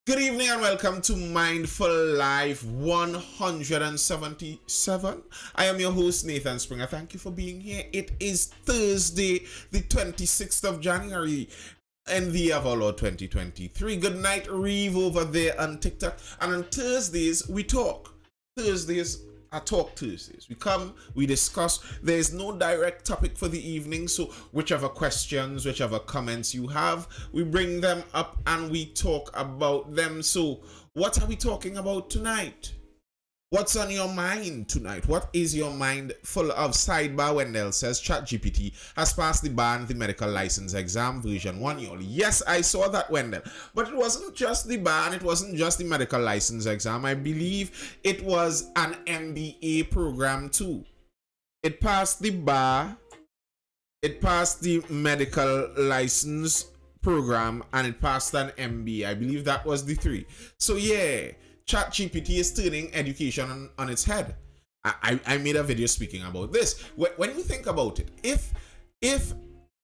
Good evening and welcome to Mindful Live 177. I am your host Nathan Springer. Thank you for being here. It is Thursday, the 26th of January in the year of our Lord 2023. Good night, Reeve over there on TikTok. And on Thursdays, we talk. Thursdays are Talk Tuesdays. We come, we discuss. There is no direct topic for the evening, so whichever questions, whichever comments you have, we bring them up and we talk about them. So, what are we talking about tonight? What's on your mind tonight? What is your mind full of? Sidebar Wendell says ChatGPT has passed the bar and the medical license exam version 1 year. Yes, I saw that, Wendell. But it wasn't just the bar and it wasn't just the medical license exam. I believe it was an MBA program too. It passed the bar, it passed the medical license program, and it passed an MBA. I believe that was the three. So yeah. ChatGPT is turning education on its head. I made a video speaking about this. When you think about it, if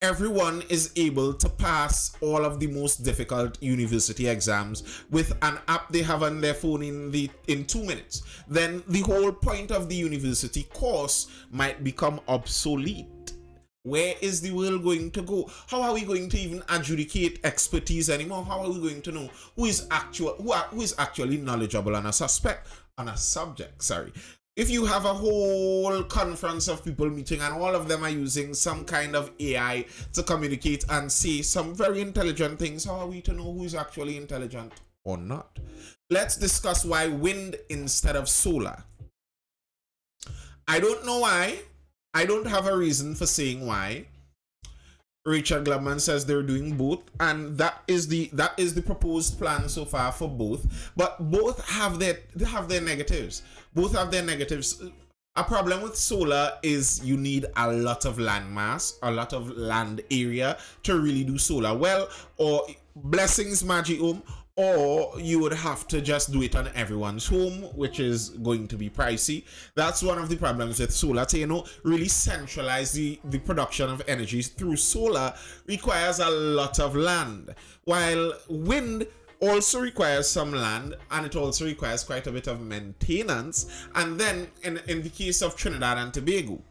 everyone is able to pass all of the most difficult university exams with an app they have on their phone in 2 minutes, then the whole point of the university course might become obsolete. Where is the world going to go? How are we going to even adjudicate expertise anymore? How are we going to know who is actually knowledgeable on a subject? If you have a whole conference of people meeting and all of them are using some kind of AI to communicate and say some very intelligent things, how are we to know who is actually intelligent or not? Let's discuss why wind instead of solar. I don't know why. I don't have a reason for saying why. Richard Glubman says they're doing both, and that is the proposed plan so far for both. But both have their negatives. Both have their negatives. A problem with solar is you need a lot of land mass, a lot of land area to really do solar well, or blessings Magi Om, or you would have to just do it on everyone's home, which is going to be pricey. That's one of the problems with solar. To, really centralize the production of energy through solar requires a lot of land, while wind also requires some land, and it also requires quite a bit of maintenance. And then in the case of Trinidad and Tobago,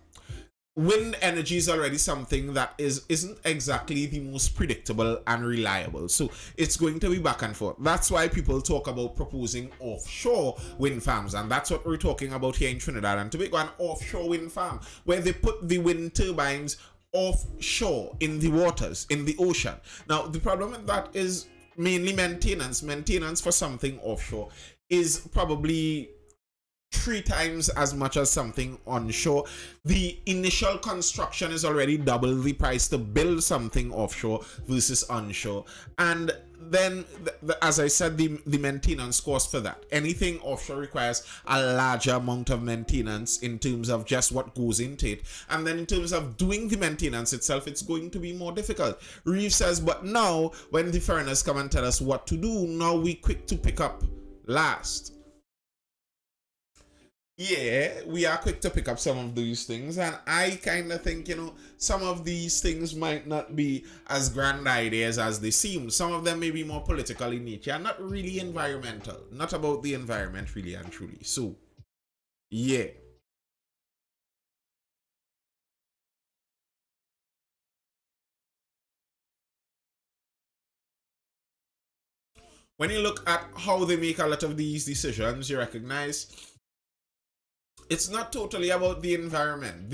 wind energy is already something that isn't exactly the most predictable and reliable. So it's going to be back and forth. That's why people talk about proposing offshore wind farms. And that's what we're talking about here in Trinidad and Tobago, an offshore wind farm, where they put the wind turbines offshore in the waters, in the ocean. Now, the problem with that is mainly maintenance. Maintenance for something offshore is probably 3 times as much as something onshore. The initial construction is already double the price to build something offshore versus onshore. And then, as I said, the maintenance cost for that. Anything offshore requires a larger amount of maintenance in terms of just what goes into it. And then in terms of doing the maintenance itself, it's going to be more difficult. Reeve says, but now when the foreigners come and tell us what to do, now we quick to pick up last. Yeah, we are quick to pick up some of these things, and I kind of think, some of these things might not be as grand ideas as they seem. Some of them may be more political in nature and not really environmental. Not about the environment, really and truly. So, yeah. When you look at how they make a lot of these decisions, you recognize it's not totally about the environment.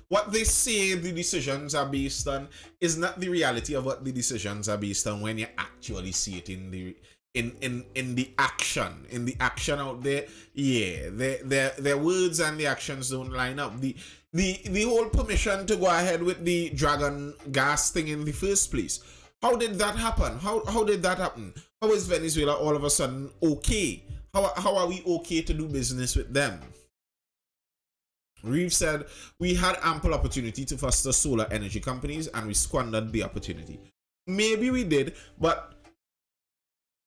What they say the decisions are based on is not the reality of what the decisions are based on when you actually see it in the action out there. Yeah, their words and the actions don't line up. The whole permission to go ahead with the dragon gas thing in the first place. How did that happen? How did that happen? How is Venezuela all of a sudden okay? How are we okay to do business with them? Reeve said, we had ample opportunity to foster solar energy companies and we squandered the opportunity. Maybe we did, but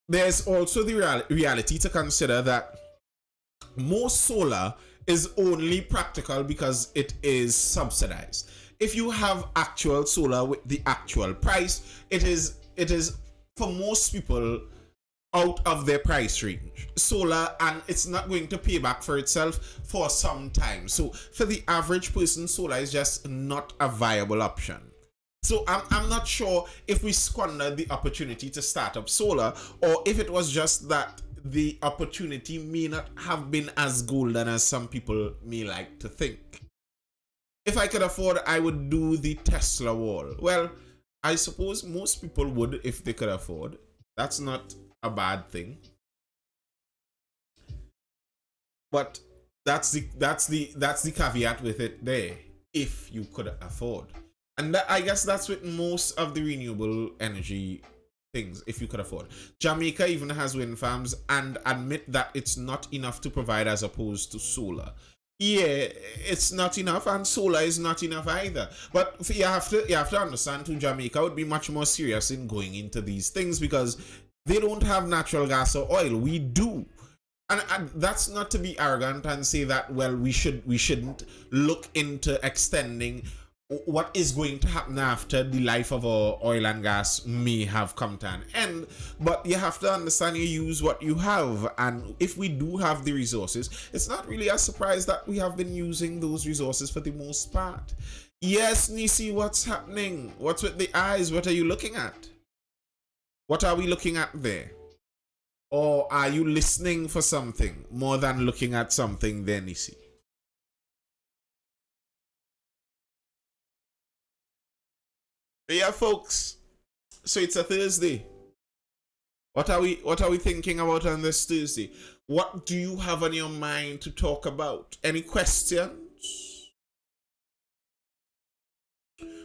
there's also the reality to consider that most solar is only practical because it is subsidized. If you have actual solar with the actual price, it is for most people out of their price range. Solar, and it's not going to pay back for itself for some time. So for the average person, solar is just not a viable option. So I'm not sure if we squandered the opportunity to start up solar, or if it was just that the opportunity may not have been as golden as some people may like to think. If I could afford, I would do the Tesla wall. Well, I suppose most people would if they could afford. That's not a bad thing. But that's the caveat with it there. If you could afford. And that, I guess that's with most of the renewable energy things, if you could afford. Jamaica even has wind farms and admit that it's not enough to provide as opposed to solar. Yeah, it's not enough, and solar is not enough either. But you have to understand too, Jamaica would be much more serious in going into these things because they don't have natural gas or oil. We do. And that's not to be arrogant and say that, well, we shouldn't look into extending what is going to happen after the life of our oil and gas may have come to an end. But you have to understand, you use what you have, and if we do have the resources, it's not really a surprise that we have been using those resources for the most part. Yes, Nisi, what's happening? What's with the eyes? What are you looking at? What are we looking at there? Or are you listening for something more than looking at something there, Nisi? Yeah, folks. So it's a Thursday. What are we thinking about on this Thursday? What do you have on your mind to talk about? Any questions?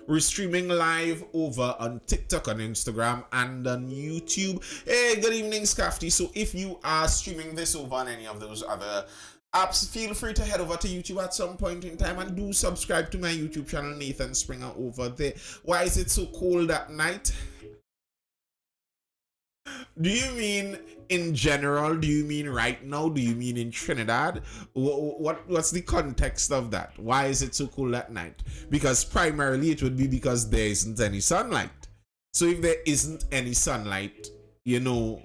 We're streaming live over on TikTok, on Instagram, and on YouTube. Hey, good evening, Scafty. So if you are streaming this over on any of those other apps, feel free to head over to YouTube at some point in time and do subscribe to my YouTube channel, Nathan Springer, over there. Why is it so cold at night? Do you mean in general? Do you mean right now? Do you mean in Trinidad? What's the context of that? Why is it so cold at night? Because primarily it would be because there isn't any sunlight. So if there isn't any sunlight, you know,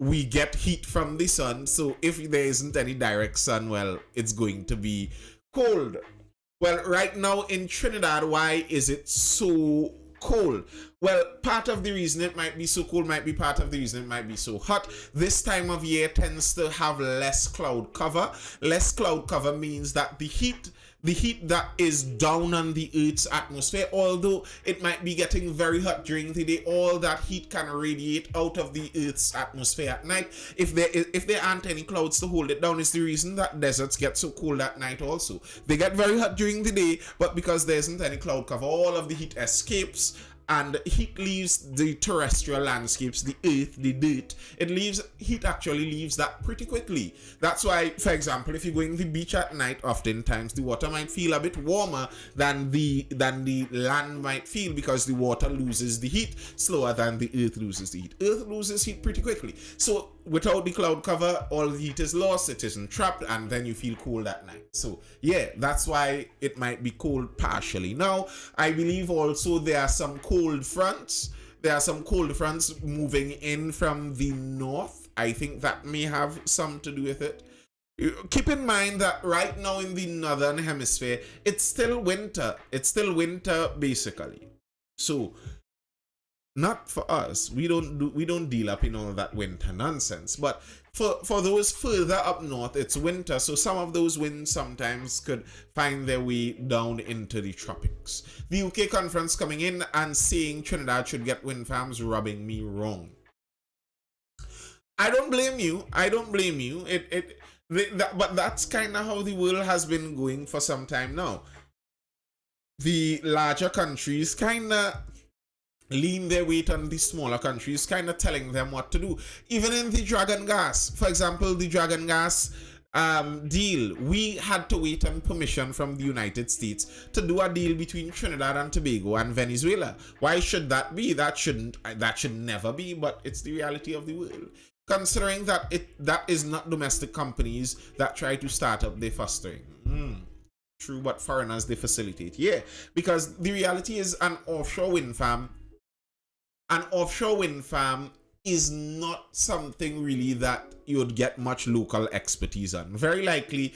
we get heat from the sun. So if there isn't any direct sun, well, it's going to be cold. Well, right now in Trinidad, why is it so cold? Well, part of the reason it might be so cold might be part of the reason it might be so hot. This time of year tends to have less cloud cover. Less cloud cover means that the heat that is down on the Earth's atmosphere, although it might be getting very hot during the day, all that heat can radiate out of the Earth's atmosphere at night. If there aren't any clouds to hold it down, is the reason that deserts get so cold at night also. They get very hot during the day, but because there isn't any cloud cover, all of the heat escapes, and heat leaves the terrestrial landscapes, the earth, the dirt. Heat actually leaves that pretty quickly. That's why, for example, if you go in the beach at night, oftentimes the water might feel a bit warmer than the land might feel, because the water loses the heat slower than the earth loses the heat. Earth loses heat pretty quickly. So without the cloud cover, all the heat is lost, it isn't trapped, and then you feel cold at night. So yeah, that's why it might be cold partially. Now, I believe also there are some cold fronts. There are some cold fronts moving in from the north. I think that may have some to do with it. Keep in mind that right now in the northern hemisphere, it's still winter. It's still winter basically. So not for us. We don't deal up in all that winter nonsense. But for those further up north, it's winter. So some of those winds sometimes could find their way down into the tropics. The UK conference coming in and saying Trinidad should get wind farms, rubbing me wrong. I don't blame you. I don't blame you. But that's kind of how the world has been going for some time now. The larger countries kind of lean their weight on the smaller countries, kind of telling them what to do. Even in the Dragon Gas, for example, the Dragon Gas deal, we had to wait on permission from the United States to do a deal between Trinidad and Tobago and Venezuela. Why should that be? That should never be, but it's the reality of the world. Considering that that is not domestic companies that try to start up their fostering. True, but foreigners they facilitate. Yeah, because the reality is an offshore wind farm is not something really that you would get much local expertise on. Very likely,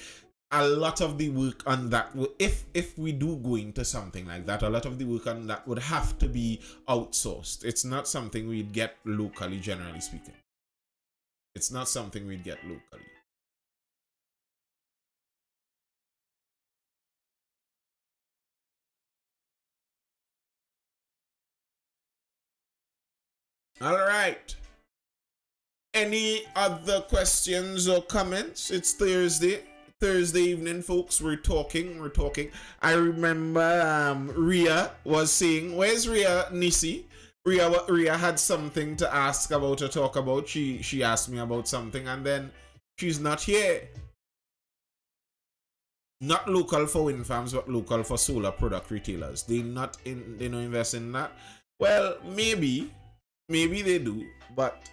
a lot of the work on that, if we do go into something like that, a lot of the work on that would have to be outsourced. It's not something we'd get locally, generally speaking. It's not something we'd get locally. All right. Any other questions or comments? It's Thursday evening, folks. We're talking. I remember Ria was saying, where's Ria, Nisi? Ria had something to ask about or talk about. She asked me about something, and then she's not here. Not local for wind farms, but local for solar product retailers. They don't invest in that. Well, maybe they do, but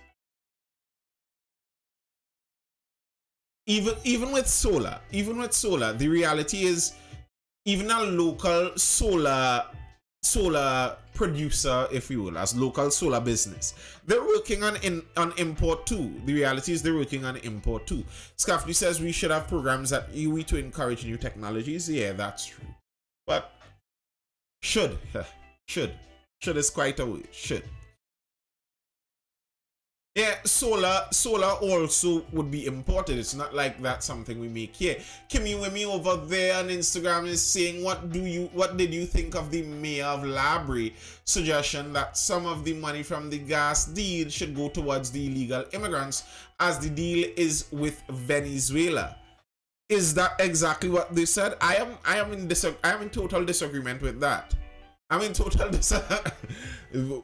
even with solar, the reality is, even a local solar producer, if you will, as local solar business, they're working on import too. The reality is they're working on import too. Scafley says we should have programs at UE to encourage new technologies. Yeah, that's true. But should is quite a word. Should. Yeah, solar also would be imported. It's not like that's something we make here. Kimmy Wimmy over there on Instagram is saying, what did you think of the mayor of Labrie suggestion that some of the money from the gas deal should go towards the illegal immigrants, as the deal is with Venezuela? Is that exactly what they said? I am in total disagreement with that.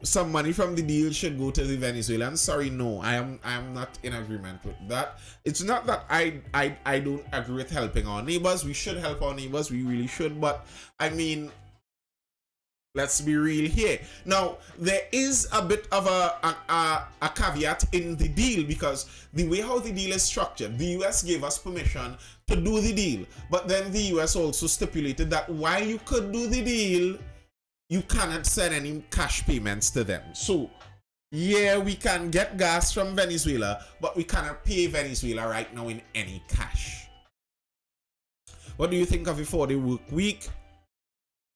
Some money from the deal should go to the Venezuelans. Sorry, no, I am not in agreement with that. It's not that I don't agree with helping our neighbors. We should help our neighbors. We really should. But I mean, let's be real here. Now, there is a bit of a caveat in the deal, because the way how the deal is structured, the US gave us permission to do the deal, but then the US also stipulated that while you could do the deal, you cannot send any cash payments to them. So, yeah, we can get gas from Venezuela, but we cannot pay Venezuela right now in any cash. What do you think of a 4-day work week?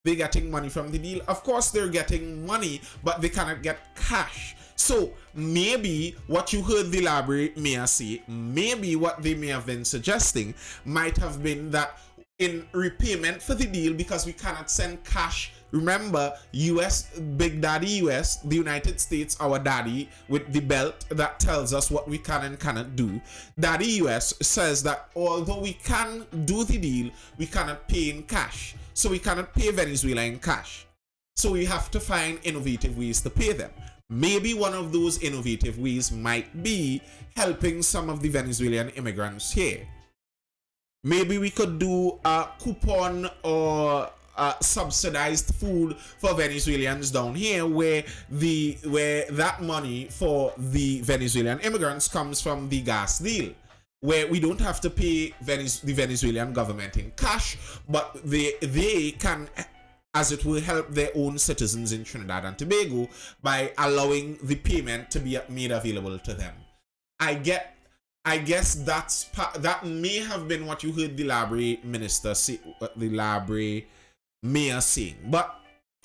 They're getting money from the deal. Of course, they're getting money, but they cannot get cash. So, maybe what you heard the Labrie mayor say, maybe what they may have been suggesting might have been that in repayment for the deal, because we cannot send cash. Remember, US, Big Daddy US, the United States, our daddy with the belt that tells us what we can and cannot do. Daddy US says that although we can do the deal, we cannot pay in cash. So we cannot pay Venezuela in cash. So we have to find innovative ways to pay them. Maybe one of those innovative ways might be helping some of the Venezuelan immigrants here. Maybe we could do a coupon or subsidized food for Venezuelans down here, where that money for the Venezuelan immigrants comes from the gas deal, where we don't have to pay the Venezuelan government in cash, but they can, as it will, help their own citizens in Trinidad and Tobago by allowing the payment to be made available to them. I guess that may have been what you heard the Labrie minister say, the Labrie mayor saying, but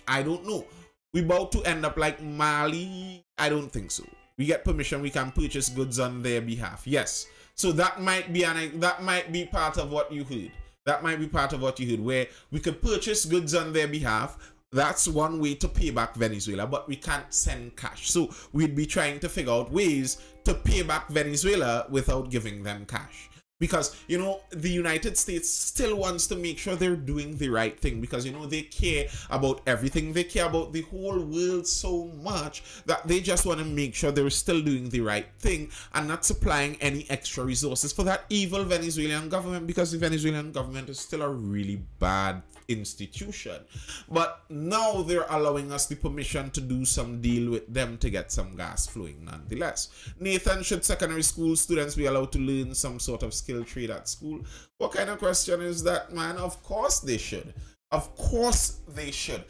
I don't know. We about to end up like Mali? I don't think so. We get permission, we can purchase goods on their behalf. Yes. So that might be part of what you heard. That might be part of what you heard, where we could purchase goods on their behalf. That's one way to pay back Venezuela, but we can't send cash. So we'd be trying to figure out ways to pay back Venezuela without giving them cash. Because, you know, the United States still wants to make sure they're doing the right thing, because, you know, they care about everything. They care about the whole world so much that they just want to make sure they're still doing the right thing and not supplying any extra resources for that evil Venezuelan government, because the Venezuelan government is still a really bad institution. But now they're allowing us the permission to do some deal with them to get some gas flowing nonetheless. Nathan, should secondary school students be allowed to learn some sort of skill trade at school? What kind of question is that, man? Of course they should. Of course they should.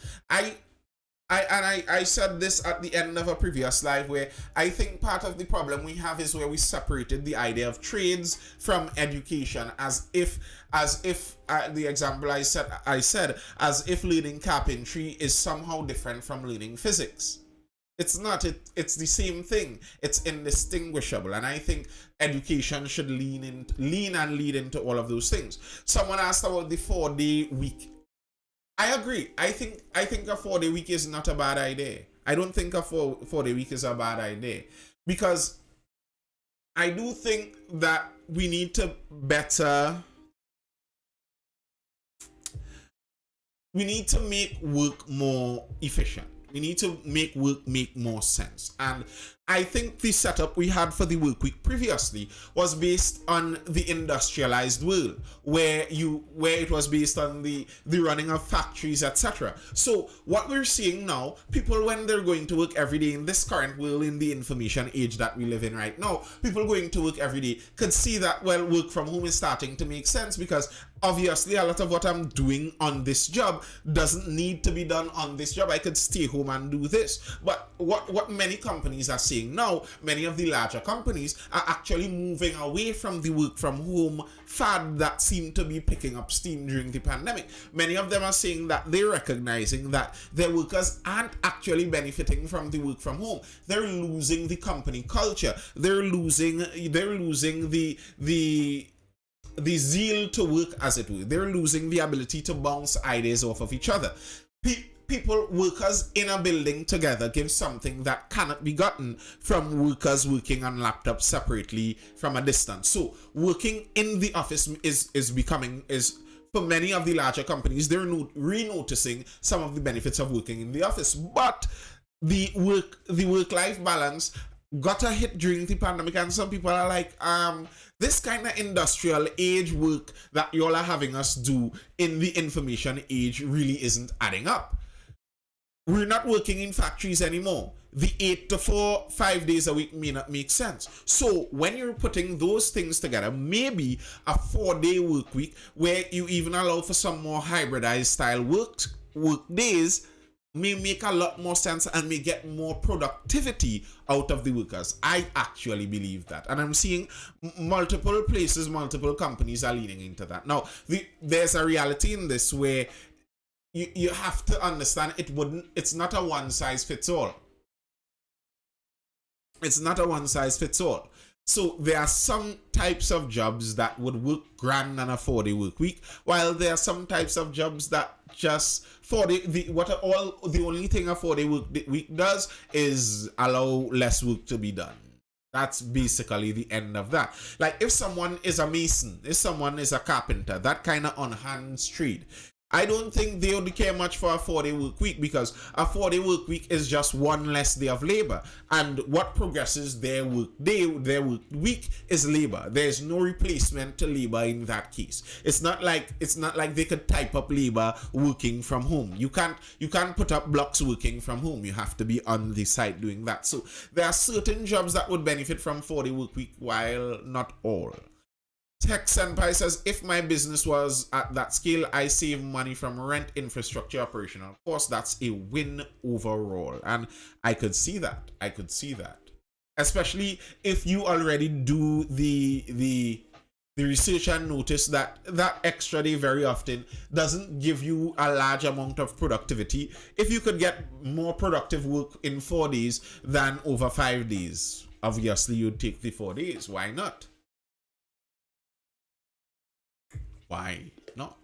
I said this at the end of a previous live where I think part of the problem we have is where we separated the idea of trades from education as if the example I said as if learning carpentry is somehow different from learning physics. It's not. It's the same thing. It's indistinguishable, and I think education should lean and lead into all of those things. Someone asked about the 4 day week. I agree. I think a 4 day week is not a bad idea. I don't think a four day week is a bad idea because I do think that we need to better. We need to make work more efficient. We need to make work make more sense. And I think the setup we had for the work week previously was based on the industrialized world, where it was based on the running of factories, etc. So what we're seeing now, people when they're going to work every day in this current world, in the information age that we live in right now, people going to work every day could see that, well, work from home is starting to make sense because obviously a lot of what I'm doing on this job doesn't need to be done on this job. I could stay home and do this. But what many companies are saying now, many of the larger companies are actually moving away from the work from home fad that seemed to be picking up steam during the pandemic. Many of them are saying that they're recognizing that their workers aren't actually benefiting from the work from home. They're losing the company culture. They're losing the zeal to work, as it were. They're losing the ability to bounce ideas off of each other. Workers in a building together give something that cannot be gotten from workers working on laptops separately from a distance. So working in the office is for many of the larger companies, they're re-noticing some of the benefits of working in the office. But the work-life balance got a hit during the pandemic, and some people are like, this kind of industrial age work that y'all are having us do in the information age really isn't adding up. We're not working in factories anymore. The 8 to 4, 5 days a week may not make sense. So when you're putting those things together, maybe a 4-day work week where you even allow for some more hybridized style work days may make a lot more sense and may get more productivity out of the workers. I actually believe that. And I'm seeing multiple places, multiple companies are leaning into that. Now, there's a reality in this where you have to understand it's not a one size fits all. It's not a one size fits all. So there are some types of jobs that would work grand on a 4-day work week, while there are some types of jobs that just the only thing a 4-day work week does is allow less work to be done. That's basically the end of that. Like if someone is a mason, if someone is a carpenter, that kind of on-hands trade, I don't think they would care much for a 4-day work week because a 4-day work week is just one less day of labor. And what progresses their work week is labor. There's no replacement to labor in that case. It's not like they could type up labor working from home. You can't put up blocks working from home. You have to be on the site doing that. So there are certain jobs that would benefit from 4-day work week, while not all. Tech Senpai says, if my business was at that scale, I save money from rent, infrastructure, operational. Of course, that's a win overall. And I could see that. Especially if you already do the research and notice that that extra day very often doesn't give you a large amount of productivity. If you could get more productive work in 4 days than over 5 days, obviously you'd take the 4 days. Why not? Why not?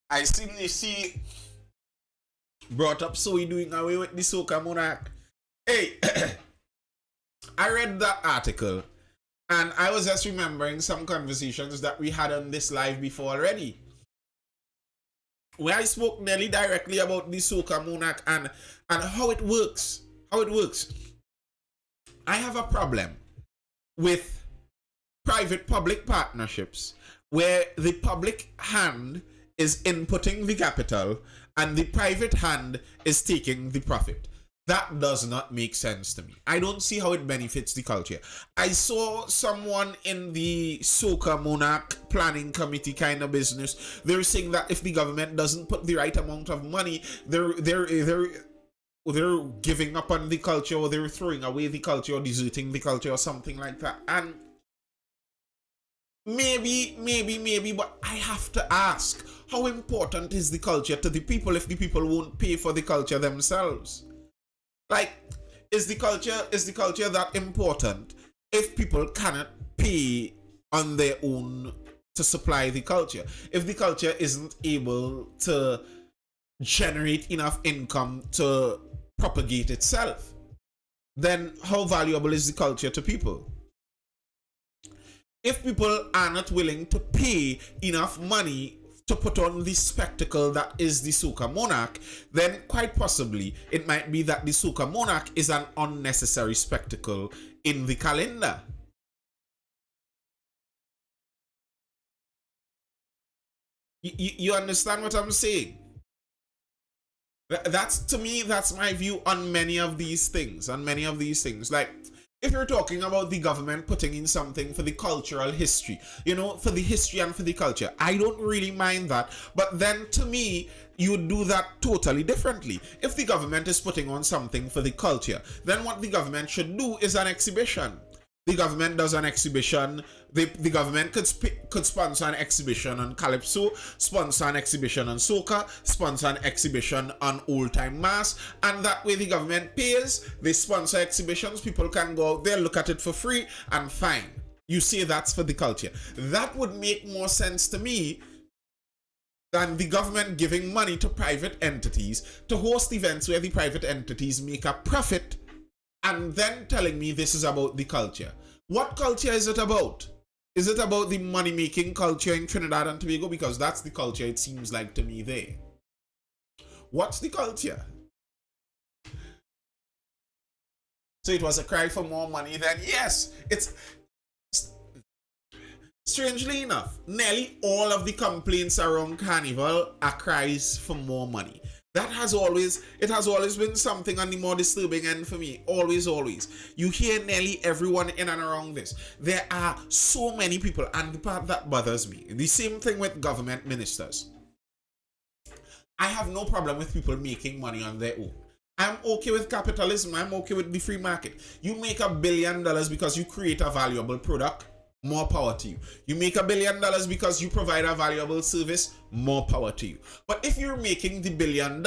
I see brought up, so we doing away with the Soca Monarch. Hey, I read that article and I was just remembering some conversations that we had on this live before already, where I spoke nearly directly about the Soca Monarch and how it works. I have a problem with private-public partnerships where the public hand is inputting the capital and the private hand is taking the profit. That does not make sense to me. I don't see how it benefits the culture. I saw someone in the Soca Monarch planning committee kind of business. They're saying that if the government doesn't put the right amount of money, they're giving up on the culture, or they're throwing away the culture, or deserting the culture, or something like that. And maybe, but I have to ask, how important is the culture to the people if the people won't pay for the culture themselves? Like, is the culture that important if people cannot pay on their own to supply the culture? If the culture isn't able to generate enough income to propagate itself, then how valuable is the culture to people? If people are not willing to pay enough money to put on the spectacle that is the Soca Monarch, then quite possibly it might be that the Soca Monarch is an unnecessary spectacle in the calendar. You understand what I'm saying? That's, to me, that's my view on many of these things. Like, if you're talking about the government putting in something for the cultural history, for the history and for the culture, I don't really mind that. But then, to me, you do that totally differently. If the government is putting on something for the culture, then what the government should do is an exhibition. The government does an exhibition. The government could sponsor an exhibition on Calypso, sponsor an exhibition on Soca, sponsor an exhibition on Old Time Mass, and that way the government pays, they sponsor exhibitions, people can go out there, look at it for free, and fine. You say that's for the culture. That would make more sense to me than the government giving money to private entities to host events where the private entities make a profit, and then telling me this is about the culture. What culture is it about? Is it about the money-making culture in Trinidad and Tobago? Because that's the culture, it seems like to me there. What's the culture? So it was a cry for more money, then yes, it's... Strangely enough, nearly all of the complaints around Carnival are cries for more money. It has always been something on the more disturbing end for me. Always. You hear nearly everyone in and around this. There are so many people, and the part that bothers me, the same thing with government ministers. I have no problem with people making money on their own. I'm okay with capitalism. I'm okay with the free market. You make $1 billion because you create a valuable product, more power to you. You make $1 billion because you provide a valuable service, more power to you. But if you're making the $1 billion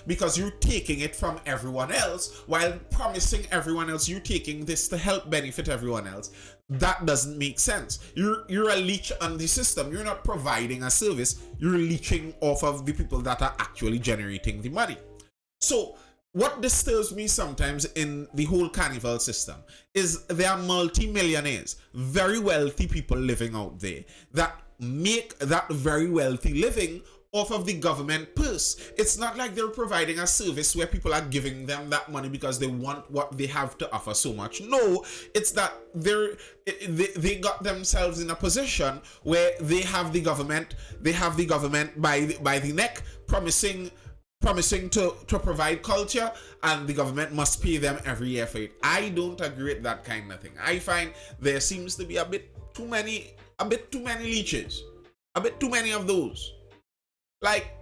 because you're taking it from everyone else, while promising everyone else you're taking this to help benefit everyone else, that doesn't make sense. You're a leech on the system. You're not providing a service. You're leeching off of the people that are actually generating the money. So what disturbs me sometimes in the whole carnival system is there are multi-millionaires, very wealthy people living out there that make that very wealthy living off of the government purse. It's not like they're providing a service where people are giving them that money because they want what they have to offer so much. No, it's that they got themselves in a position where they have the government by the neck, promising to provide culture, and the government must pay them every year for it. I don't agree with that kind of thing. I find there seems to be a bit too many leeches, a bit too many of those. Like,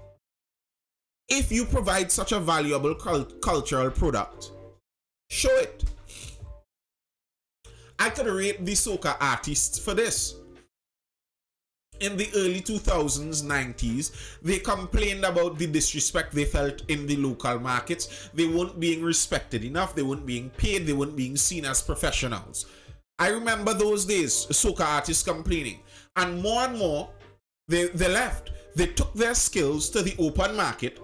if you provide such a valuable cultural product, show it. I could rate the soca artists for this. In the early 2000s, 90s, they complained about the disrespect they felt in the local markets. They weren't being respected enough, they weren't being paid, they weren't being seen as professionals. I remember those days, soca artists complaining. And more, they left. They took their skills to the open market.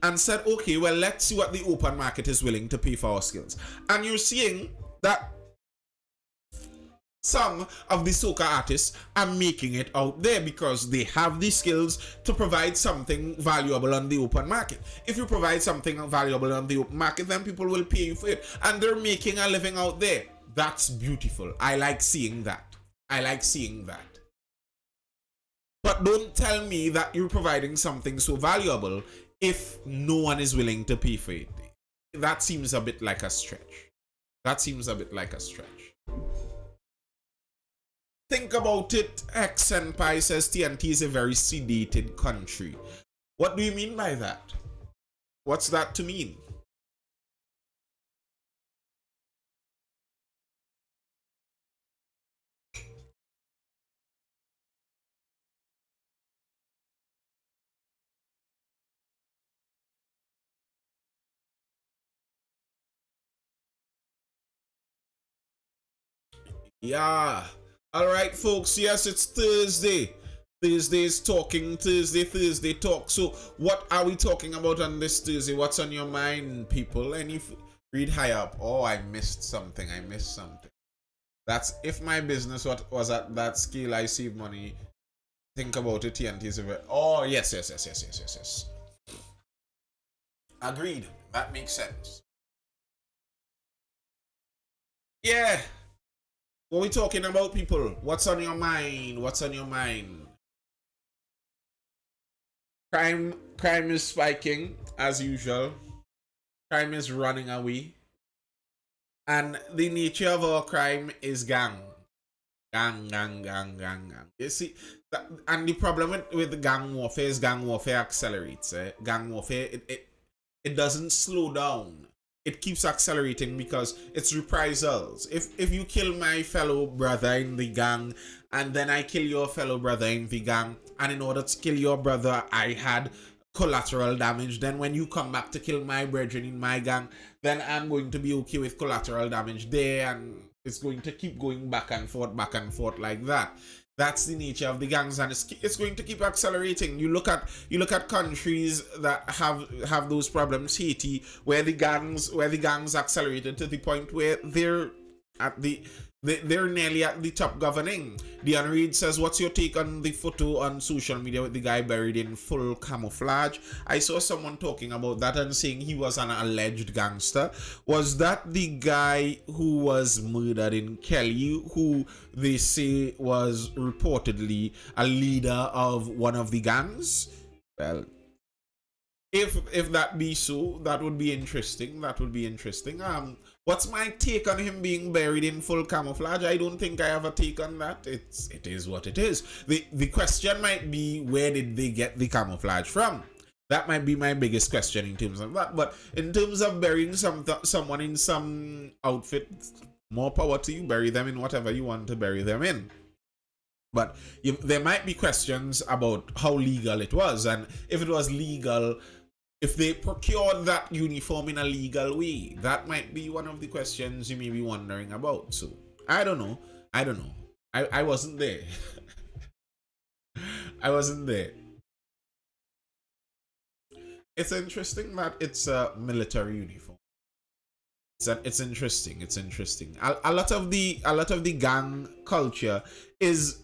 And said, okay, well, let's see what the open market is willing to pay for our skills. And you're seeing that some of the soca artists are making it out there because they have the skills to provide something valuable on the open market. If you provide something valuable on the open market, then people will pay you for it. And they're making a living out there. That's beautiful. I like seeing that. But don't tell me that you're providing something so valuable if no one is willing to pay for it. That seems a bit like a stretch. That seems a bit like a stretch. Think about it. X Senpai says TNT is a very sedated country. What do you mean by that? What's that to mean? Yeah. All right, folks. Yes, it's Thursday. Thursday's talking. Thursday talk. So, what are we talking about on this Thursday? What's on your mind, people? And if read high up. Oh, I missed something. That's if my business was at that scale, I save money. Think about it. TNT is a very. Oh, yes. Agreed. That makes sense. Yeah. What we talking about, people? What's on your mind? What's on your mind? Crime is spiking as usual. Crime is running away. And the nature of our crime is gang. Gang. You see, and the problem with gang warfare is gang warfare accelerates. Gang warfare, it doesn't slow down. It keeps accelerating because it's reprisals. If you kill my fellow brother in the gang, and then I kill your fellow brother in the gang, and in order to kill your brother, I had collateral damage, then when you come back to kill my brethren in my gang, then I'm going to be okay with collateral damage there, and it's going to keep going back and forth like that. That's the nature of the gangs, and it's going to keep accelerating. You look at countries that have those problems. Haiti, where the gangs accelerated to the point where they're nearly at the top governing. Dion Reed says, what's your take on the photo on social media with the guy buried in full camouflage? I saw someone talking about that and saying he was an alleged gangster. Was that the guy who was murdered in Kelly, who they say was reportedly a leader of one of the gangs? Well, if that be so, that would be interesting. What's my take on him being buried in full camouflage? I don't think I have a take on that. It is what it is. The question might be, where did they get the camouflage from? That might be my biggest question in terms of that. But in terms of burying someone in some outfit, more power to you. Bury them in whatever you want to bury them in. But there might be questions about how legal it was, and if it was legal, if they procured that uniform in a legal way. That might be one of the questions you may be wondering about. So, I don't know. I wasn't there. I wasn't there. It's interesting that it's a military uniform. It's interesting. A lot of the gang culture is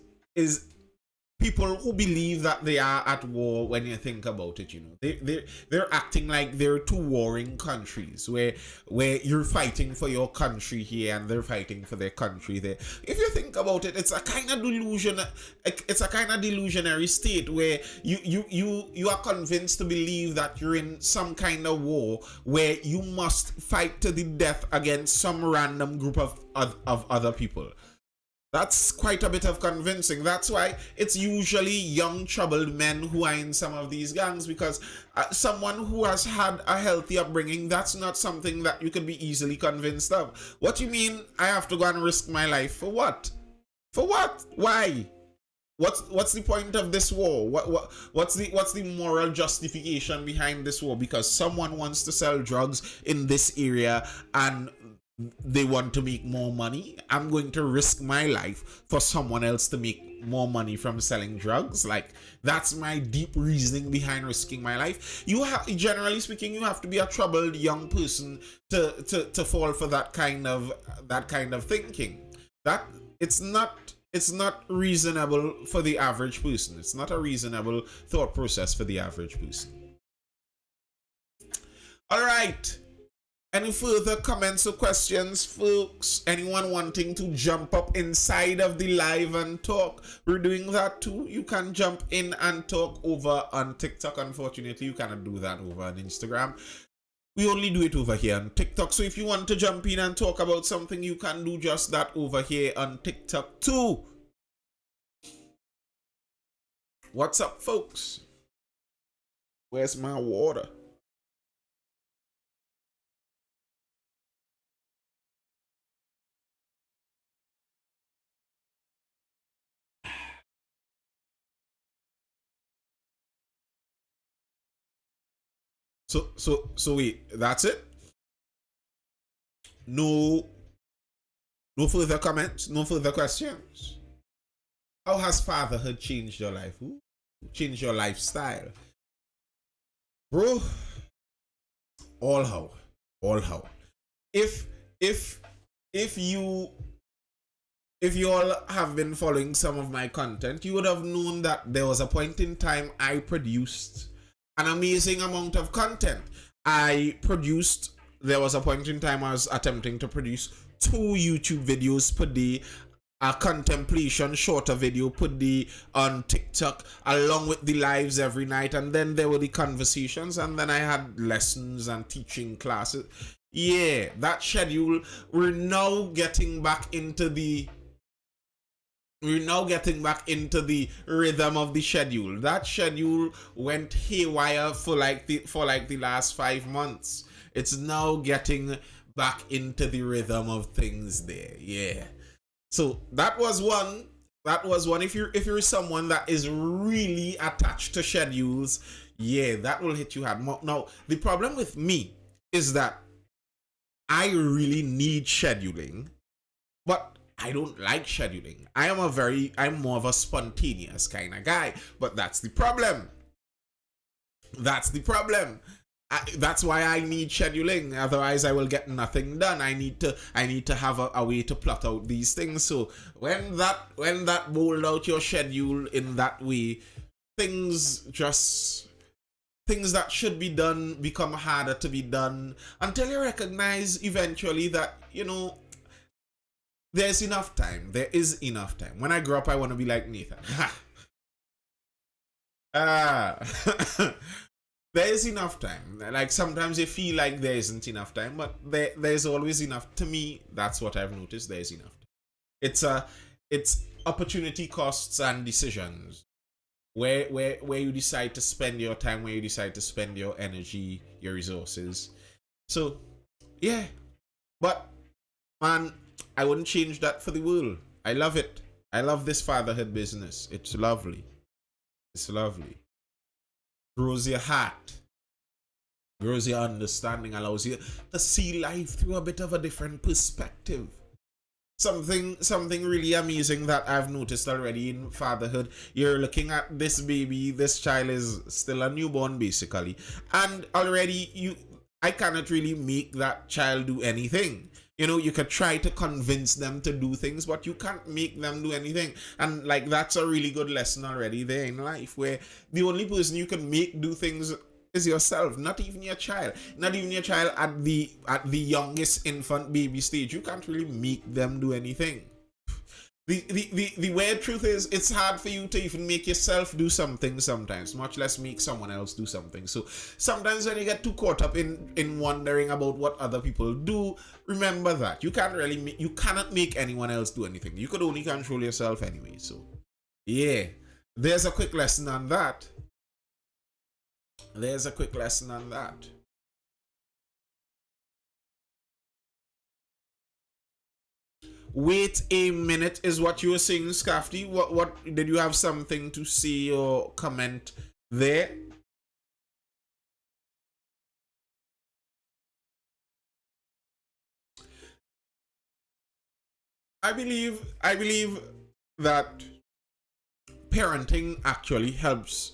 people who believe that they are at war. When you think about it, you know, they're acting like they're two warring countries where you're fighting for your country here and they're fighting for their country there. If you think about it, it's a kind of delusion. It's a kind of delusionary state where you are convinced to believe that you're in some kind of war where you must fight to the death against some random group of other people. That's quite a bit of convincing. That's why it's usually young, troubled men who are in some of these gangs, because someone who has had a healthy upbringing, that's not something that you can be easily convinced of. What do you mean I have to go and risk my life? For what? For what? Why? What's the point of this war? What's the moral justification behind this war? Because someone wants to sell drugs in this area and they want to make more money. I'm going to risk my life for someone else to make more money from selling drugs. Like, that's my deep reasoning behind risking my life. Generally speaking, you have to be a troubled young person to fall for that kind of thinking. That it's not reasonable for the average person. It's not a reasonable thought process for the average person. All right. Any further comments or questions, folks? Anyone wanting to jump up inside of the live and talk? We're doing that too. You can jump in and talk over on TikTok. Unfortunately, you cannot do that over on Instagram. We only do it over here on TikTok. So if you want to jump in and talk about something, you can do just that over here on TikTok too. What's up, folks? Where's my water? So wait, that's it? No further comments, no further questions. How has fatherhood changed your life? Ooh, changed your lifestyle? Bro, all how. If you all have been following some of my content, you would have known that there was a point in time I produced an amazing amount of content. There was a point in time I was attempting to produce 2 YouTube videos per day, a contemplation shorter video per day on TikTok, along with the lives every night, and then there were the conversations, and then I had lessons and teaching classes. Yeah, that schedule, we're now getting back into the rhythm of the schedule. That schedule went haywire for like the last 5 months. It's now getting back into the rhythm of things there. Yeah. So that was one. If you're someone that is really attached to schedules, yeah, that will hit you hard. Now, the problem with me is that I really need scheduling, but I don't like scheduling. I'm more of a spontaneous kind of guy, but that's the problem. That's why I need scheduling. Otherwise, I will get nothing done. I need to have a way to plot out these things. So when that bold out your schedule in that way, things that should be done become harder to be done until you recognize eventually that, there's enough time. There is enough time. When I grow up, I want to be like Nathan. There is enough time. Like sometimes you feel like there isn't enough time, but there's always enough. To me, that's what I've noticed. There's enough time. It's opportunity costs and decisions. Where you decide to spend your time, where you decide to spend your energy, your resources. So, yeah. But, man, I wouldn't change that for the world. I love it. I love this fatherhood business. It's lovely. It's lovely. Grows your heart. Grows your understanding. Allows you to see life through a bit of a different perspective. Something really amazing that I've noticed already in fatherhood. You're looking at this baby. This child is still a newborn, basically. And already I cannot really make that child do anything. You could try to convince them to do things, but you can't make them do anything. And like, that's a really good lesson already there in life, where the only person you can make do things is yourself, not even your child. Not even your child at the youngest infant baby stage. You can't really make them do anything. The weird truth is, it's hard for you to even make yourself do something sometimes, much less make someone else do something. So sometimes when you get too caught up in wondering about what other people do, remember that you cannot make anyone else do anything. You could only control yourself anyway. So yeah, there's a quick lesson on that. Wait a minute is what you were saying, Scafty. What did you have something to say or comment there? I believe that parenting actually helps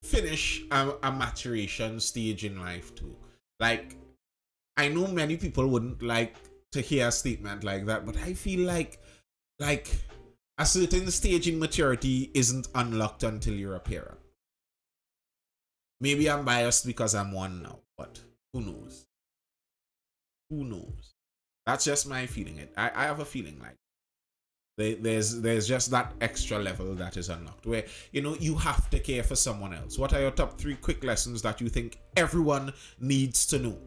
finish a maturation stage in life too. Like, I know many people wouldn't like to hear a statement like that, but I feel like a certain stage in maturity isn't unlocked until you're a parent. Maybe I'm biased because I'm one now, but who knows? Who knows? That's just my feeling. I have a feeling like there's just that extra level that is unlocked where you have to care for someone else. What are your top 3 quick lessons that you think everyone needs to know?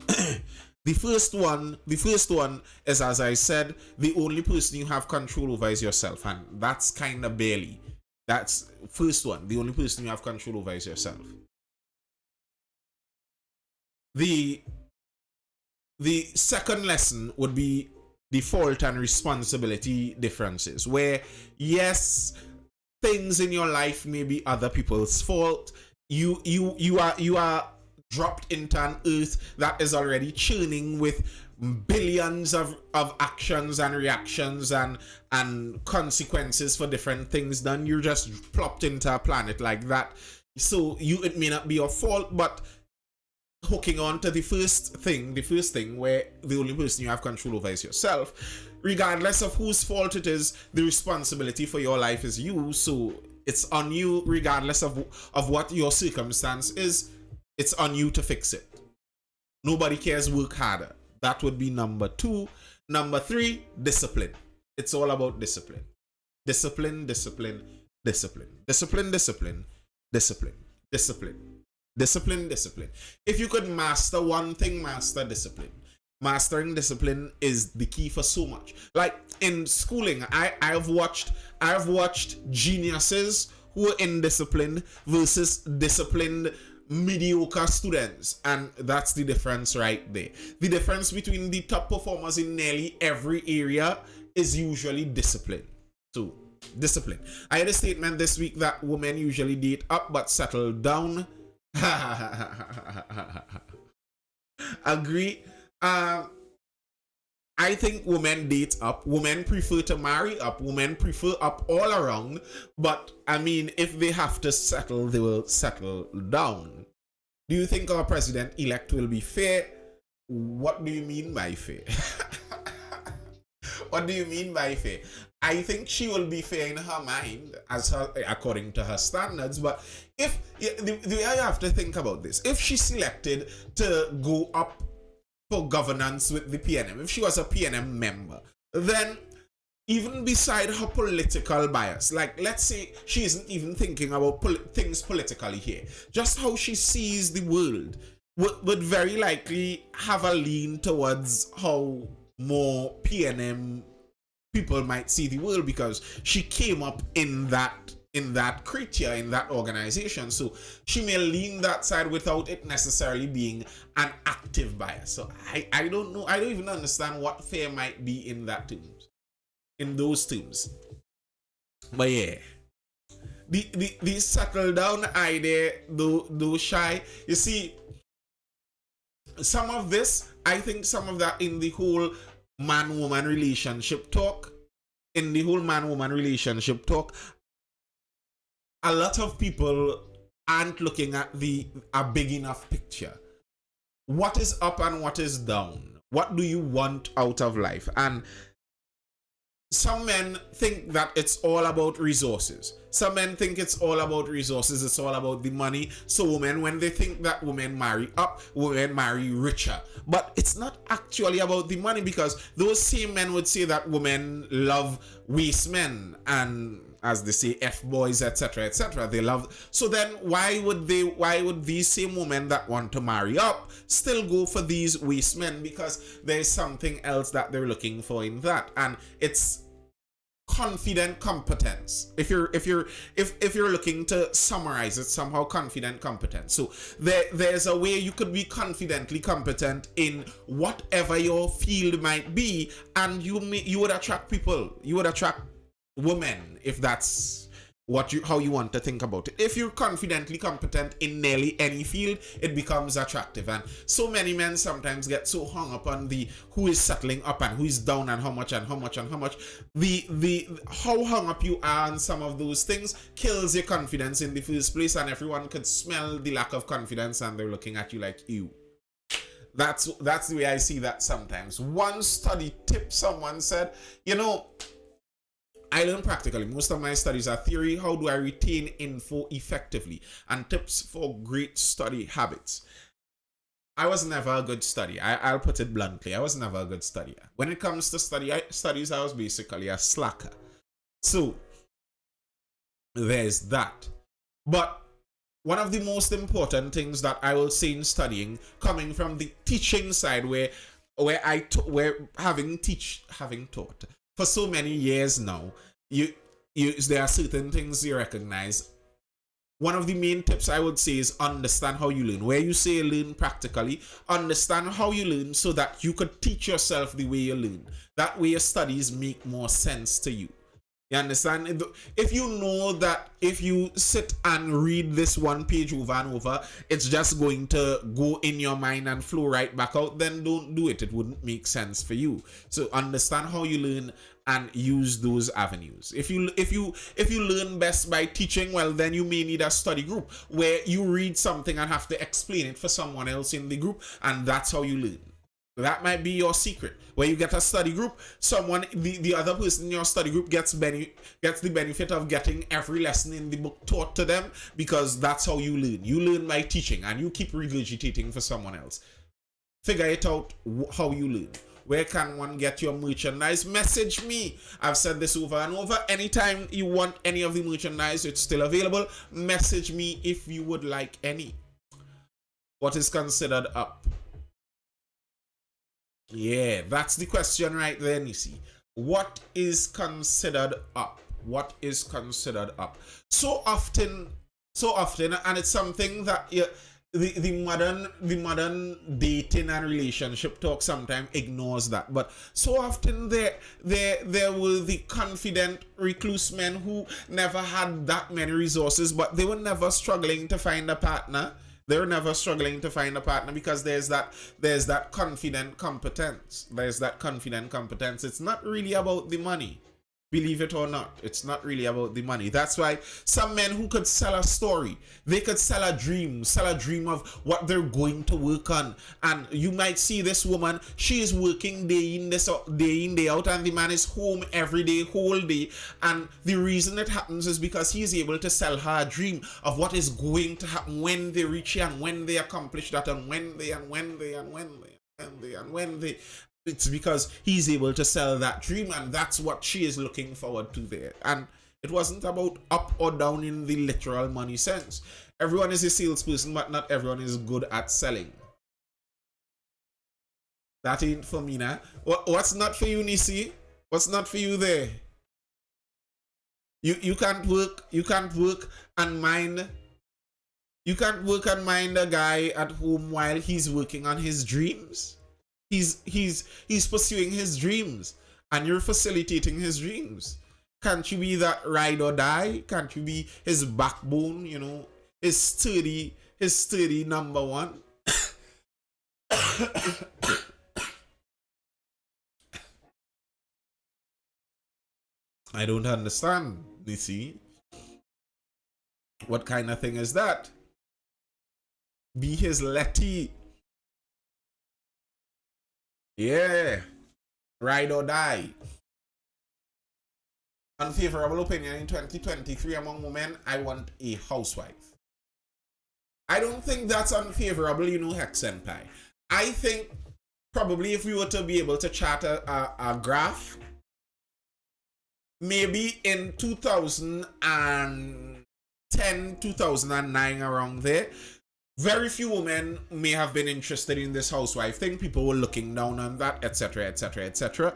The first one is, as I said, the only person you have control over is yourself, and that's kind of barely. That's first one. The only person you have control over is yourself. The second lesson would be the fault and responsibility differences, where yes, things in your life may be other people's fault. You are dropped into an earth that is already churning with billions of actions and reactions and consequences for different things done. You're just plopped into a planet like that. So it may not be your fault, but hooking on to the first thing where the only person you have control over is yourself, regardless of whose fault it is, the responsibility for your life is you. So it's on you, regardless of what your circumstance is. It's on you to fix it. Nobody cares, work harder. That would be number 2. Number 3, discipline. It's all about discipline. Discipline. If you could master one thing, master discipline. Mastering discipline is the key for so much. Like in schooling, I have watched geniuses who are indisciplined versus disciplined mediocre students, and that's the difference right there. The difference between the top performers in nearly every area is usually discipline. So discipline. I had a statement this week that women usually date up but settle down. Agree. I think women date up. Women prefer to marry up. Women prefer up all around. But I mean, if they have to settle, they will settle down. Do you think our president-elect will be fair? What do you mean by fair? What do you mean by fair? I think she will be fair in her mind, according to her standards. But if the way I have to think about this, if she selected to go up for governance with the PNM, if she was a PNM member, then even beside her political bias, like let's say she isn't even thinking about things politically here, just how she sees the world would very likely have a lean towards how more PNM people might see the world, because she came up in that creature, in that organization. So she may lean that side without it necessarily being an active bias. So I don't know. I don't even understand what fair might be in those terms. But yeah, the settle down idea, though shy. You see, some of this, I think some of that in the whole man-woman relationship talk, a lot of people aren't looking at a big enough picture. What is up and what is down? What do you want out of life? And some men think that it's all about resources. Some men think it's all about resources. It's all about the money. So women, when they think that women marry up, women marry richer. But it's not actually about the money, because those same men would say that women love waste men and, as they say, F-boys, etc., etc. They love. So then why would these same women that want to marry up still go for these waste men? Because there's something else that they're looking for in that, and it's confident competence. If you're looking to summarize it somehow, confident competence. So there's a way you could be confidently competent in whatever your field might be, and you would attract people. You would attract women, if that's how you want to think about it. If you're confidently competent in nearly any field, it becomes attractive. And so many men sometimes get so hung up on the who is settling up and who is down and how much and how much and how much. The how hung up you are on some of those things kills your confidence in the first place, and everyone could smell the lack of confidence and they're looking at you like, ew. That's the way I see that sometimes. One study tip someone said, I learn practically. Most of my studies are theory. How do I retain info effectively? And tips for great study habits. I was never a good studier. I'll put it bluntly. I was never a good studier. When it comes to studies, I was basically a slacker. So there's that. But one of the most important things that I will say in studying, coming from the teaching side, where having taught for so many years now, there are certain things you recognize. One of the main tips I would say is understand how you learn. Where you say learn practically, understand how you learn so that you could teach yourself the way you learn. That way your studies make more sense to you. You understand? If you know that if you sit and read this one page over and over, it's just going to go in your mind and flow right back out, then don't do it. It wouldn't make sense for you. So understand how you learn and use those avenues. If you learn best by teaching, well, then you may need a study group where you read something and have to explain it for someone else in the group, and that's how you learn. That might be your secret. Where you get a study group, the other person in your study group gets the benefit of getting every lesson in the book taught to them, because that's how you learn. You learn by teaching, and you keep regurgitating for someone else. Figure it out how you learn. Where can one get your merchandise? Message me. I've said this over and over. Anytime you want any of the merchandise, it's still available. Message me if you would like any. What is considered up? Yeah, that's the question right there, Nisi. What is considered up? What is considered up? So often, and it's something that the modern dating and relationship talk sometimes ignores that. But so often there were the confident recluse men who never had that many resources, but they were never struggling to find a partner. They're never struggling to find a partner because there's that confident competence. There's that confident competence. It's not really about the money. Believe it or not, it's not really about the money. That's why some men who could sell a story, they could sell a dream of what they're going to work on. And you might see this woman, she is working day in, day out, and the man is home every day, whole day. And the reason it happens is because he is able to sell her a dream of what is going to happen when they reach here, and when they accomplish that, and when they. It's because he's able to sell that dream, and that's what she is looking forward to there. And it wasn't about up or down in the literal money sense. Everyone is a salesperson, but not everyone is good at selling. That ain't for me now. What's not for you, Nisi? What's not for you there? You can't work and mind. You can't work and mind a guy at home while he's working on his dreams. He's pursuing his dreams, and you're facilitating his dreams. Can't you be that ride or die? Can't you be his backbone, his sturdy number one? I don't understand, you see. What kind of thing is that? Be his letty. Yeah. Ride or die. Unfavorable opinion in 2023 among women, I want a housewife. I don't think that's unfavorable, Hex Senpai. I think probably if we were to be able to chart a graph, maybe in 2010, 2009, around there, very few women may have been interested in this housewife thing. People were looking down on that, etc., etc., etc.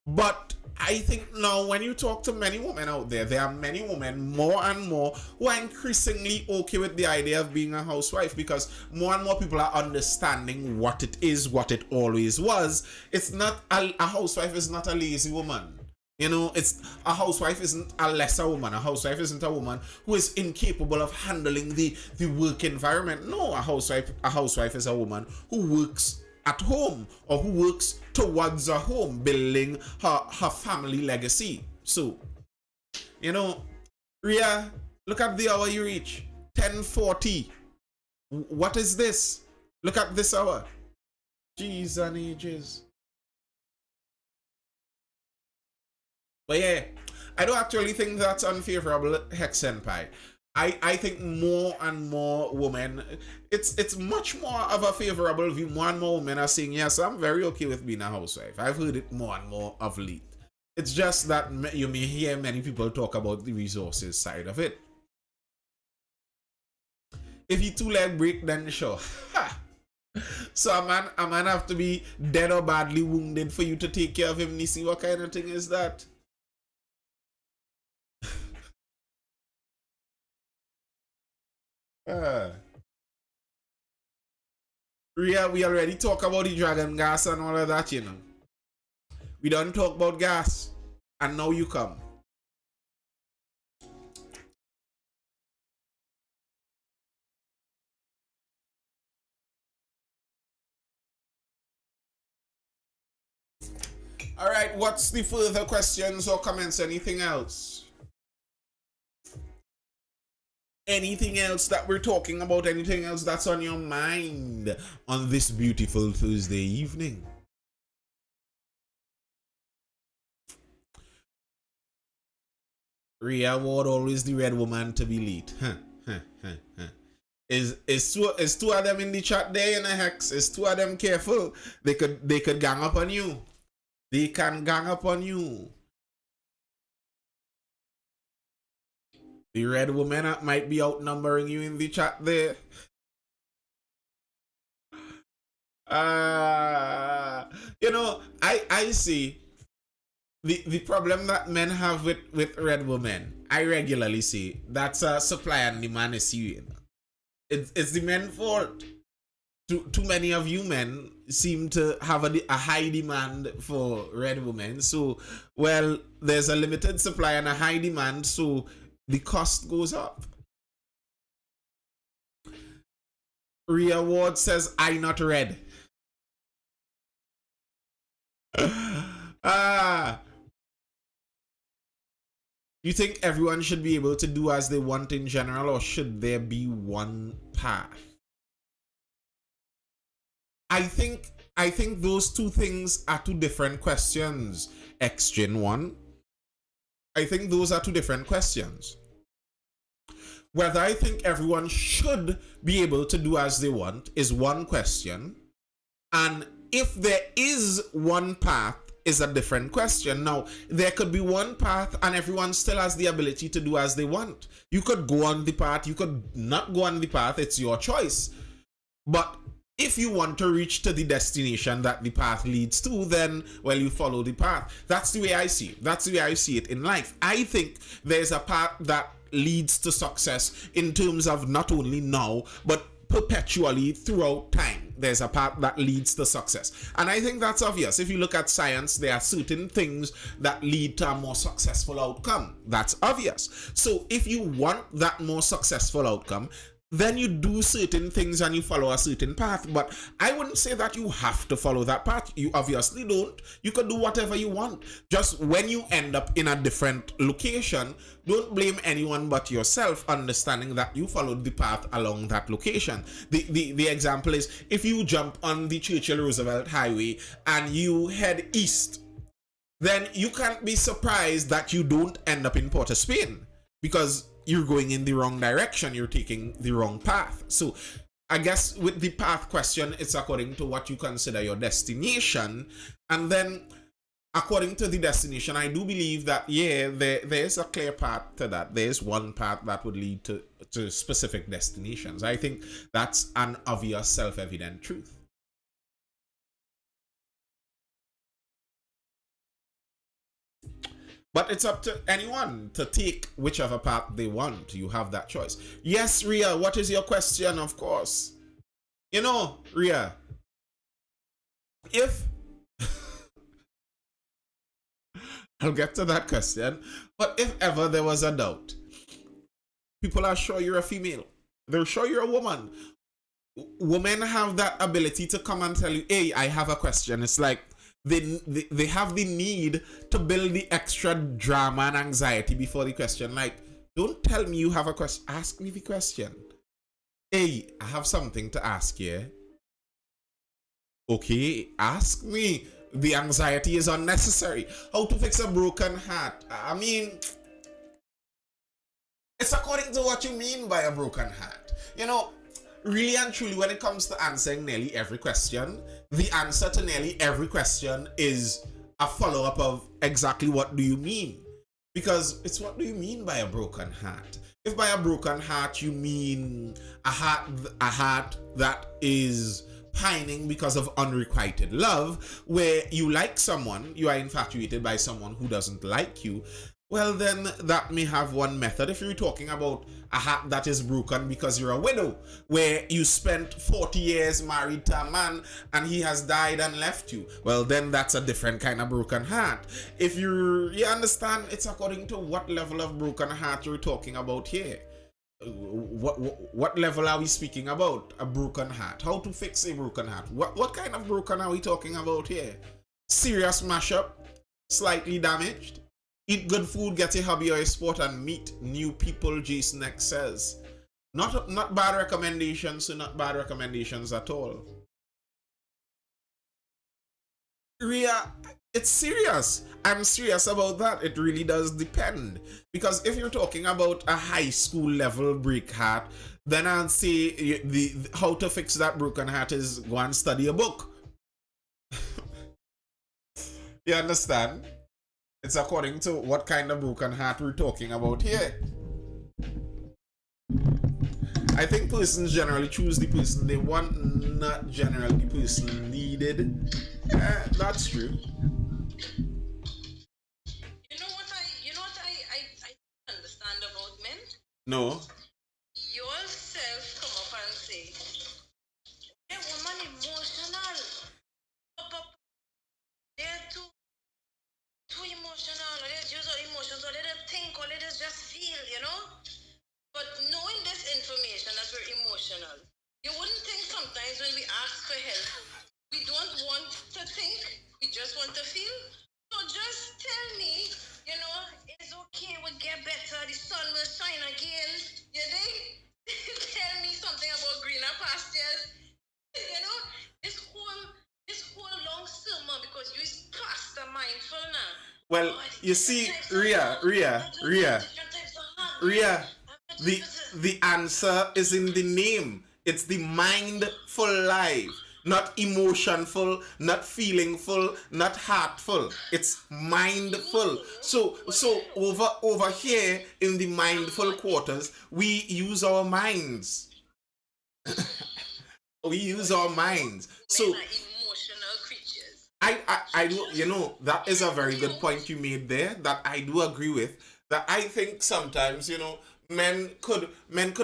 But I think now when you talk to many women out there, there are many women, more and more, who are increasingly okay with the idea of being a housewife, because more and more people are understanding what it is, what it always was. It's not, a housewife is not a lazy woman. It's a housewife isn't a lesser woman. A housewife isn't a woman who is incapable of handling the work environment. No, a housewife is a woman who works at home, or who works towards a home, building her family legacy. So, Ria, look at the hour you reach. 10:40. What is this? Look at this hour. Jeez and ages. But yeah, I don't actually think that's unfavorable, Hex Senpai. I think more and more women, it's much more of a favorable view. More and more women are saying, yes, I'm very okay with being a housewife. I've heard it more and more of late. It's just that you may hear many people talk about the resources side of it. If you two-leg break, then sure. So a man have to be dead or badly wounded for you to take care of him. Nisi, what kind of thing is that? Ria, we already talk about the dragon gas and all of that, you know. We don't talk about gas. And now you come. Alright, what's the further questions or comments? Anything else? Anything else that we're talking about? Anything else that's on your mind on this beautiful Thursday evening? Rhea Ward, always the red woman to be late. Is two of them in the chat there in a hex? Is two of them careful? They could gang up on you. They can gang up on you. The red woman might be outnumbering you in the chat there. You know, I see the problem that men have with red women. I regularly see that's a supply and demand issue. It's the men's fault. Too many of you men seem to have a high demand for red women. So, well, there's a limited supply and a high demand, so the cost goes up. Rhea Ward says, I not red. You think everyone should be able to do as they want in general, or should there be one path? I think those two things are two different questions. Exchange one. I think those are two different questions. Whether I think everyone should be able to do as they want is one question. And if there is one path is a different question. Now, there could be one path and everyone still has the ability to do as they want. You could go on the path, you could not go on the path, it's your choice. But if you want to reach to the destination that the path leads to, then, well, you follow the path. That's the way I see it. That's the way I see it in life. I think there's a path that leads to success in terms of not only now, but perpetually throughout time. There's a path that leads to success. And I think that's obvious. If you look at science, there are certain things that lead to a more successful outcome. That's obvious. So if you want that more successful outcome, then you do certain things and you follow a certain path. But I wouldn't say that you have to follow that path. You obviously don't. You can do whatever you want. Just when you end up in a different location, don't blame anyone but yourself, understanding that you followed the path along that location. The example is, if you jump on the Churchill-Roosevelt Highway and you head east, then you can't be surprised that you don't end up in Port of Spain, because you're going in the wrong direction, you're taking the wrong path. So I guess with the path question, it's according to what you consider your destination. And then according to the destination, I do believe that, yeah, there's a clear path to that. There's one path that would lead to specific destinations. I think that's an obvious, self-evident truth. But it's up to anyone to take whichever path they want. You have that choice. Yes, Ria, what is your question? Of course. You know, Ria, if... I'll get to that question. But if ever there was a doubt, people are sure you're a female. They're sure you're a woman. Women have that ability to come and tell you, hey, I have a question. It's like, they have the need to build the extra drama and anxiety before the question. Like, don't tell me you have a question. Ask me the question. Hey, I have something to ask you. Okay, ask me. The anxiety is unnecessary. How to fix a broken heart? I mean, It's according to what you mean by a broken heart. You know, really and truly, when it comes to answering nearly every question, the answer to nearly every question is a follow up of exactly what do you mean? Because it's what do you mean by a broken heart? If by a broken heart you mean a heart that is pining because of unrequited love, where you like someone, you are infatuated by someone who doesn't like you, well, then that may have one method. If you're talking about a heart that is broken because you're a widow, where you spent 40 years married to a man and he has died and left you, well, then that's a different kind of broken heart. If you understand, it's according to what level of broken heart you're talking about here. What level are we speaking about? A broken heart. How to fix a broken heart? What kind of broken are we talking about here? Serious mashup? Slightly damaged? Eat good food, get a hobby or a sport, and meet new people, Jason X says. Not bad recommendations, so not bad recommendations at all. Ria, it's serious. I'm serious about that. It really does depend. Because if you're talking about a high school level break heart, then I'd say the how to fix that broken heart is go and study a book. You understand? It's according to what kind of broken heart we're talking about here. I think persons generally choose the person they want, not generally the person needed. That's true. I understand about men. No. Yourself come up and say, "Hey, woman emotional. They're too emotional. Or they use all emotions, or they don't think, or they just feel, you know." But knowing this information that we're emotional, you wouldn't think sometimes when we ask for help, we don't want to think, we just want to feel. So just tell me, it's okay, we'll get better, the sun will shine again. You think? Tell me something about greener pastures. This whole long sermon, because you is pastor mindful now. Well, you see, Ria, the answer is in the name. It's the mindful life, not emotionful, not feelingful, not heartful. It's mindful. So over here in the mindful quarters, we use our minds. We use our minds. So emotional creatures. I do, that is a very good point you made there that I do agree with. That I think sometimes, men could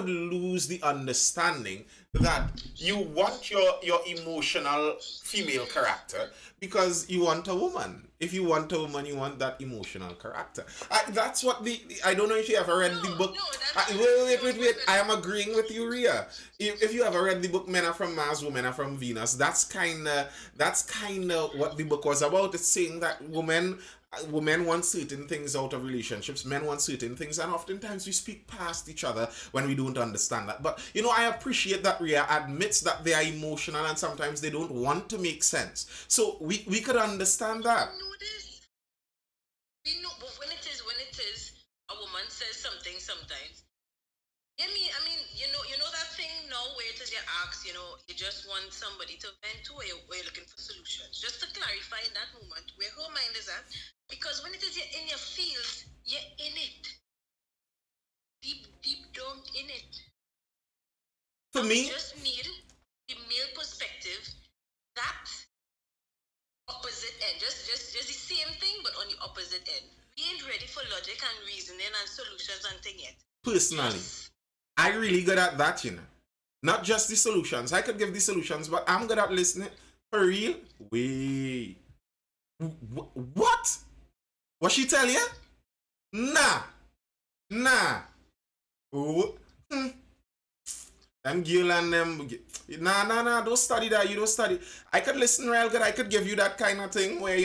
lose the understanding that you want your emotional female character because you want a woman. If you want a woman, you want that emotional character. That's what I don't know if you ever read the book. Wait. I am agreeing with you, Ria. If you ever read the book Men Are From Mars, Women Are From Venus, that's kind of what the book was about. It's saying that women want certain things out of relationships, men want certain things, and oftentimes we speak past each other when we don't understand that. But I appreciate that Ria admits that they are emotional and sometimes they don't want to make sense. So we could understand that. We know, but when it is a woman says something sometimes. I mean, you know that thing now where it is you ask, you just want somebody to vent to, or you're looking for solutions. Just to clarify in that moment where her mind is at, because when it is you're in your field, you're in it. Deep down in it. For me, just need the male perspective, that opposite end. Just the same thing, but on the opposite end. We ain't ready for logic and reasoning and solutions and thing yet. Personally, I really good at that, Not just the solutions. I could give the solutions, but I'm good at listening. For real? Wait. What? What she tell you? Nah. Oh. Them girl and them. Nah. Don't study that. You don't study. I could listen real good. I could give you that kind of thing where,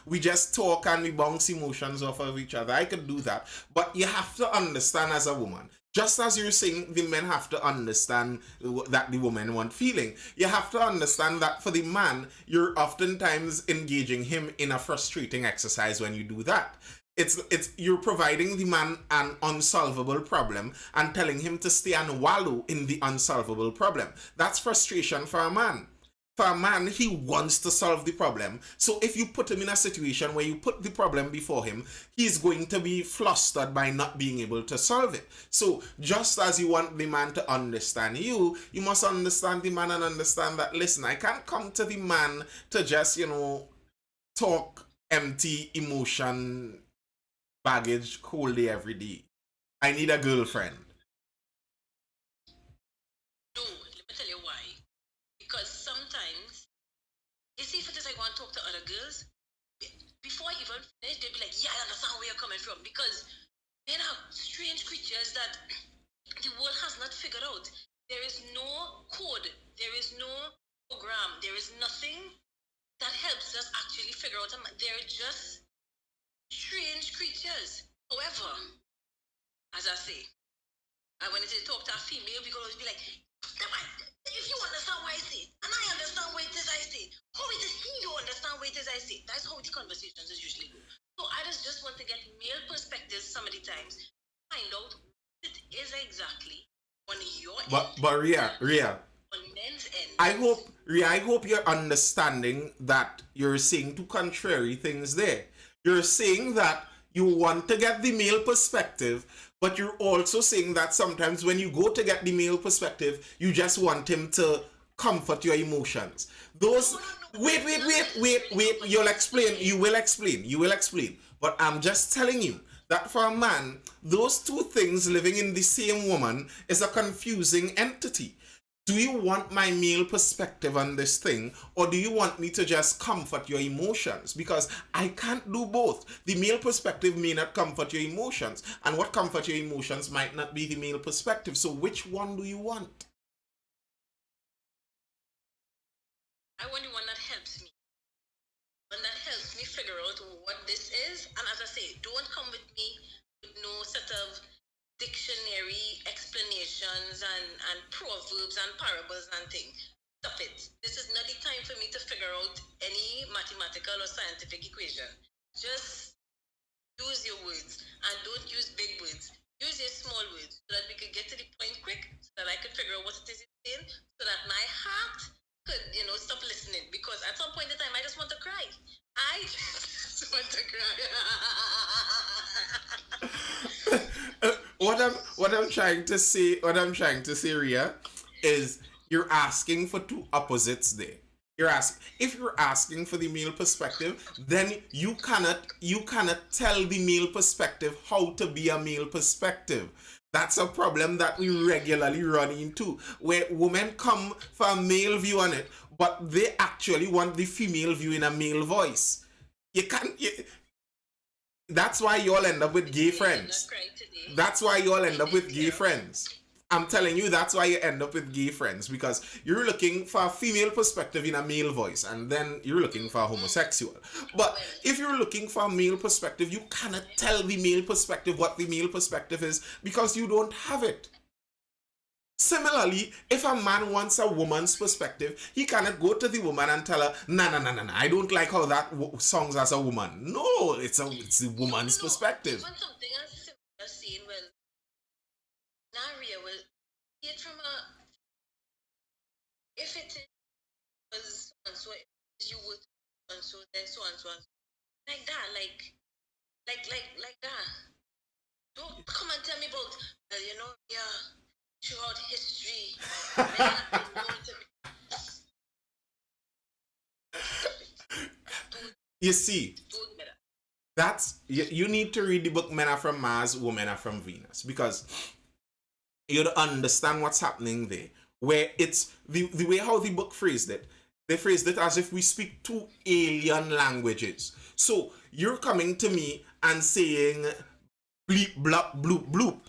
we just talk and we bounce emotions off of each other. I could do that. But you have to understand as a woman. Just as you're saying, the men have to understand that the women want feeling. You have to understand that for the man, you're oftentimes engaging him in a frustrating exercise when you do that. It's you're providing the man an unsolvable problem and telling him to stay and wallow in the unsolvable problem. That's frustration for a man. For a man, he wants to solve the problem. So if you put him in a situation where you put the problem before him, he's going to be flustered by not being able to solve it. So just as you want the man to understand you, you must understand the man and understand that, listen, I can't come to the man to just, talk empty emotion baggage whole day every day. I need a girlfriend. No, let me tell you why. Because sometimes, you see, if it is like I want to talk to other girls, before I even finish, they'll be like, yeah, I understand where you're coming from. Because men are strange creatures that the world has not figured out. There is no code, there is no program, there is nothing that helps us actually figure out. They're just strange creatures. However, as I say, when they talk to a female, we can always be like, if you understand why I say it, and I understand what it is I say, how it is he don't understand what it is I say? That's how the conversations is usually go. So I just want to get male perspectives some of the times, find out what it is exactly on your end. But Ria, on men's end. I hope you're understanding that you're saying two contrary things there. You're saying that you want to get the male perspective, but you're also saying that sometimes when you go to get the male perspective, you just want him to comfort your emotions. Those wait. You'll explain. You will explain. But I'm just telling you that for a man, those two things living in the same woman is a confusing entity. Do you want my male perspective on this thing, or do you want me to just comfort your emotions? Because I can't do both. The male perspective may not comfort your emotions, and what comfort your emotions might not be the male perspective. So which one do you want? I want the one that helps me. One that helps me figure out what this is. And as I say, don't come with me with no set of dictionary explanations and proverbs and parables and things. Stop it. This is not the time for me to figure out any mathematical or scientific equation. Just use your words and don't use big words. Use your small words so that we could get to the point quick, so that I could figure out what it is you're saying, so that my heart could, stop listening. Because at some point in time, I just want to cry. I just want to cry. What I'm trying to say, Ria, is you're asking for two opposites there. If you're asking for the male perspective, then you cannot tell the male perspective how to be a male perspective. That's a problem that we regularly run into, where women come for a male view on it, but they actually want the female view in a male voice. That's why you all end up with gay friends. That's why you all end up with gay friends. I'm telling you, that's why you end up with gay friends, because you're looking for a female perspective in a male voice, and then you're looking for a homosexual. But if you're looking for a male perspective, you cannot tell the male perspective what the male perspective is, because you don't have it. Similarly, if a man wants a woman's perspective, he cannot go to the woman and tell her, nah, I don't like how that songs as a woman. No, it's the woman's perspective. Even something as simple as saying, well, Naria will see it from if it was so and so, if you would so and so, then so and so and so. Like that, like that. Don't come and tell me about, well, throughout history. You see, you need to read the book Men Are From Mars, Women Are From Venus, because you understand what's happening there. Where it's the way how the book phrased it, they phrased it as if we speak two alien languages. So you're coming to me and saying bleep, blop, bloop, bloop,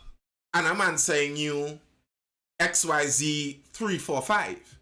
and a man saying you XYZ 345.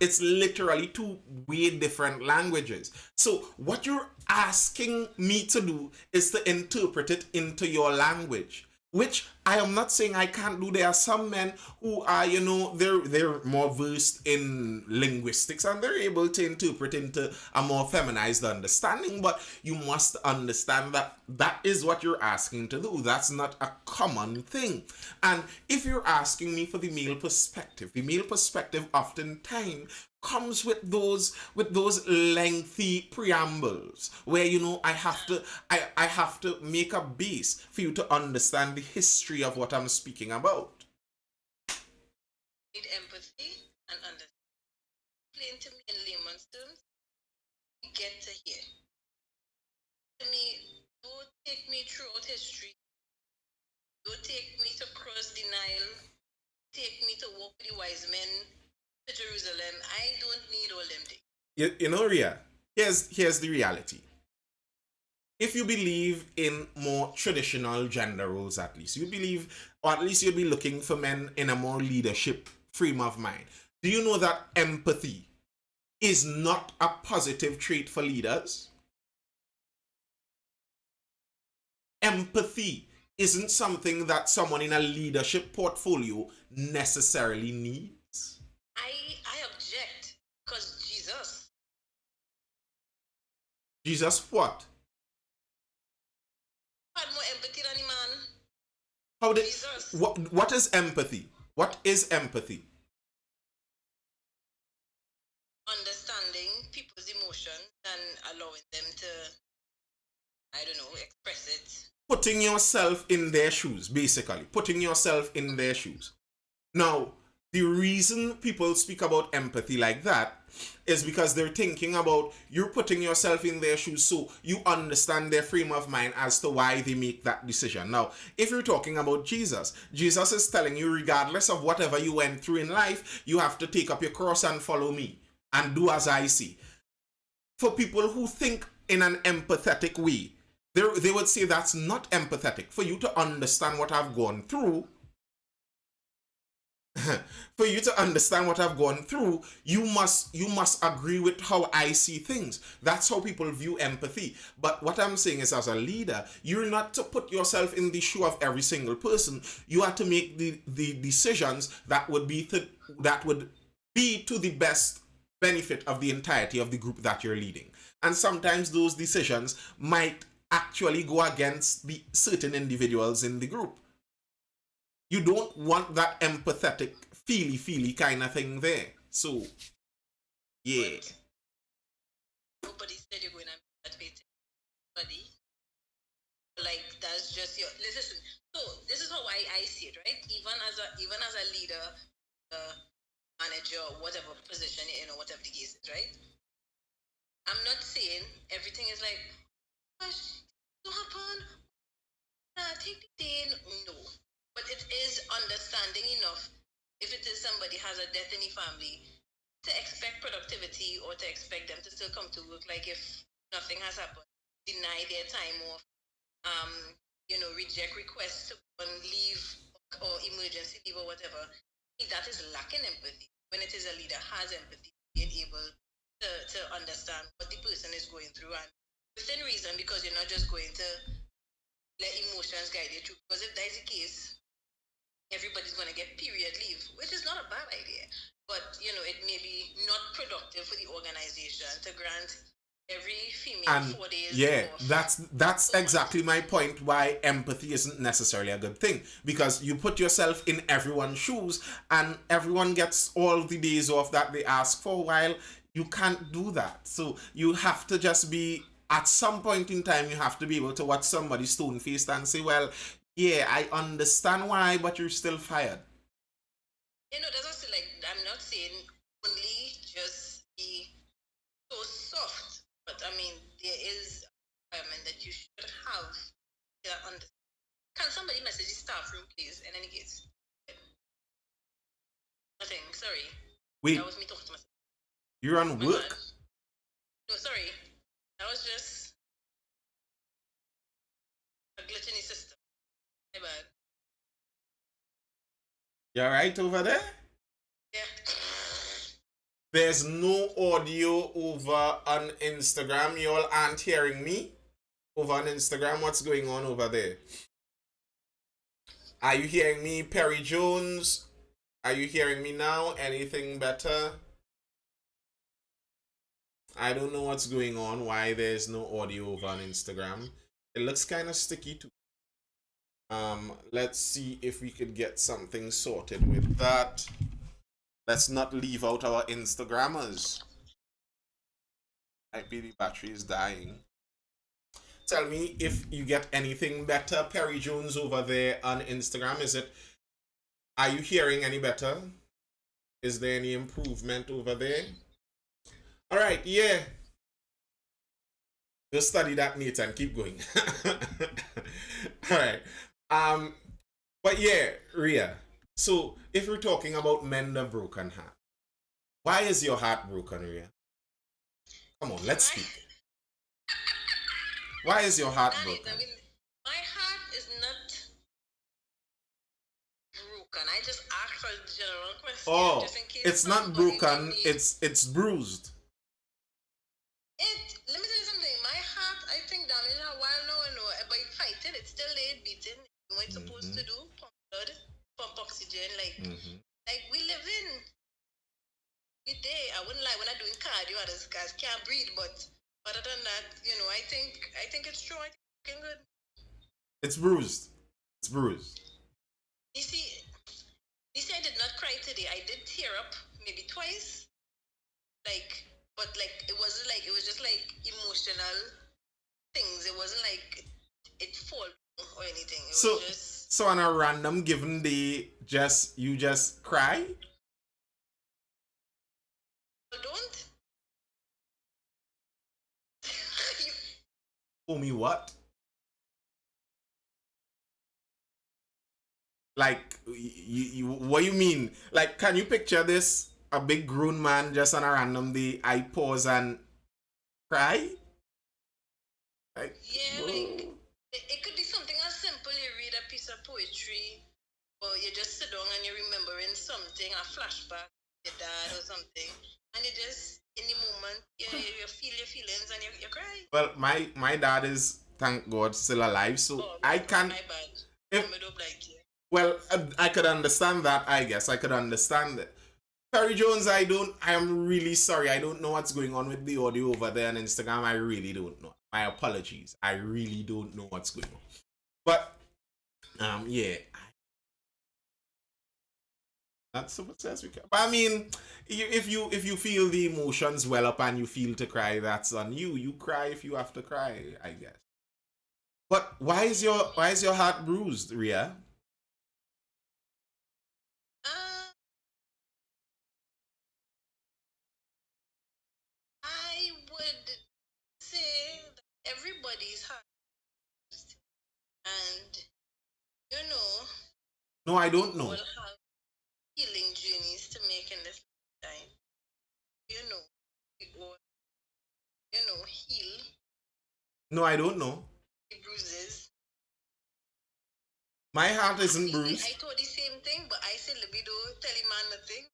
It's literally two way different languages. So what you're asking me to do is to interpret it into your language. which I am not saying I can't do. There are some men who are, they're more versed in linguistics and they're able to interpret into a more feminized understanding. But you must understand that that is what you're asking to do. That's not a common thing. And if you're asking me for the male perspective oftentimes comes with those lengthy preambles where I have to make a base for you to understand the history of what I'm speaking about. Need empathy and understand. Explain to me in layman's terms. Get to hear. To me, don't take me throughout history. Don't take me to cross the Nile. Take me to walk with the wise men to Jerusalem. I don't need all them things. Ria, here's the reality. If you believe in more traditional gender roles, at least you believe, or at least you'll be looking for men in a more leadership frame of mind. Do you know that empathy is not a positive trait for leaders? Empathy isn't something that someone in a leadership portfolio necessarily needs. I object because Jesus what? had more empathy than the man. How did Jesus. what is empathy? What is empathy? Understanding people's emotions and allowing them to, I don't know, express it. Putting yourself in their shoes, basically. Putting yourself in their shoes. Now, the reason people speak about empathy like that is because they're thinking about you're putting yourself in their shoes so you understand their frame of mind as to why they make that decision. Now, if you're talking about Jesus, Jesus is telling you, regardless of whatever you went through in life, you have to take up your cross and follow me and do as I see. For people who think in an empathetic way, they would say that's not empathetic. For you to understand what I've gone through, for you to understand what I've gone through, you must agree with how I see things. That's how people view empathy. But what I'm saying is, as a leader, you're not to put yourself in the shoe of every single person. You are to make the decisions that would be to the best benefit of the entirety of the group that you're leading. And sometimes those decisions might actually go against the certain individuals in the group. You don't want that empathetic, feely kind of thing there. So, yeah. Nobody said you're going to be that way to anybody. Like, that's just your. Listen. So this is how I see it, right? Even as a leader, manager, whatever position you're in, or whatever the case is, right? I'm not saying everything is like, gosh, what happen? Take the thing. No. But it is understanding enough if it is somebody has a death in the family to expect productivity or to expect them to still come to work like if nothing has happened, deny their time off, reject requests to go on leave or emergency leave or whatever. That is lacking empathy. When it is a leader has empathy, being able to understand what the person is going through and within reason, because you're not just going to let emotions guide you through. Because if that is the case, everybody's going to get period leave, which is not a bad idea. But, it may be not productive for the organization to grant every female And 4 days yeah, off. that's exactly my point why empathy isn't necessarily a good thing. Because you put yourself in everyone's shoes and everyone gets all the days off that they ask for, while you can't do that. So you have to just be, at some point in time, you have to be able to watch somebody stone faced and say, well, yeah, I understand why, but you're still fired. That's also like, I'm not saying only just be so soft, but I mean, there is a requirement that you should have to understand. Can somebody message the staff room, please, in any case? Nothing, sorry. Wait, That was me talking to myself. you're on My work? bad. No, sorry. That was just a glitch in the system. My bad. You alright over there? Yeah. There's no audio over on Instagram. You all aren't hearing me over on Instagram. What's going on over there? Are you hearing me, Perry Jones? Are you hearing me now? Anything better? I don't know what's going on, why there's no audio over on Instagram. It looks kind of sticky too. Let's see if we could get something sorted with that. Let's not leave out our Instagrammers. Might be the battery is dying. Tell me if you get anything better, Perry Jones over there on Instagram. Are you hearing any better? Is there any improvement over there? All right, yeah. Just study that, Nathan. Keep going. All right. But yeah, Ria. So if we're talking about mend a broken heart, why is your heart broken, Ria? Come on, let's speak. Why is your heart broken? My heart is not broken. I just asked for a general question. Oh, just in case it's not broken. It's bruised. Let me tell you something. My heart, I think, damaged a while now. By fighting, it's still there beating. What it's supposed to do, pump blood, pump oxygen, like we live in. We day. I wouldn't lie, when I'm doing cardio, others guys can't breathe, but other than that, I think it's true. I think it's looking good. It's bruised. It's bruised. You see, I did not cry today. I did tear up maybe twice. But it wasn't it was just emotional things. It wasn't like it fall or anything. It was just... So on a random given day, you just cry? Don't. Oh, me what? Like, what you mean? Like, can you picture this? A big grown man just on a random day, I pause and cry? Like, yeah, it could be something as simple. You read a piece of poetry, or you just sit down and you're remembering something, a flashback, your dad or something, and you just, in the moment, you feel your feelings and you cry. Well, my dad is, thank God, still alive, so I can't... My bad. Well, I could understand that, I guess. I could understand it. Perry Jones, I am really sorry. I don't know what's going on with the audio over there on Instagram. I really don't know. My apologies. I really don't know what's going on. But, yeah. That's so much as we can. But I mean, if you feel the emotions well up and you feel to cry, that's on you. You cry if you have to cry, I guess. But why is your heart bruised, Ria? I would say that everybody's heart, and No, I don't know. will have healing journeys to make in this time. We all, heal. No, I don't know. The bruises. My heart isn't bruised. I thought the same thing, but I said libido, tell him man nothing.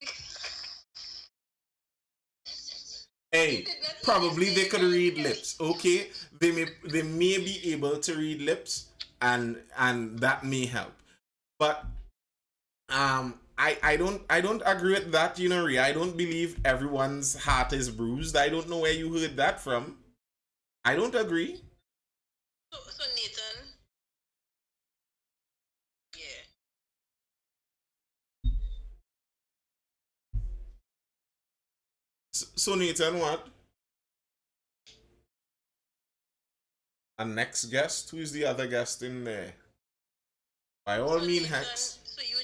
Hey, probably they could read lips. Okay, they may be able to read lips, and that may help. But I don't agree with that, Ria. I don't believe everyone's heart is bruised. I don't know where you heard that from. I don't agree. So Nathan, yeah. So Nathan, what? A next guest? Who is the other guest in there? By all means, Hex. So you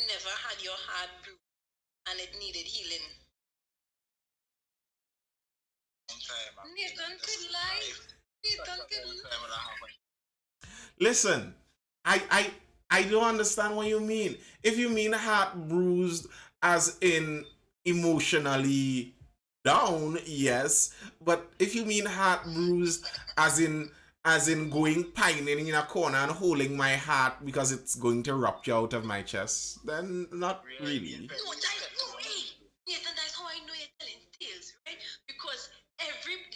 never had your heart bruised and it needed healing. Nathan could lie. Nathan could lie. Listen, I don't understand what you mean. If you mean heart bruised as in emotionally down, yes. But if you mean heart bruised as in going pining in a corner and holding my heart because it's going to rupture out of my chest, then not really. No, hey, Nathan, that's how I know you're telling tales, right? Because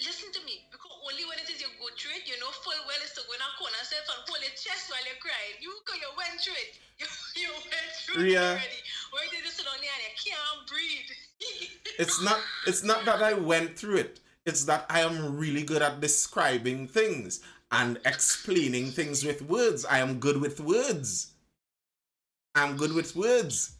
Listen to me, because only when it is you go through it, you know full well is to go in a corner self and hold your chest while you're crying. You went through it. You went through it Ria, already. Why did you sit down there and you can't breathe? it's not that I went through it. It's that I am really good at describing things and explaining things with words. I am good with words. I'm good with words.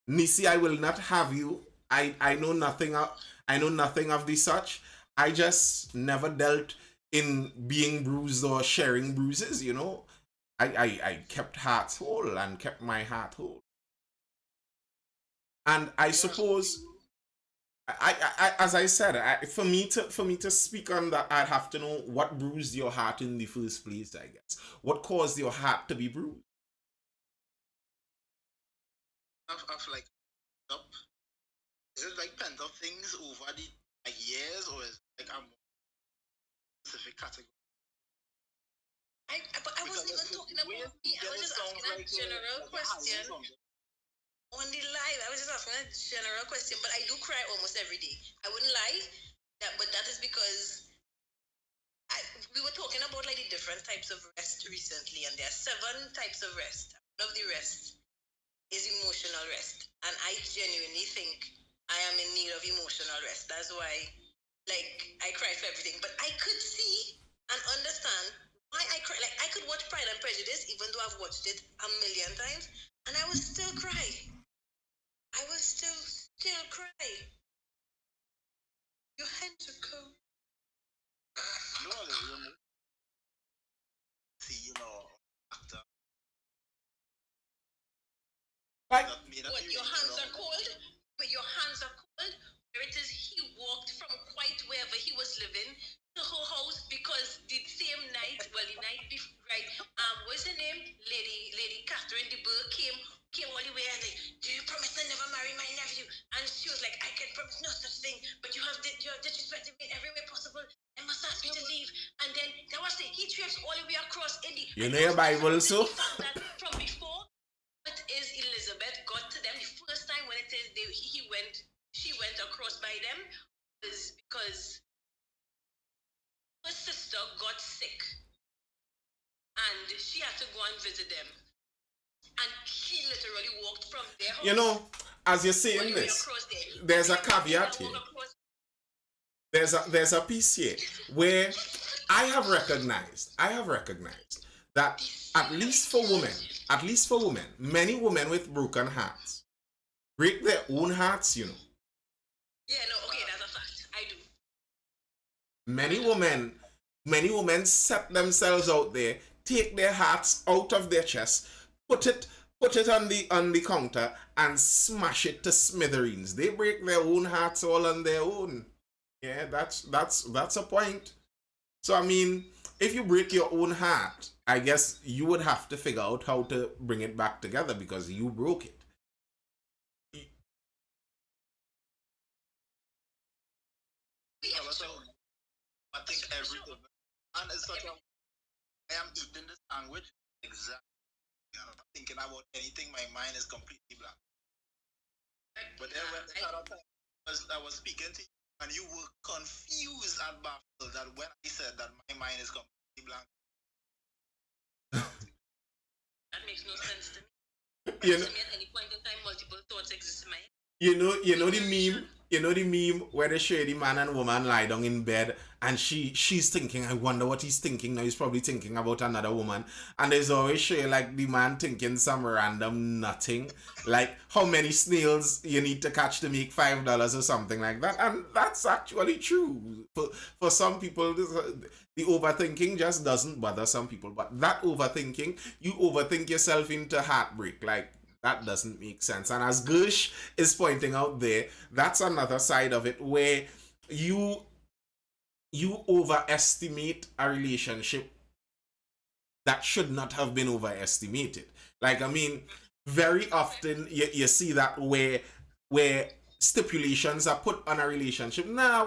Nisi, I will not have you. I know nothing of the such. I just never dealt in being bruised or sharing bruises, you know. I kept hearts whole and kept my heart whole. And I suppose as I said, for me to speak on that, I'd have to know what bruised your heart in the first place, I guess. What caused your heart to be bruised? I've like up. Is it like pent up things over the like years, or is it like a more specific category? But I wasn't even talking about me. I was just asking a general question. On the live, I was just asking a general question, but I do cry almost every day. I wouldn't lie, but that is because we were talking about like the different types of rest recently, and there are 7 types of rest. One of the rest is emotional rest, and I genuinely think I am in need of emotional rest. That's why, like, I cry for everything. But I could see and understand why I cry. Like, I could watch Pride and Prejudice, even though I've watched it a million times, and I would still cry. I will still cry. You had to go. No, see, actor. Like, What, your hands are cold? But your hands are cold? Where it is he walked from quite wherever he was living to her house because the same night, well, the night before, right? What's her name? Lady Catherine de Bourgh came all the way and like, do you promise to never marry my nephew? And she was like, I can promise no such thing, but you have disrespected me in every way possible. I must ask you to leave. And then that was it. He trips all the way across India. you know your Bible, so? That from before, what is Elizabeth got to them the first time when it is she went across by them was because her sister got sick and she had to go and visit them. And he literally walked from their house. You know, as you're saying this, there's a caveat here. There's a piece here where I have recognized that at least for women, many women with broken hearts break their own hearts, you know. Yeah, no, okay, that's a fact. I do. Many women set themselves out there, take their hearts out of their chest, put it on the counter and smash it to smithereens. They break their own hearts all on their own. Yeah, that's a point. So I mean, if you break your own heart, I guess you would have to figure out how to bring it back together because you broke it. I think everything, and it's such a. I am eating this sandwich exactly. I'm not thinking about anything. My mind is completely blank. But then when the other time I was speaking to you, and you were confused and baffled that when I said that my mind is completely blank. That makes no sense to me. You know, At any point in time, multiple thoughts exist in my head. you know the meme where they show the man and woman lie down in bed and she's thinking, I wonder what he's thinking now. He's probably thinking about another woman. And there's always show like the man thinking some random nothing, like how many snails you need to catch to make $5 or something like that. And that's actually true. For some people, the overthinking just doesn't bother some people. But that overthinking, you overthink yourself into heartbreak. Like, that doesn't make sense. And as Gersh is pointing out there, that's another side of it where you overestimate a relationship that should not have been overestimated. Like, I mean, very often you see that where stipulations are put on a relationship. Nah,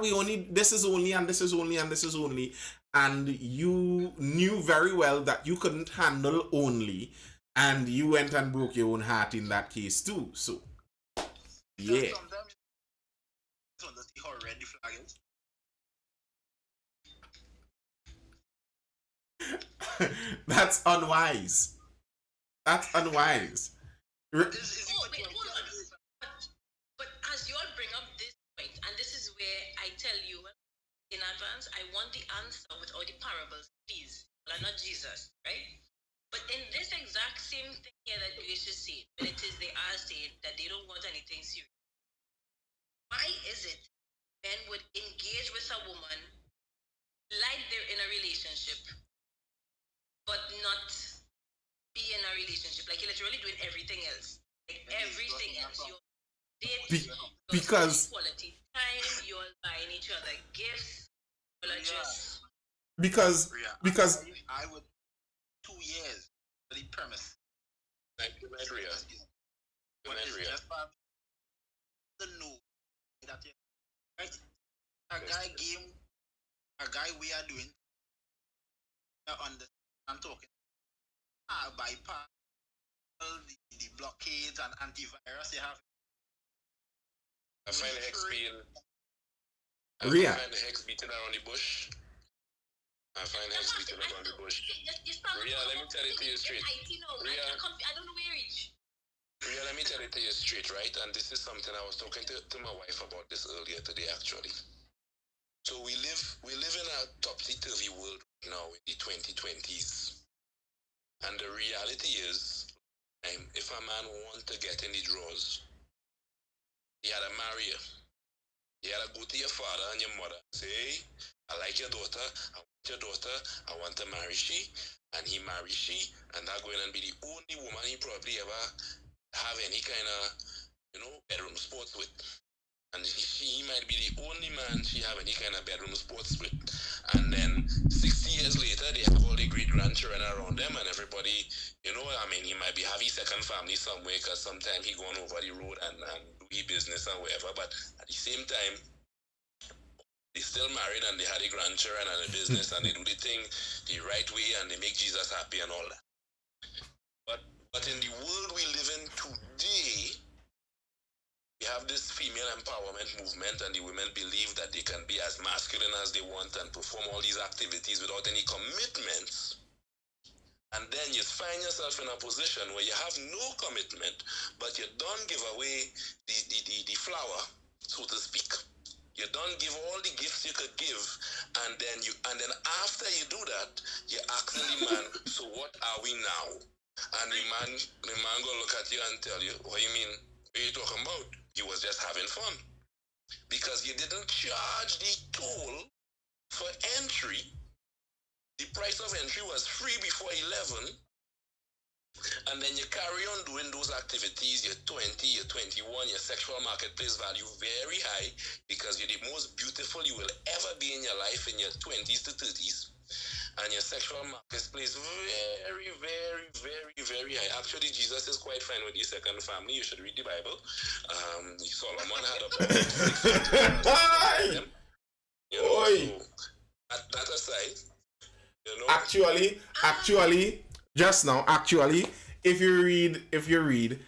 this is only and this is only and this is only. And you knew very well that you couldn't handle only. And you went and broke your own heart in that case too. So, yeah. Sometimes you want to see how red the flag is. That's unwise. That's unwise. Is it Oh, what wait, you're hold on. telling me? But as you all bring up this point, and this is where I tell you in advance, I want the answer with all the parables, please. Well, I'm not Jesus, right? But in this exact same thing here that Grace is saying, when it is they are saying that they don't want anything serious, why is it men would engage with a woman like they're in a relationship, but not be in a relationship? Like you're literally doing everything else. Like everything else. You're dating, Because quality time, you're buying each other gifts, you're just because Ria, because I would 2 years for the premise. Thank you, Ria. But it's Ria. just for the know that right. A guy we are doing on the I'm talking bypass the blockades and antivirus you have. I find the hex being. Ria. I find the hex beating around the bush. I find hex beating around the bush. Ria, let me tell it to you straight. Ria, I don't know where you reach. Ria, let me tell it to you straight, right? And this is something I was talking to my wife about this earlier today, actually. So we live in a topsy-turvy world now in the 2020s. And the reality is, if a man wants to get in the drawers, he had to marry her. You had to go to your father and your mother and say, hey, I like your daughter, I want your daughter, I want to marry she, and he marries she, and that going to be the only woman he probably ever have any kind of, bedroom sports with. And he might be the only man she have any kind of bedroom sports with. And then 60 years later, they have all the great-grandchildren around them, and everybody, he might be having second family somewhere, because sometimes he going over the road and do his business and whatever, but at the same time, they still married and they had the grandchildren and the business and they do the thing the right way and they make Jesus happy and all that. But in the world we live in today, we have this female empowerment movement and the women believe that they can be as masculine as they want and perform all these activities without any commitments. And then you find yourself in a position where you have no commitment, but you don't give away the flower, so to speak. You don't give all the gifts you could give, and then after you do that, you're asking the man, so what are we now? And the man gonna look at you and tell you, what you mean? What are you talking about? You was just having fun. Because you didn't charge the toll for entry. The price of entry was free before 11. And then you carry on doing those activities, you're 20, you're 21, your sexual marketplace value very high because you're the most beautiful you will ever be in your life in your 20s to 30s. And your sexual marketplace very, very, very, very high. Actually, Jesus is quite fine with your second family. You should read the Bible. Solomon had about so that aside, Actually, just now, if you read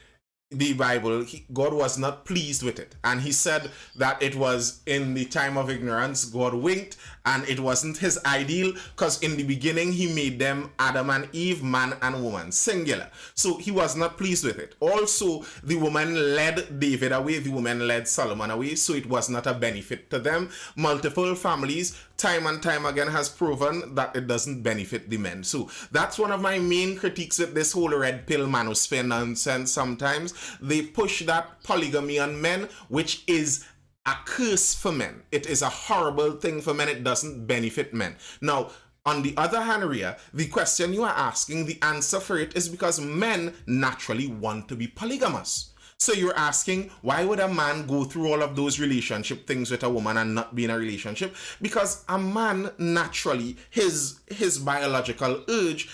the Bible, God was not pleased with it. And he said that it was in the time of ignorance, God winked, and it wasn't his ideal, because in the beginning, he made them Adam and Eve, man and woman, singular. So he was not pleased with it. Also, the woman led David away, the woman led Solomon away, so it was not a benefit to them. Multiple families, time and time again, has proven that it doesn't benefit the men. So that's one of my main critiques with this whole red pill manosphere nonsense. Sometimes they push that polygamy on men, which is a curse for men. It is a horrible thing for men. It doesn't benefit men. Now, on the other hand, Ria, the question you are asking, the answer for it is because men naturally want to be polygamous. So you're asking, why would a man go through all of those relationship things with a woman and not be in a relationship? Because a man naturally, his biological urge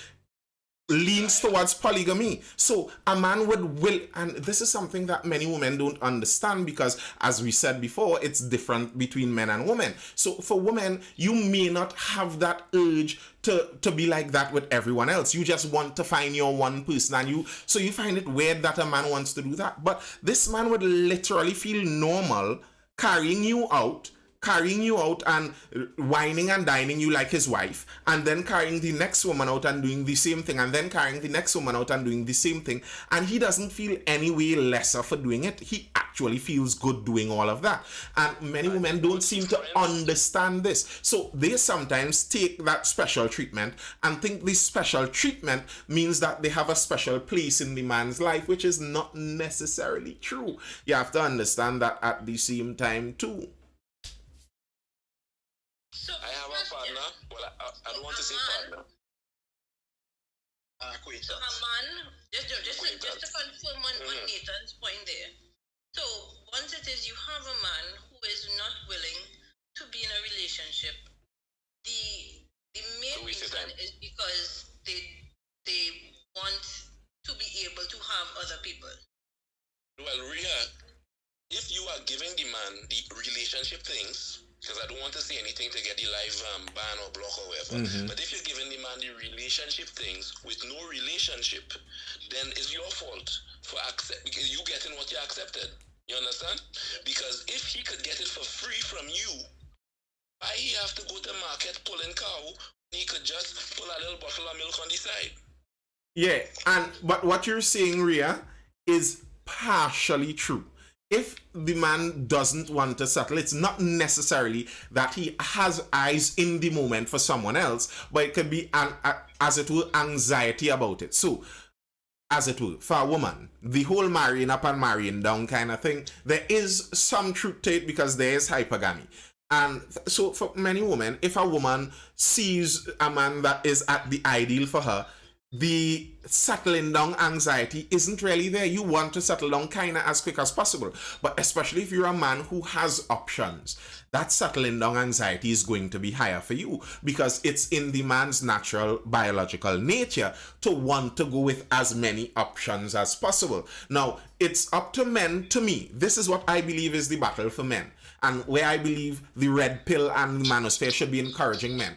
leans towards polygamy. So a man will, and this is something that many women don't understand because, as we said before, it's different between men and women. So for women, you may not have that urge to be like that with everyone else. You just want to find your one person, and you find it weird that a man wants to do that. But this man would literally feel normal carrying you out, carrying you out and whining and dining you like his wife, and then carrying the next woman out and doing the same thing, and then carrying the next woman out and doing the same thing, and he doesn't feel any way lesser for doing it. He actually feels good doing all of that. And many women don't seem to understand this. So they sometimes take that special treatment and think this special treatment means that they have a special place in the man's life, which is not necessarily true. You have to understand that at the same time too. So I have a partner. Well, I don't want to say partner. So a man, just to confirm on Nathan's point there. So once it is you have a man who is not willing to be in a relationship, the main reason is because they want to be able to have other people. Well, Rhea, if you are giving the man the relationship things, because I don't want to say anything to get the live ban or block or whatever, but if you're giving the man the relationship things with no relationship, then it's your fault for because you getting what you accepted. You understand? Because if he could get it for free from you, why he have to go to market pulling cow? He could just pull a little bottle of milk on the side. Yeah, but what you're saying, Rhea, is partially true. If the man doesn't want to settle, it's not necessarily that he has eyes in the moment for someone else, but it could be as it were, anxiety about it. So, as it were, for a woman, the whole marrying up and marrying down kind of thing, there is some truth to it because there is hypergamy. And so for many women, if a woman sees a man that is at the ideal for her, the settling down anxiety isn't really there. You want to settle down kind of as quick as possible. But especially if you're a man who has options, that settling down anxiety is going to be higher for you because it's in the man's natural biological nature to want to go with as many options as possible. Now, it's up to men, to me. This is what I believe is the battle for men. And where I believe the red pill and the manosphere should be encouraging men.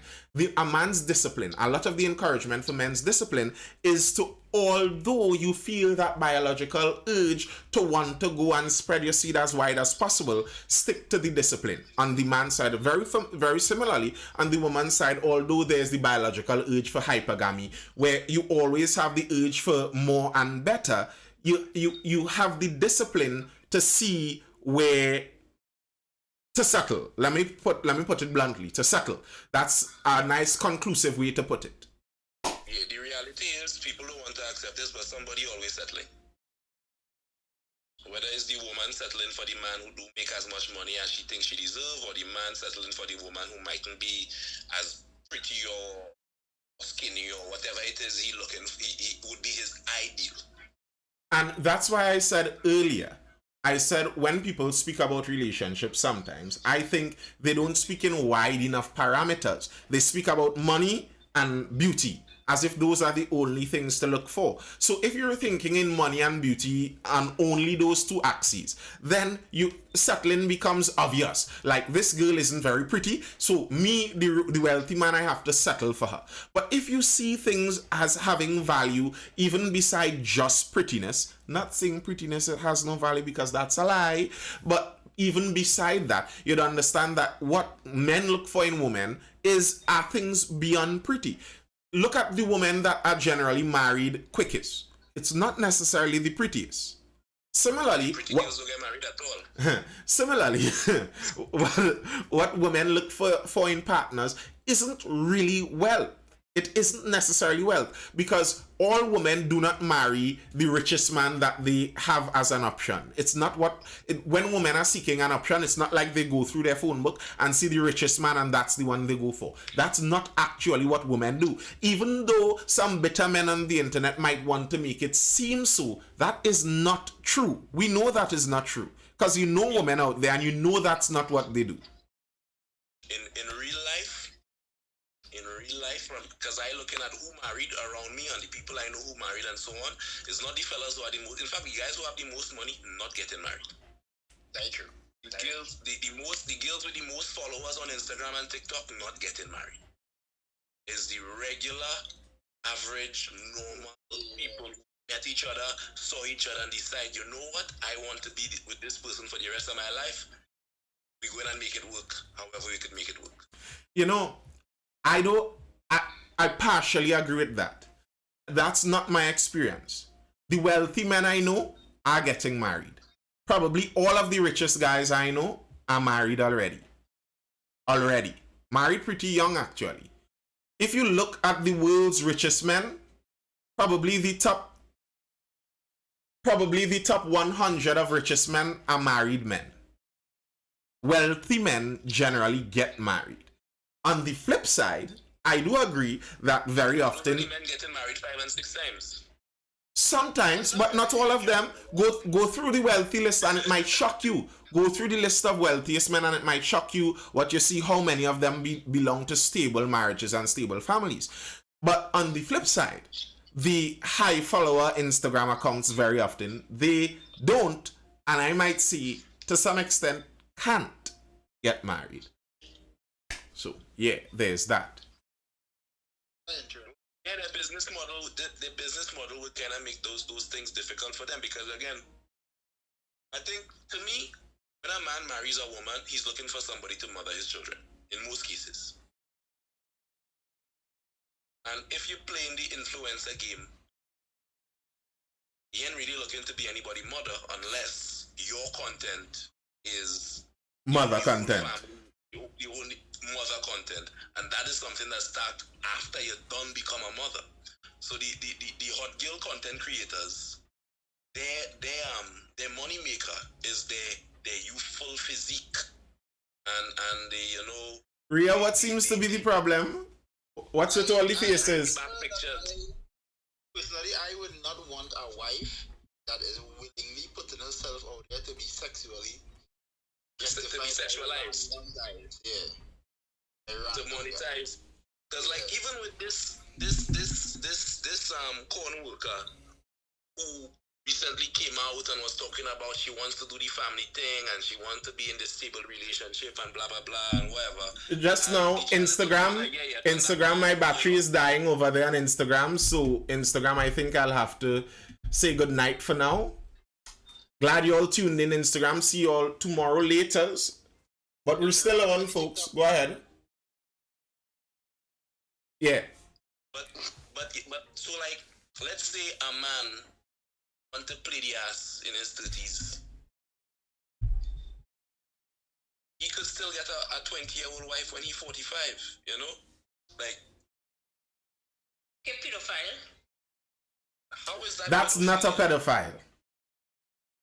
A man's discipline, a lot of the encouragement for men's discipline is to, although you feel that biological urge to want to go and spread your seed as wide as possible, stick to the discipline. On the man's side, very similarly, on the woman's side, although there's the biological urge for hypergamy, where you always have the urge for more and better, you have the discipline to see where to settle. Let me put it bluntly. To settle. That's a nice conclusive way to put it. Yeah, the reality is people don't want to accept this, but somebody always settling. Whether it's the woman settling for the man who do make as much money as she thinks she deserves, or the man settling for the woman who mightn't be as pretty or skinny or whatever it is he would be his ideal. And that's why I said earlier, when people speak about relationships sometimes, I think they don't speak in wide enough parameters. They speak about money and beauty as if those are the only things to look for. So if you're thinking in money and beauty and only those two axes, then settling becomes obvious. Like, this girl isn't very pretty, so me, the wealthy man, I have to settle for her. But if you see things as having value, even beside just prettiness, not saying prettiness it has no value because that's a lie, but even beside that, you'd understand that what men look for in women are things beyond pretty. Look at the women that are generally married quickest. It's not necessarily the prettiest. Similarly, pretty girls don't get married at all. Similarly, what women look for in partners isn't really wealth. It isn't necessarily wealth, because all women do not marry the richest man that they have as an option. It's not when women are seeking an option, it's not like they go through their phone book and see the richest man and that's the one they go for. That's not actually what women do. Even though some bitter men on the internet might want to make it seem so, that is not true. We know that is not true, because you know women out there and you know that's not what they do. In real life, because I looking at who married around me and the people I know who married and so on, it's not the fellas who are the most. In fact, the guys who have the most money not getting married. Very true. The girls with the most followers on Instagram and TikTok not getting married. It's the regular, average, normal people who met each other, saw each other, and decide, you know what, I want to be with this person for the rest of my life. We go in and make it work, however we could make it work. You know, I partially agree with that. That's not my experience. The wealthy men I know are getting married. Probably all of the richest guys I know are married already. Married pretty young, actually. If you look at the world's richest men, probably the top 100 of richest men are married men. Wealthy men generally get married. On the flip side, I do agree that very often Men getting married 5 and 6 times. sometimes, but not all of them. Go through the wealthy list and it might shock you. Go through the list of wealthiest men and it might shock you what you see how many of them belong to stable marriages and stable families. But on the flip side, the high follower Instagram accounts very often, they don't, and I might see to some extent can't get married. So yeah, there's that. Yeah, their business model would kind of make those things difficult for them, because again, I think to me, when a man marries a woman, he's looking for somebody to mother his children in most cases. And if you're playing the influencer game, he ain't really looking to be anybody mother unless your content is Mother content. The only mother content, and that is something that starts after you done become a mother. So the hot girl content creators, their money maker is their youthful physique, and they, Ria, what seems to be the problem? What's with all the faces? Personally, I would not want a wife that is willingly putting herself out there to be sexually sexualized. Yeah. To monetize. Because like even with this corn worker who recently came out and was talking about she wants to do the family thing and she wants to be in this stable relationship and blah blah blah and whatever. Just now, Instagram, my battery is dying over there on Instagram. So Instagram, I think I'll have to say good night for now. Glad you all tuned in, Instagram. See you all tomorrow later. But we're still on, folks. Go ahead. Yeah. But so like, let's say a man want to play the ass in his 30s. He could still get a 20-year-old wife when he's 45, you know? Like, Okay, pedophile. how is that? That's not a pedophile.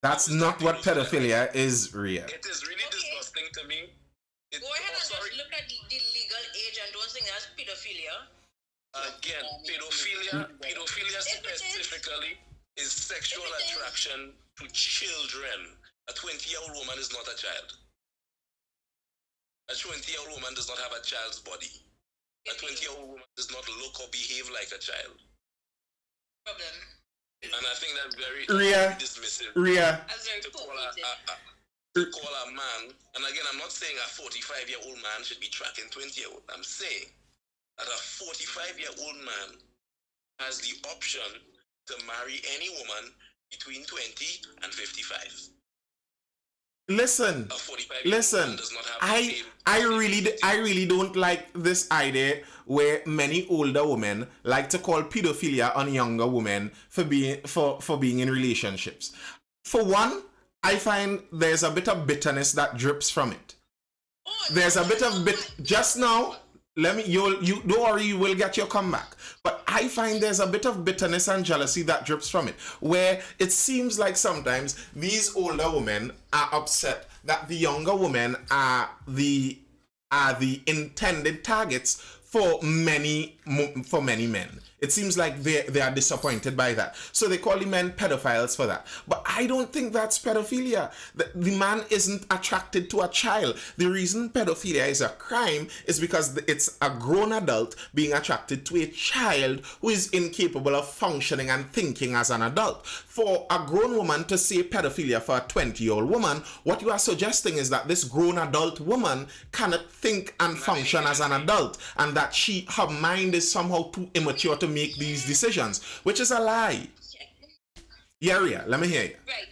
That's not what pedophilia is, Ria. It is really disgusting to me. Go ahead and just look at the legal age and don't think that's pedophilia. Again, pedophilia specifically is sexual attraction to children. A 20-year-old woman is not a child. A 20-year-old woman does not have a child's body. A 20-year-old woman does not look or behave like a child. Problem. And I think that's very dismissive. Ria. To call a man, and again, I'm not saying a 45-year-old man should be tracking 20-year-old. I'm saying that a 45-year-old man has the option to marry any woman between 20 and 55. Listen, I really don't like this idea where many older women like to call pedophilia on younger women for being in relationships. For one, I find there's a bit of bitterness that drips from it. There's a bit of just now. You don't worry, you will get your comeback. But I find there's a bit of bitterness and jealousy that drips from it, where it seems like sometimes these older women are upset that the younger women are the intended targets for many men. It seems like they are disappointed by that. So they call the men pedophiles for that. But I don't think that's pedophilia. The man isn't attracted to a child. The reason pedophilia is a crime is because it's a grown adult being attracted to a child who is incapable of functioning and thinking as an adult. For a grown woman to say pedophilia for a 20-year-old woman, what you are suggesting is that this grown adult woman cannot think and function as an adult, and that her mind is somehow too immature to make these decisions, which is a lie. Yeah, Ria, let me hear you. Right,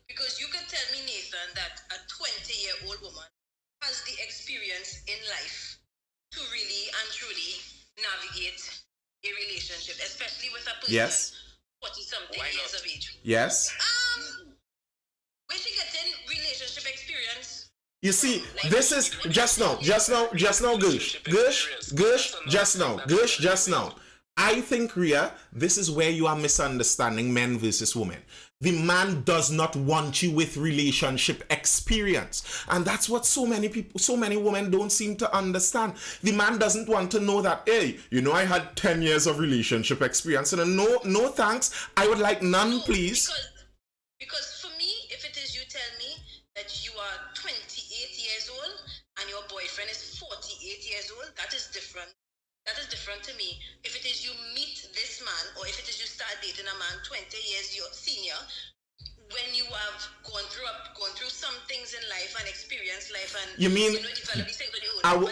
because you can tell me, Nathan, that a 20-year-old woman relationship, especially with a person Yes. 40-something Why years not? of age. Yes. When she gets in relationship experience, You see, this is just now, Gush, just now. I think, Ria, this is where you are misunderstanding men versus women. The man does not want you with relationship experience. And that's what so many people, so many women don't seem to understand. The man doesn't want to know that, hey, you know, I had 10 years of relationship experience. And no thanks. I would like none, please. Because for me, if it is you tell me that you are 28 years old and your boyfriend is 48 years old, that is different. That is different to me. If it is you meet this man, or if it is you start dating a man 20 years your senior, when you have gone through some things in life and experienced life and You mean, develop these things on your own.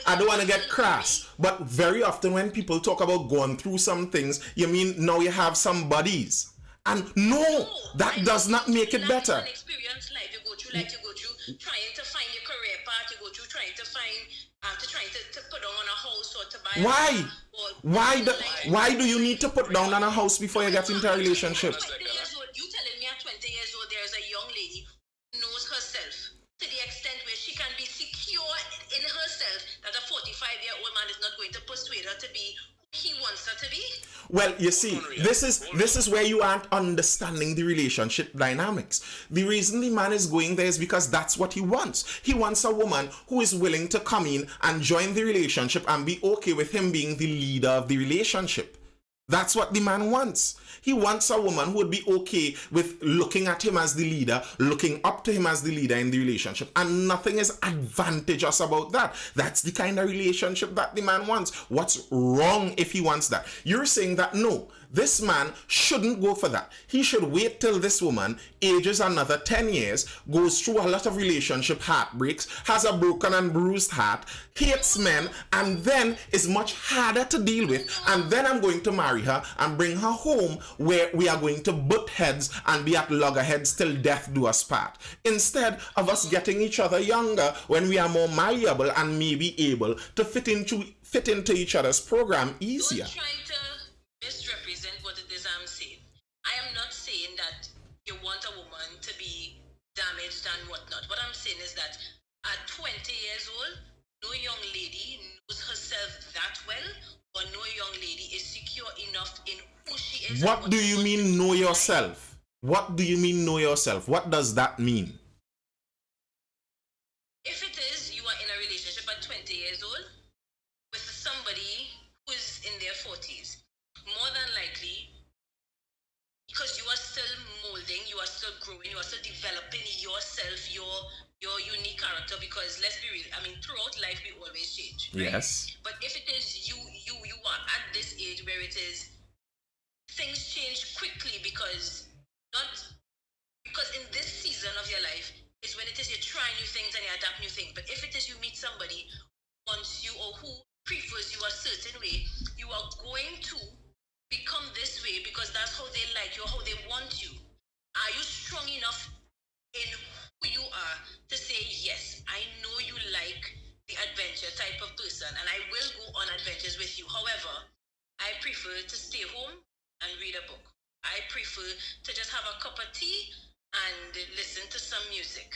I don't wanna get crass, but very often when people talk about going through some things, you mean now you have some buddies. And no, that does not make it better. Experience life you go through, like you go through trying to find your career path, you go through trying to find to put on a house or to buy Why? A Why do you need to put down on a house before you get into a relationship? 20 years old, you telling me at 20 years old there's a young lady who knows herself to the extent where she can be secure in herself that a 45-year-old man is not going to persuade her to be who he wants her to be? Well, you see, this is where you aren't understanding the relationship dynamics. The reason the man is going there is because that's what he wants. He wants a woman who is willing to come in and join the relationship and be okay with him being the leader of the relationship. That's what the man wants. He wants a woman who would be okay with looking at him as the leader, looking up to him as the leader in the relationship. And nothing is advantageous about that. That's the kind of relationship that the man wants. What's wrong if he wants that? You're saying that no, this man shouldn't go for that. He should wait till this woman ages another 10 years, goes through a lot of relationship heartbreaks, has a broken and bruised heart, hates men, and then is much harder to deal with. And then I'm going to marry her and bring her home where we are going to butt heads and be at loggerheads till death do us part. Instead of us getting each other younger when we are more malleable and maybe able to fit into each other's program easier. Don't try to misrepresent what it is I'm saying. I am not saying that you want a woman to be damaged and whatnot. What I'm saying is that at 20 years old, no young lady knows herself that well, or no young lady is secure enough in who she is. What do you mean know yourself? What do you mean know yourself? What does that mean? If it is you are in a relationship at 20 years old with somebody who is in their 40s, more than likely, because you are still molding, you are still growing, you are still developing yourself, your unique character, because let's be real, I mean, throughout life we always change, right? Yes. But if it is you are at this age where it is things change quickly because in this season of your life is when it is you try new things and you adapt new things. But if it is you meet somebody who wants you or who prefers you a certain way, you are going to become this way because that's how they like you, how they want you. Are you strong enough in who you are to say, yes, I know you like the adventure type of person and I will go on adventures with you. However, I prefer to stay home and read a book. I prefer to just have a cup of tea and listen to some music.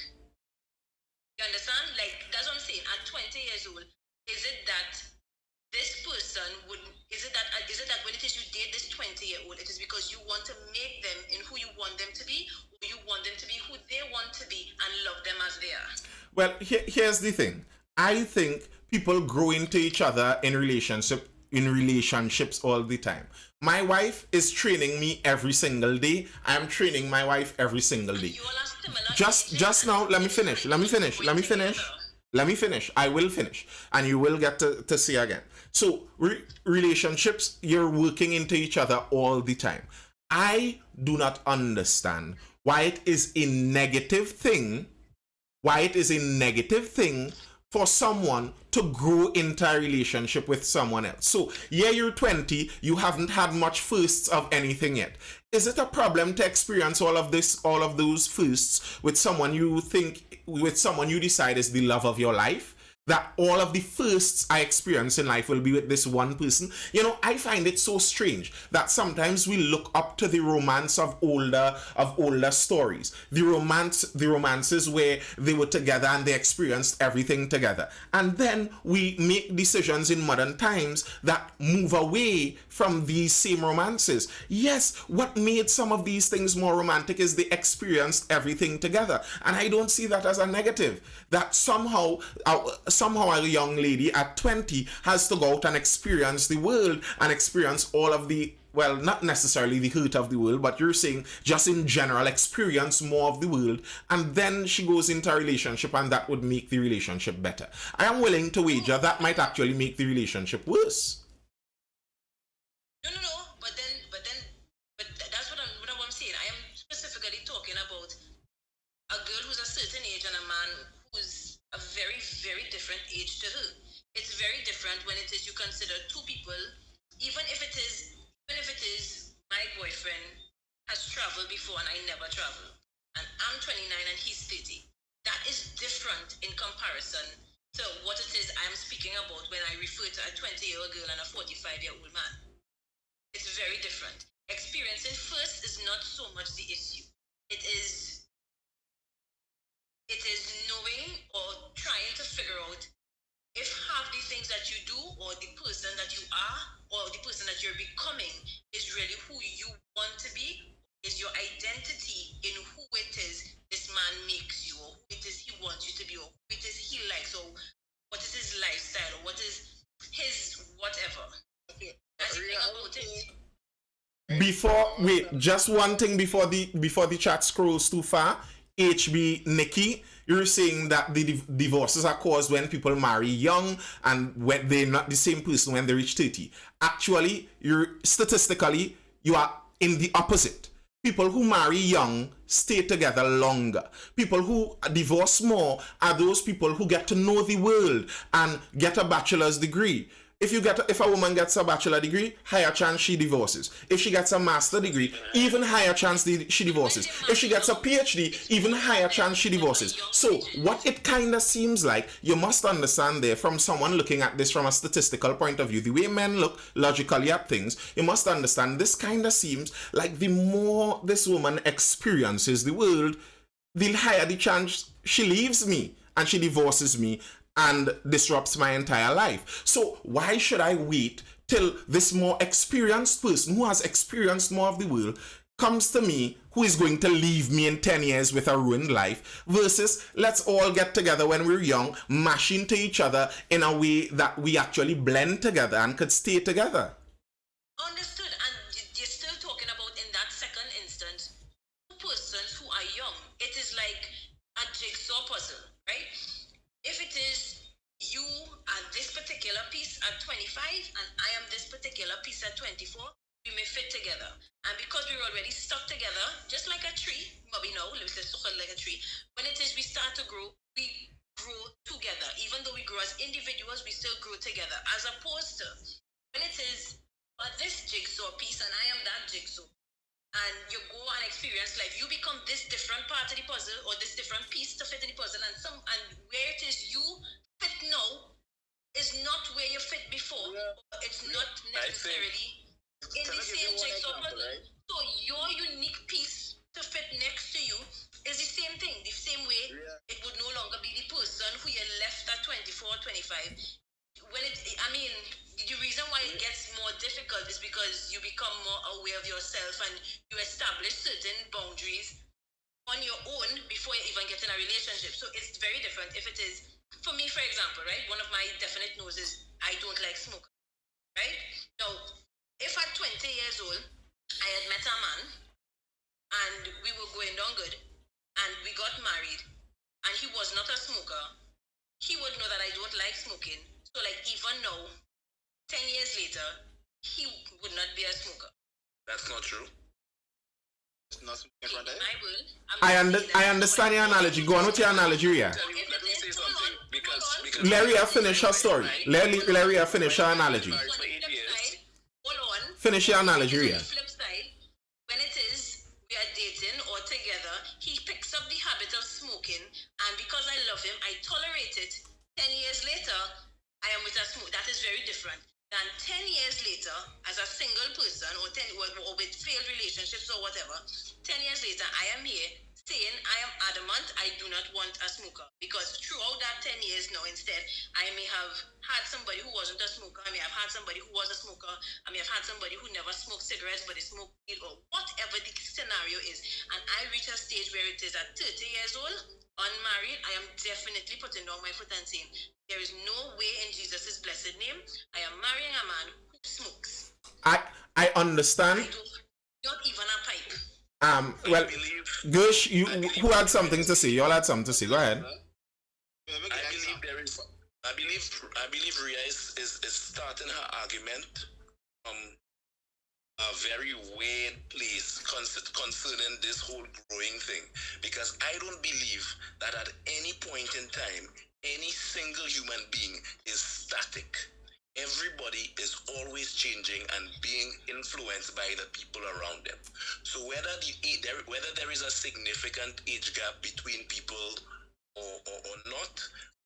You understand? Like, that's what I'm saying. At 20 years old, is it that this person is it that when it is you date this 20-year-old, it is because you want to make them in who you want them to be, or you want them to be who they want to be and love them as they are? Well, here's the thing. I think people grow into each other in relationships all the time. My wife is training me every single day. I am training my wife every single day. Just now, let me finish. I will finish. And you will get to see again. So, relationships, you're working into each other all the time. I do not understand why it is a negative thing for someone to grow into a relationship with someone else. So, yeah, you're 20, you haven't had much firsts of anything yet. Is it a problem to experience all of those firsts with someone you decide is the love of your life? that all of the firsts I experience in life will be with this one person. You know, I find it so strange that sometimes we look up to the romance of older stories. The romances where they were together and they experienced everything together. And then we make decisions in modern times that move away from these same romances. Yes, what made some of these things more romantic is they experienced everything together. And I don't see that as a negative. That somehow a young lady at 20 has to go out and experience the world and experience all of the, well, not necessarily the hurt of the world, but you're saying just in general experience more of the world, and then she goes into a relationship and that would make the relationship better. I am willing to wager that might actually make the relationship worse. No, but that's what I'm saying. I am specifically talking about a girl who's a certain age and a man who's a very, very different age to her. It's very different when it is you consider two people, even if it is my boyfriend has traveled before and I never traveled, and I'm 29 and he's 30. That is different in comparison to what it is I'm speaking about when I refer to a 20-year-old girl and a 45-year-old man. It's very different. Experiencing first is not so much the issue. It is knowing or trying to figure out if half the things that you do or the person that you are or the person that you're becoming is really who you want to be, is your identity in who it is this man makes you, or who it is he wants you to be, or who it is he likes, or what is his lifestyle, or what is his whatever. That's the thing about it. Just one thing before the chat scrolls too far. HB Nikki, you're saying that the divorces are caused when people marry young and when they're not the same person when they reach 30. Actually, statistically you are in the opposite. People who marry young stay together longer. People who divorce more are those people who get to know the world and get a bachelor's degree. If a woman gets a bachelor degree, higher chance she divorces. If she gets a master degree, even higher chance she divorces. If she gets a PhD, even higher chance she divorces. So what it kind of seems like, you must understand there, from someone looking at this from a statistical point of view, the way men look logically at things, you must understand this kind of seems like the more this woman experiences the world, the higher the chance she leaves me and she divorces me and disrupts my entire life. So why should I wait till this more experienced person who has experienced more of the world comes to me, who is going to leave me in 10 years with a ruined life, versus let's all get together when we're young, mash into each other in a way that we actually blend together and could stay together. Understood. And you're still talking about, in that second instance, two persons who are young. It is like a jigsaw puzzle, right? If it is you are this particular piece at 25 and I am this particular piece at 24, we may fit together. And because we're already stuck together, just like a tree, maybe now, let's say like a tree, when it is we start to grow, we grow together. Even though we grow as individuals, we still grow together. As opposed to when it is this jigsaw piece and I am that jigsaw, and you go and experience life, you become this different part of the puzzle or this different piece to fit in the puzzle, and where it is you fit now is not where you fit before. Or it's not necessarily in the same jigsaw puzzle. Right? So your unique piece to fit next to you is the same thing, the same way it would no longer be the person who you left at 24, 25. The reason why it gets more difficult is because you become more aware of yourself and you establish certain boundaries on your own before you even get in a relationship. So it's very different. If it is, for me, for example, right, one of my definite no's is I don't like smoke, right? Now, if at 20 years old, I had met a man and we were going down good and we got married and he was not a smoker, he would know that I don't like smoking. So like even now, 10 years later, he would not be a smoker. That's not true. It's not in front of I understand your analogy. Go on with your analogy, Ria. Let me say something because Let Ria finish her story. Let Ria finish her analogy. Hold on. Finish your analogy, Ria. Flip side, when it is we are dating or together, he picks up the habit of smoking, and because I love him, I tolerate it. 10 years later, I am with a smoke. That is very different than 10 years later, as a single person or with failed relationships or whatever. 10 years later, I am here saying I am adamant I do not want a smoker, because throughout that 10 years now, instead, I may have had somebody who wasn't a smoker, I may have had somebody who was a smoker, I may have had somebody who never smoked cigarettes but they smoked weed, or whatever the scenario is, and I reach a stage where it is at 30 years old, unmarried, I am definitely putting down my foot and saying, there is no way in Jesus' blessed name I am marrying a man who smokes. I understand. I don't, not even a pipe. Well, Gush, who had something to say? You all had something to say. Go ahead. I believe Ria is starting her argument from a very weird place concerning this whole growing thing, because I don't believe that at any point in time any single human being is static. Everybody is always changing and being influenced by the people around them. So whether there is a significant age gap between people or not,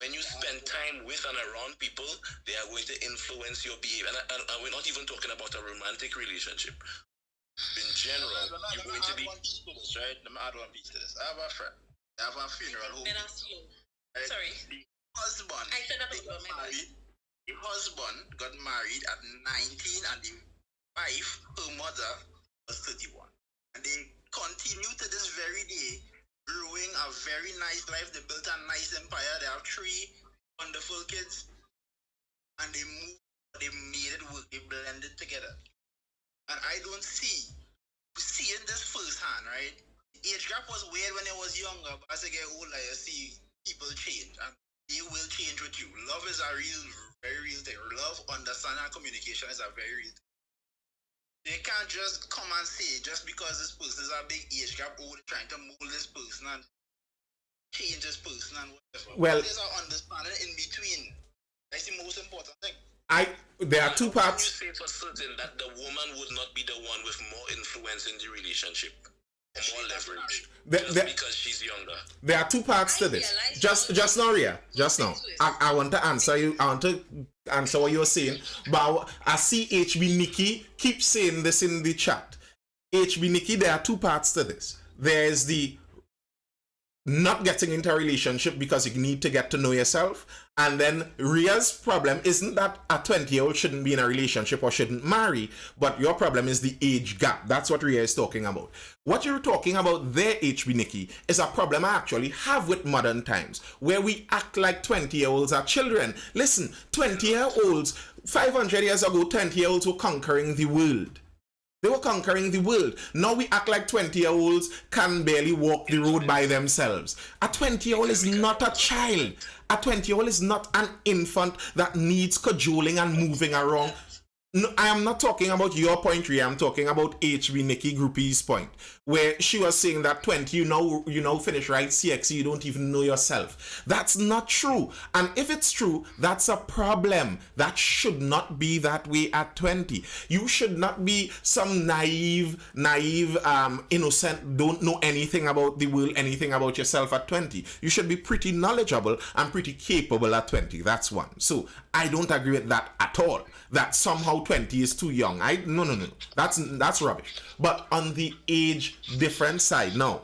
when you spend time with and around people, they are going to influence your behavior. And we're not even talking about a romantic relationship. In general, you're going to be... Right? Let me add one piece to this. I have a friend. I have a funeral home. Right? Sorry. The husband... I said that before, my bad. The husband got married at 19 and the wife, her mother, was 31. And they continue to this very day growing a very nice life. They built a nice empire. They have 3 wonderful kids. And they made it work. They blended together. And I don't seeing this firsthand, right? The age gap was weird when I was younger, but as I get older, I see people change. And they will change with you. Love is a very real thing. Love, understanding, and communication is a very real thing. They can't just come and say, just because this person is a big age gap, they're trying to mold this person and change this person and whatever. Well, there's an understanding in between. That's the most important thing. There are two parts. You say for certain that the woman would not be the one with more influence in the relationship, more leverage, because she's younger. There are two parts to this. Just now, Ria. Just now. I want to answer you. I want to answer what you're saying. But I see HB Nikki keep saying this in the chat. HB Nikki, there are two parts to this. There's the not getting into a relationship because you need to get to know yourself. And then Ria's problem isn't that a 20-year-old shouldn't be in a relationship or shouldn't marry, but your problem is the age gap. That's what Ria is talking about. What you're talking about there, HB Nikki, is a problem I actually have with modern times, where we act like 20-year-olds are children. Listen, 20-year-olds, 500 years ago, 20-year-olds were conquering the world. They were conquering the world. Now we act like 20-year-olds can barely walk the road by themselves. A 20-year-old is not a child. A 20-year-old is not an infant that needs cajoling and moving around. No, I am not talking about your point, Ria. I'm talking about HB Nikki Groupie's point, where she was saying that 20, you know, finish right CXC, you don't even know yourself. That's not true. And if it's true, that's a problem. That should not be that way at 20. You should not be some naive, innocent, don't know anything about the world, anything about yourself at 20. You should be pretty knowledgeable and pretty capable at 20. That's one. So I don't agree with that at all. That somehow 20 is too young. No. That's rubbish. But on the age difference side, now,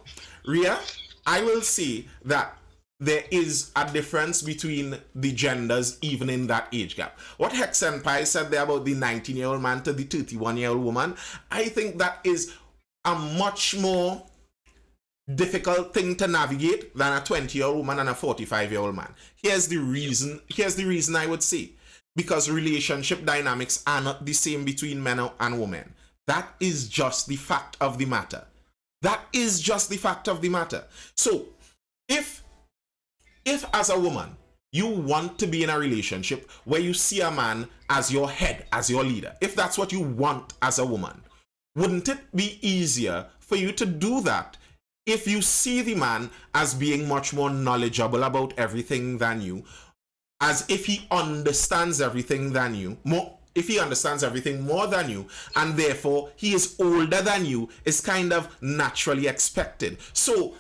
Ria, I will say that there is a difference between the genders even in that age gap. What Hex Senpai said there about the 19-year-old man to the 31-year-old woman, I think that is a much more difficult thing to navigate than a 20-year-old woman and a 45-year-old man. Here's the reason I would say. Because relationship dynamics are not the same between men and women. That is just the fact of the matter. That is just the fact of the matter. So, if as a woman, you want to be in a relationship where you see a man as your head, as your leader, if that's what you want as a woman, wouldn't it be easier for you to do that if you see the man as being much more knowledgeable about everything than you, as if he understands everything than you, if he understands everything more than you, and therefore he is older than you, is kind of naturally expected. So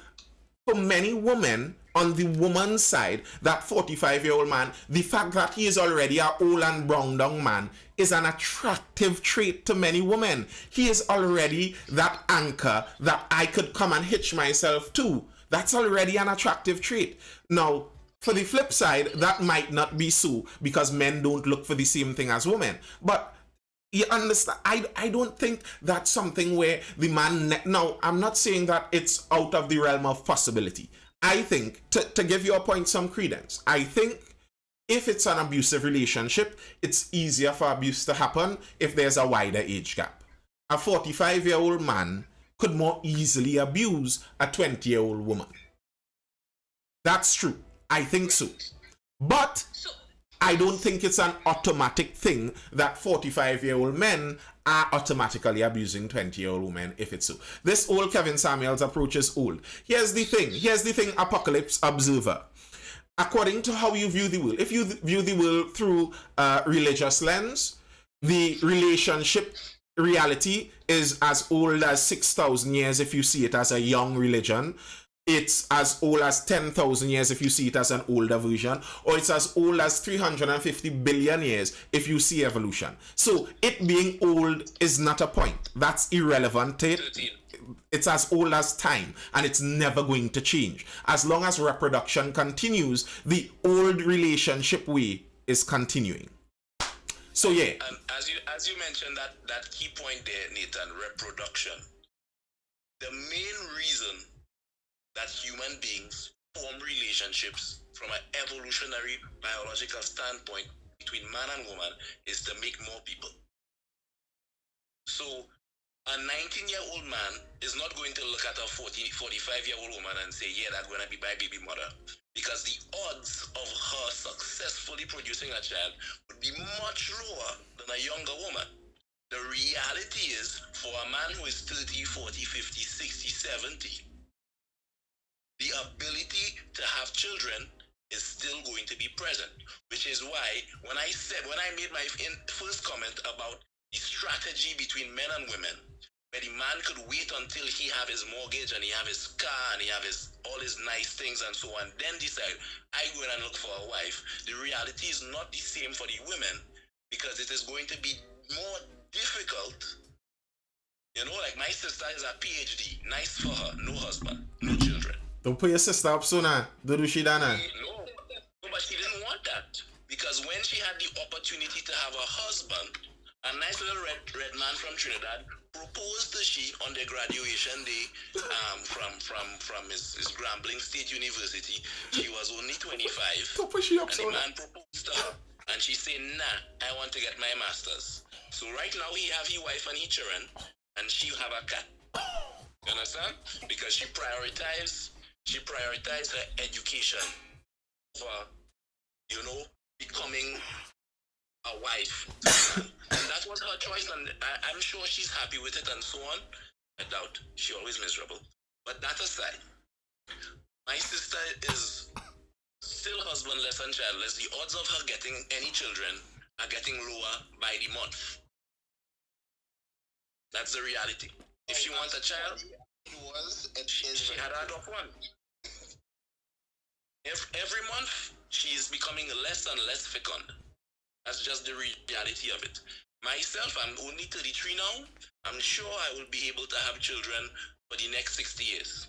for many women, on the woman's side, that 45-year-old man, the fact that he is already an old and brown down man is an attractive trait to many women. He is already that anchor that I could come and hitch myself to. That's already an attractive trait. Now, for the flip side, that might not be so because men don't look for the same thing as women. But you understand, I don't think that's something where the man... Now, I'm not saying that it's out of the realm of possibility. I think, to give your point some credence, I think if it's an abusive relationship, it's easier for abuse to happen if there's a wider age gap. A 45-year-old man could more easily abuse a 20-year-old woman. That's true. I think so. But I don't think it's an automatic thing that 45-year-old men are automatically abusing 20-year-old women if it's so. This old Kevin Samuels approach is old. Here's the thing, Apocalypse Observer. According to how you view the world, if you view the world through a religious lens, the relationship reality is as old as 6,000 years if you see it as a young religion. It's as old as 10,000 years if you see it as an older version, or it's as old as 350 billion years if you see evolution. So it being old is not a point. That's irrelevant to it. It's as old as time, and it's never going to change. As long as reproduction continues, the old relationship way is continuing. So yeah. And as you mentioned that key point there, Nathan, reproduction. The main reason that human beings form relationships from an evolutionary biological standpoint between man and woman is to make more people. So a 19-year-old man is not going to look at a 45-year-old woman and say, yeah, that's going to be my baby mother. Because the odds of her successfully producing a child would be much lower than a younger woman. The reality is, for a man who is 30, 40, 50, 60, 70, the ability to have children is still going to be present, which is why when I made my first comment about the strategy between men and women, where the man could wait until he have his mortgage and he have his car and he have all his nice things and so on, then decide, I go in and look for a wife. The reality is not the same for the women, because it is going to be more difficult. You know, like my sister is a PhD, nice for her, no husband, no children. Don't put your sister up so now. Do she dana? No, but she didn't want that. Because when she had the opportunity to have a husband, a nice little red man from Trinidad proposed to she on their graduation day from his Grambling State University. She was only 25. Don't push you up and so the man proposed to her. And she said, nah, I want to get my master's. So right now he have his wife and his children, and she have a cat. You understand? Because she prioritized her education for, becoming a wife. And that was her choice, and I'm sure she's happy with it and so on. I doubt. She's always miserable. But that aside, my sister is still husbandless and childless. The odds of her getting any children are getting lower by the month. That's the reality. If she wants a child, she had to adopt one. Every month, she is becoming less and less fecund. That's just the reality of it. Myself, I'm only 33 now. I'm sure I will be able to have children for the next 60 years.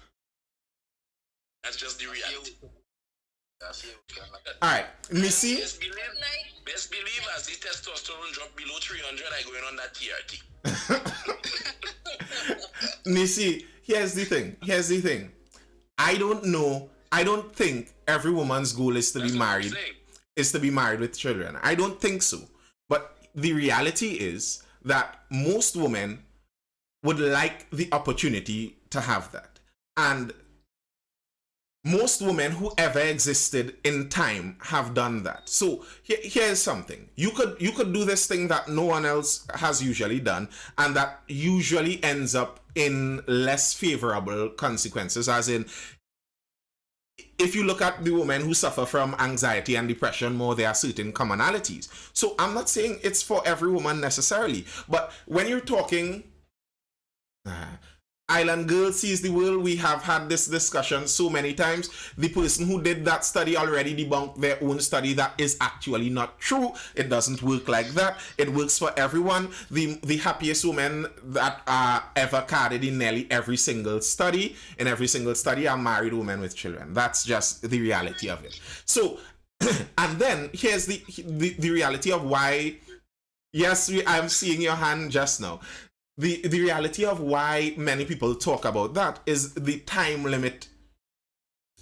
That's just the reality. Alright, Missy. Best believe as the testosterone drop below 300, I go in on that TRT. Missy, here's the thing. I don't think every woman's goal is to be married. Is to be married with children. I don't think so. But the reality is that most women would like the opportunity to have that. And most women who ever existed in time have done that. So here's something. You could do this thing that no one else has usually done, and that usually ends up in less favorable consequences, as in, if you look at the women who suffer from anxiety and depression more, there are certain commonalities. So I'm not saying it's for every woman necessarily, but when you're talking, Island Girl Sees the World, we have had this discussion so many times. The person who did that study already debunked their own study. That is actually not true. It doesn't work like that. It works for everyone. The happiest women that are ever carded in nearly every single study, are married women with children. That's just the reality of it. So, and then here's the reality of why. Yes, I'm seeing your hand just now. The reality of why many people talk about that is the time limit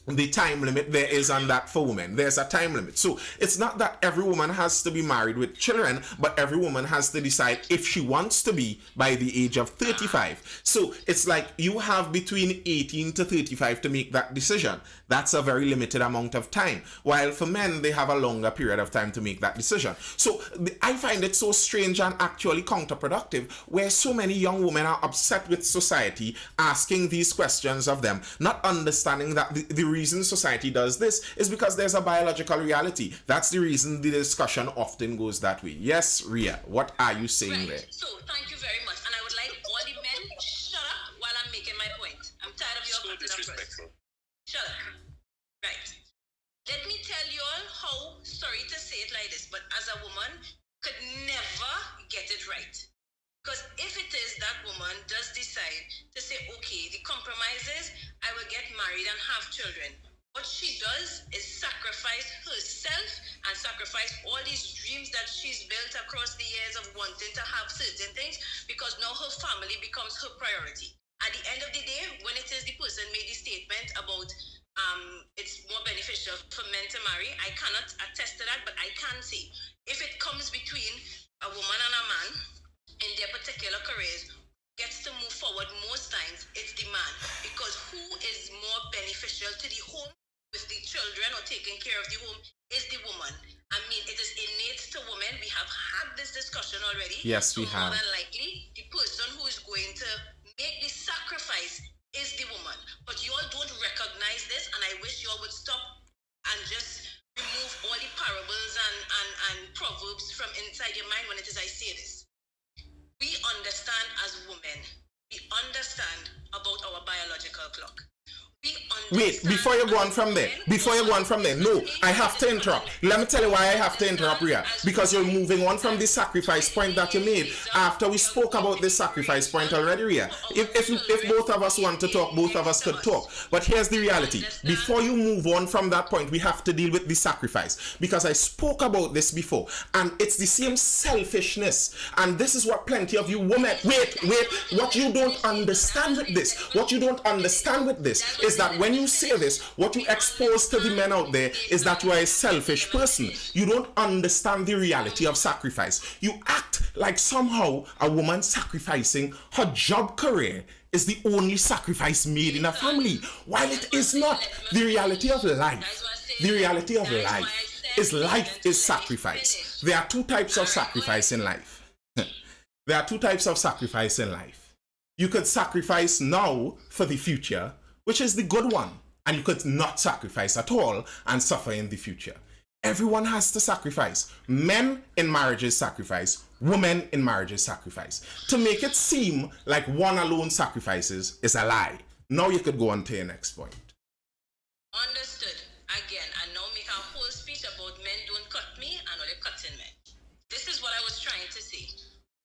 there is on that for women. There's a time limit. So it's not that every woman has to be married with children, but every woman has to decide if she wants to be by the age of 35. So it's like you have between 18 to 35 to make that decision. That's a very limited amount of time. While for men, they have a longer period of time to make that decision. So I find it so strange and actually counterproductive where so many young women are upset with society asking these questions of them, not understanding that the reason society does this is because there's a biological reality. That's the reason the discussion often goes that way. Yes, Ria, what are you saying there? So, thank you very much. And I would like all the men shut up while I'm making my point. I'm tired of your So disrespectful. Shut up. Right. Let me tell you all how, sorry to say it like this, but as a woman, could never get it right. Because if it is that woman does decide to say, okay, the compromise is I will get married and have children. What she does is sacrifice herself and sacrifice all these dreams that she's built across the years of wanting to have certain things because now her family becomes her priority. At the end of the day, when it is the person made the statement about it's more beneficial for men to marry, I cannot attest to that, but I can say if it comes between a woman and a man in their particular careers, gets to move forward most times, it's the man. Because who is more beneficial to the home with the children or taking care of the home is the woman. I mean, it is innate to women. We have had this discussion already. Yes, we have. More than likely, the person who is going to make the sacrifice is the woman. But you all don't recognize this, and I wish you all would stop and just remove all the parables and proverbs from inside your mind when it is I say this. We understand as women, we understand about our biological clock. Wait, before you go on from there, no, I have to interrupt. Let me tell you why I have to interrupt, Ria. Because you're moving on from the sacrifice point that you made after we spoke about this sacrifice point already, Ria. If both of us want to talk, both of us could talk. But here's the reality. Before you move on from that point, we have to deal with the sacrifice. Because I spoke about this before, and it's the same selfishness. And this is what plenty of you women, wait, what you don't understand with this, is that when you say this, what you expose to the men out there is that you are a selfish person. You don't understand the reality of sacrifice. You act like somehow a woman sacrificing her job career is the only sacrifice made in a family, while it is not. The reality of life is sacrifice. There are two types of sacrifice in life. You could sacrifice now for the future, which is the good one, and you could not sacrifice at all and suffer in the future. Everyone has to sacrifice. Men in marriages sacrifice, women in marriages sacrifice. To make it seem like one alone sacrifices is a lie. Now you could go on to your next point. Understood. Again, I now make a whole speech about men don't cut me and only cutting men. This is what I was trying to say.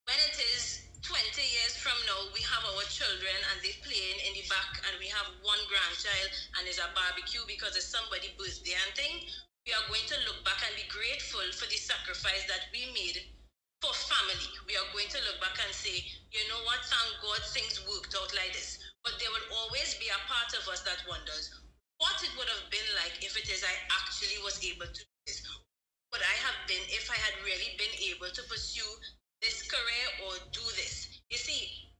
When it is 20 years from now, we have our children and they're playing in the back and we have one grandchild and there's a barbecue because it's somebody's birthday and thing, we are going to look back and be grateful for the sacrifice that we made for family. We are going to look back and say, you know what, thank God things worked out like this. But there will always be a part of us that wonders what it would have been like if it is I actually was able to do this. Would I have been if I had really been able to pursue this career or do this? You see,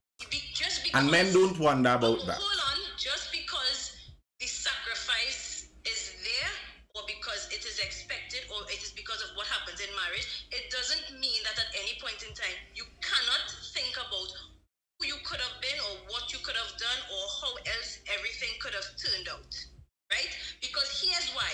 just because... And men don't wonder about that. Hold on, just because the sacrifice is there or because it is expected or it is because of what happens in marriage, it doesn't mean that at any point in time you cannot think about who you could have been or what you could have done or how else everything could have turned out, right? Because here's why.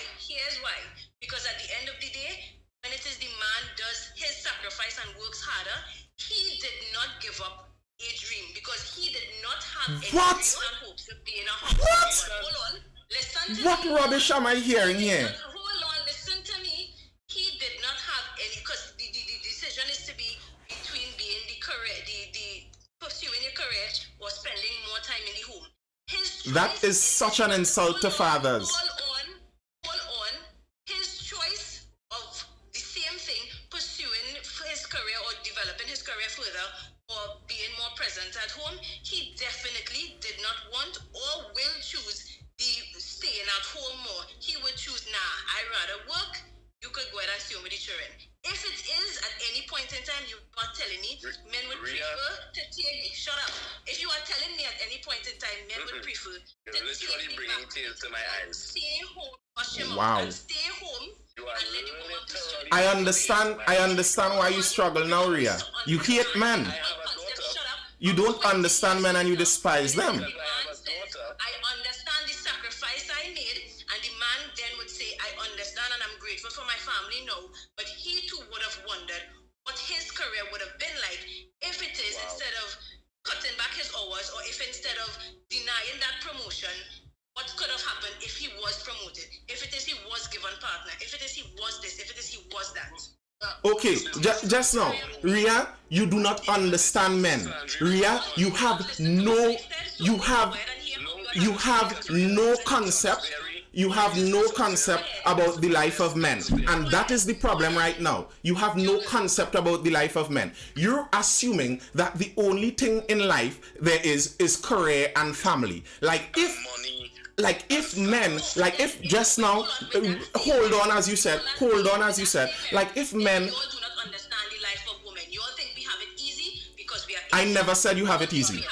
Because at the end of the day, when it is the man does his sacrifice and works harder, he did not give up a dream because he did not not have any What? dreams and hopes of being a housewife. What? Hold on. Listen to What me. rubbish am I hearing here? Hold on, listen to me. He did not have any, because the decision is to be between being the career, the pursuing a career or spending more time in the home. That is such an insult to fathers. Hold on. His choice of the same thing, pursuing his career or developing his career further or being more present at home, he definitely did not want or will choose the staying at home more. He would choose, I'd rather work. You could go ahead and stay home with the children. If it is at any point in time you are telling me men would prefer to take, shut up. If you are telling me at any point in time men would prefer to literally take bringing tears to my eyes. Stay home, wash him Wow. up, and stay home. You are and let him go literally. I understand why you struggle now, Ria. You hate men. I have a daughter. You don't understand men and you despise them. I understand the sacrifice I made, and the man then would say, I understand and I'm grateful for my family now, but he too would have wondered what his career would have been like if it is instead of cutting back his hours, or if instead of denying that promotion, what could have happened if he was promoted, if it is he was given partner, if it is he was this, if it is he was that. Okay, just now, Ria, you do not understand men. Ria, you have no concept. You have no concept about the life of men. And that is the problem right now. You have no concept about the life of men. You're assuming that the only thing in life there is career and family. Like if just now, hold on as you said, like if men, You all do not understand the life of women. You all think we have it easy because we are. I never said you have it easy.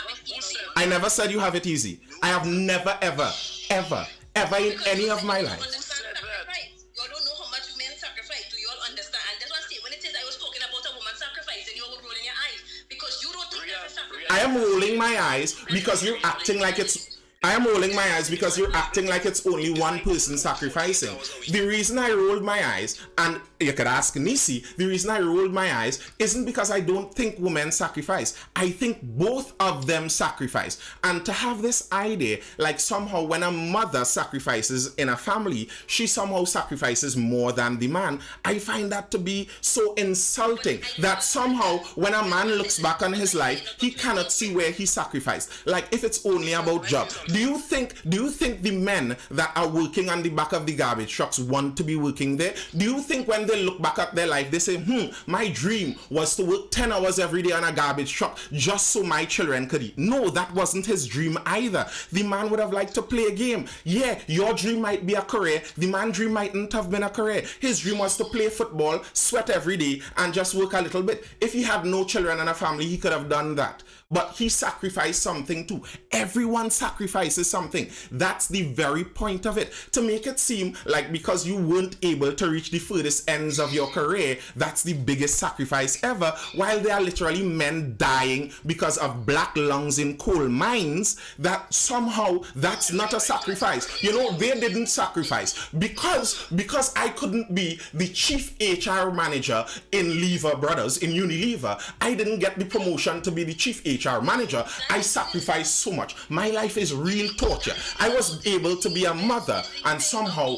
I never said you have it easy. I have never, ever in any of my life. You all don't know how much men sacrifice. Do you all understand? And that's what I say. When it says I was talking about a woman sacrifice, and you all were rolling your eyes because you don't think that's a sacrifice. I am rolling my eyes because you're acting like it's. I am rolling my eyes because you're acting like it's only one person sacrificing. The reason I rolled my eyes, and you could ask Nisi, the reason I rolled my eyes isn't because I don't think women sacrifice. I think both of them sacrifice. And to have this idea, like somehow when a mother sacrifices in a family, she somehow sacrifices more than the man, I find that to be so insulting that somehow when a man looks back on his life, he cannot see where he sacrificed. Like if it's only about job. Do you think the men that are working on the back of the garbage trucks want to be working there? Do you think when they look back at their life, they say, my dream was to work 10 hours every day on a garbage truck just so my children could eat? No, that wasn't his dream either. The man would have liked to play a game. Yeah, your dream might be a career. The man's dream mightn't have been a career. His dream was to play football, sweat every day, and just work a little bit. If he had no children and a family, he could have done that. But he sacrificed something too. Everyone sacrifices something. That's the very point of it. To make it seem like because you weren't able to reach the furthest ends of your career, that's the biggest sacrifice ever, while there are literally men dying because of black lungs in coal mines, that somehow that's not a sacrifice. You know, they didn't sacrifice. Because I couldn't be the chief HR manager in Lever Brothers, in Unilever, I didn't get the promotion to be the chief HR manager. I sacrificed so much. My life is real torture. I was able to be a mother and somehow.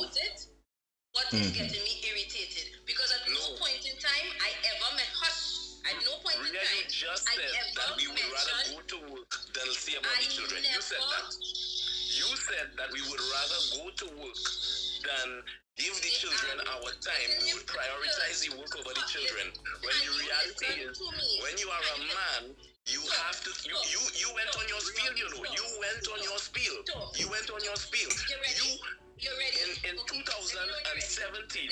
What is getting me irritated? Because at no point in time I ever met at no point in time You just I said ever that we would rather mentioned. go to work than see about the children. You said that. You said that we would rather go to work than give the children our time. We would prioritize the work over the children. When the reality is, when you are a man, you have to. You went on your spiel. You know. You went on your spiel. You went on your spiel. You're ready. In 2017,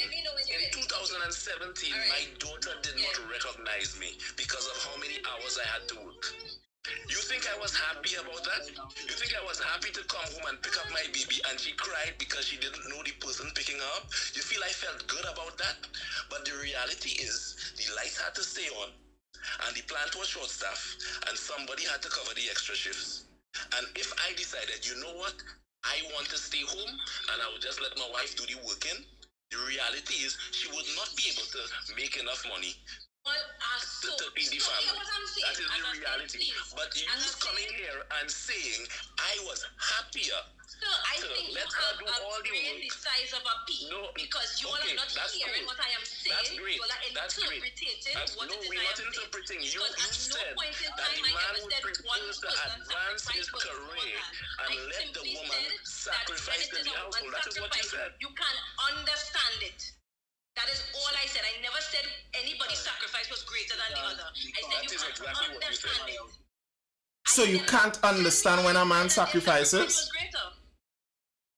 my daughter did not recognize me because of how many hours I had to work. You think I was happy about that? You think I was happy to come home and pick up my baby and she cried because she didn't know the person picking her up? You feel I felt good about that? But the reality is, the lights had to stay on and the plant was short staffed and somebody had to cover the extra shifts. And if I decided, you know what? I want to stay home and I would just let my wife do the working. The reality is she would not be able to make enough money All are so. to feed the So family. hear what I'm saying. That is As the I said, reality. please. But you As I coming said, here and saying I was happier. So I So think you let her do have all the upgraded the work. size of a pea No, because you all okay, are not that's hearing cool. what I am saying. That's great. You all are That's great. interpreting That's, what no, it is we're I not am interpreting. saying. You Because at no said point in that time the I man ever would said one prefer to person advance his sacrifice was career more than. and I let the simply woman said sacrifice that when it in is the a woman household. That is what you sacrifice, said. you can understand it. That is all I said. I never said anybody's sacrifice was greater than the other. I said That you is can't exactly what you understand said. it. So you can't understand when a man sacrifices?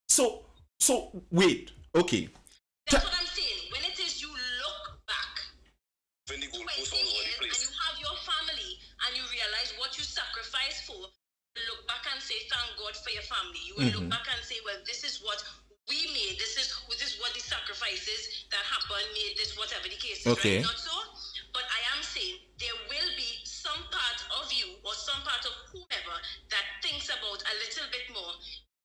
So wait, okay. That's what I'm saying. When it is you look back When the 20 goalpost all over the years and place. you have your family and you realize what you sacrificed for, you look back and say, thank God for your family. You will look back and say, well, this is what we made. This is what the sacrifices that happened made this, whatever the case is, Okay. right? Not so? But I am saying there will be some part of you or some part of whoever that thinks about a little bit more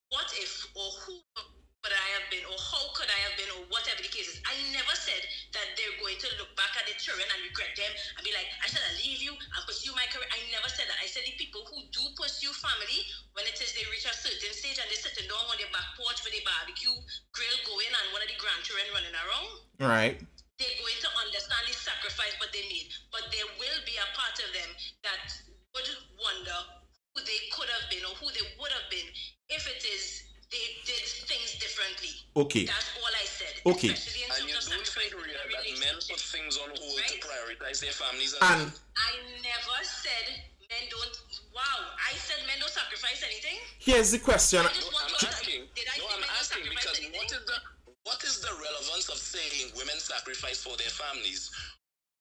what if or who would I have been or how could I have been or whatever the case is. I never said that they're going to look back at their children and regret them and be like, I should have leave you and pursue my career. I never said that. I said the people who do pursue family, when it is they reach a certain stage and they're sitting down on their back porch with a barbecue grill going and one of the grandchildren running around, Right. they're going to understand the sacrifice what they made. But there will be a part of them that would wonder who they could have been or who they would have been if it is they did things differently. Okay. That's all I said. Okay. Especially in And terms you of don't sacrifice think, in Rhea, a that men put relationship. things on hold to Right? prioritize their families And I never said men don't. Wow, I said men don't sacrifice anything. here's the question. I just want I'm to asking. Did I No, say I'm men don't asking sacrifice because anything? what is the relevance of saying women sacrifice for their families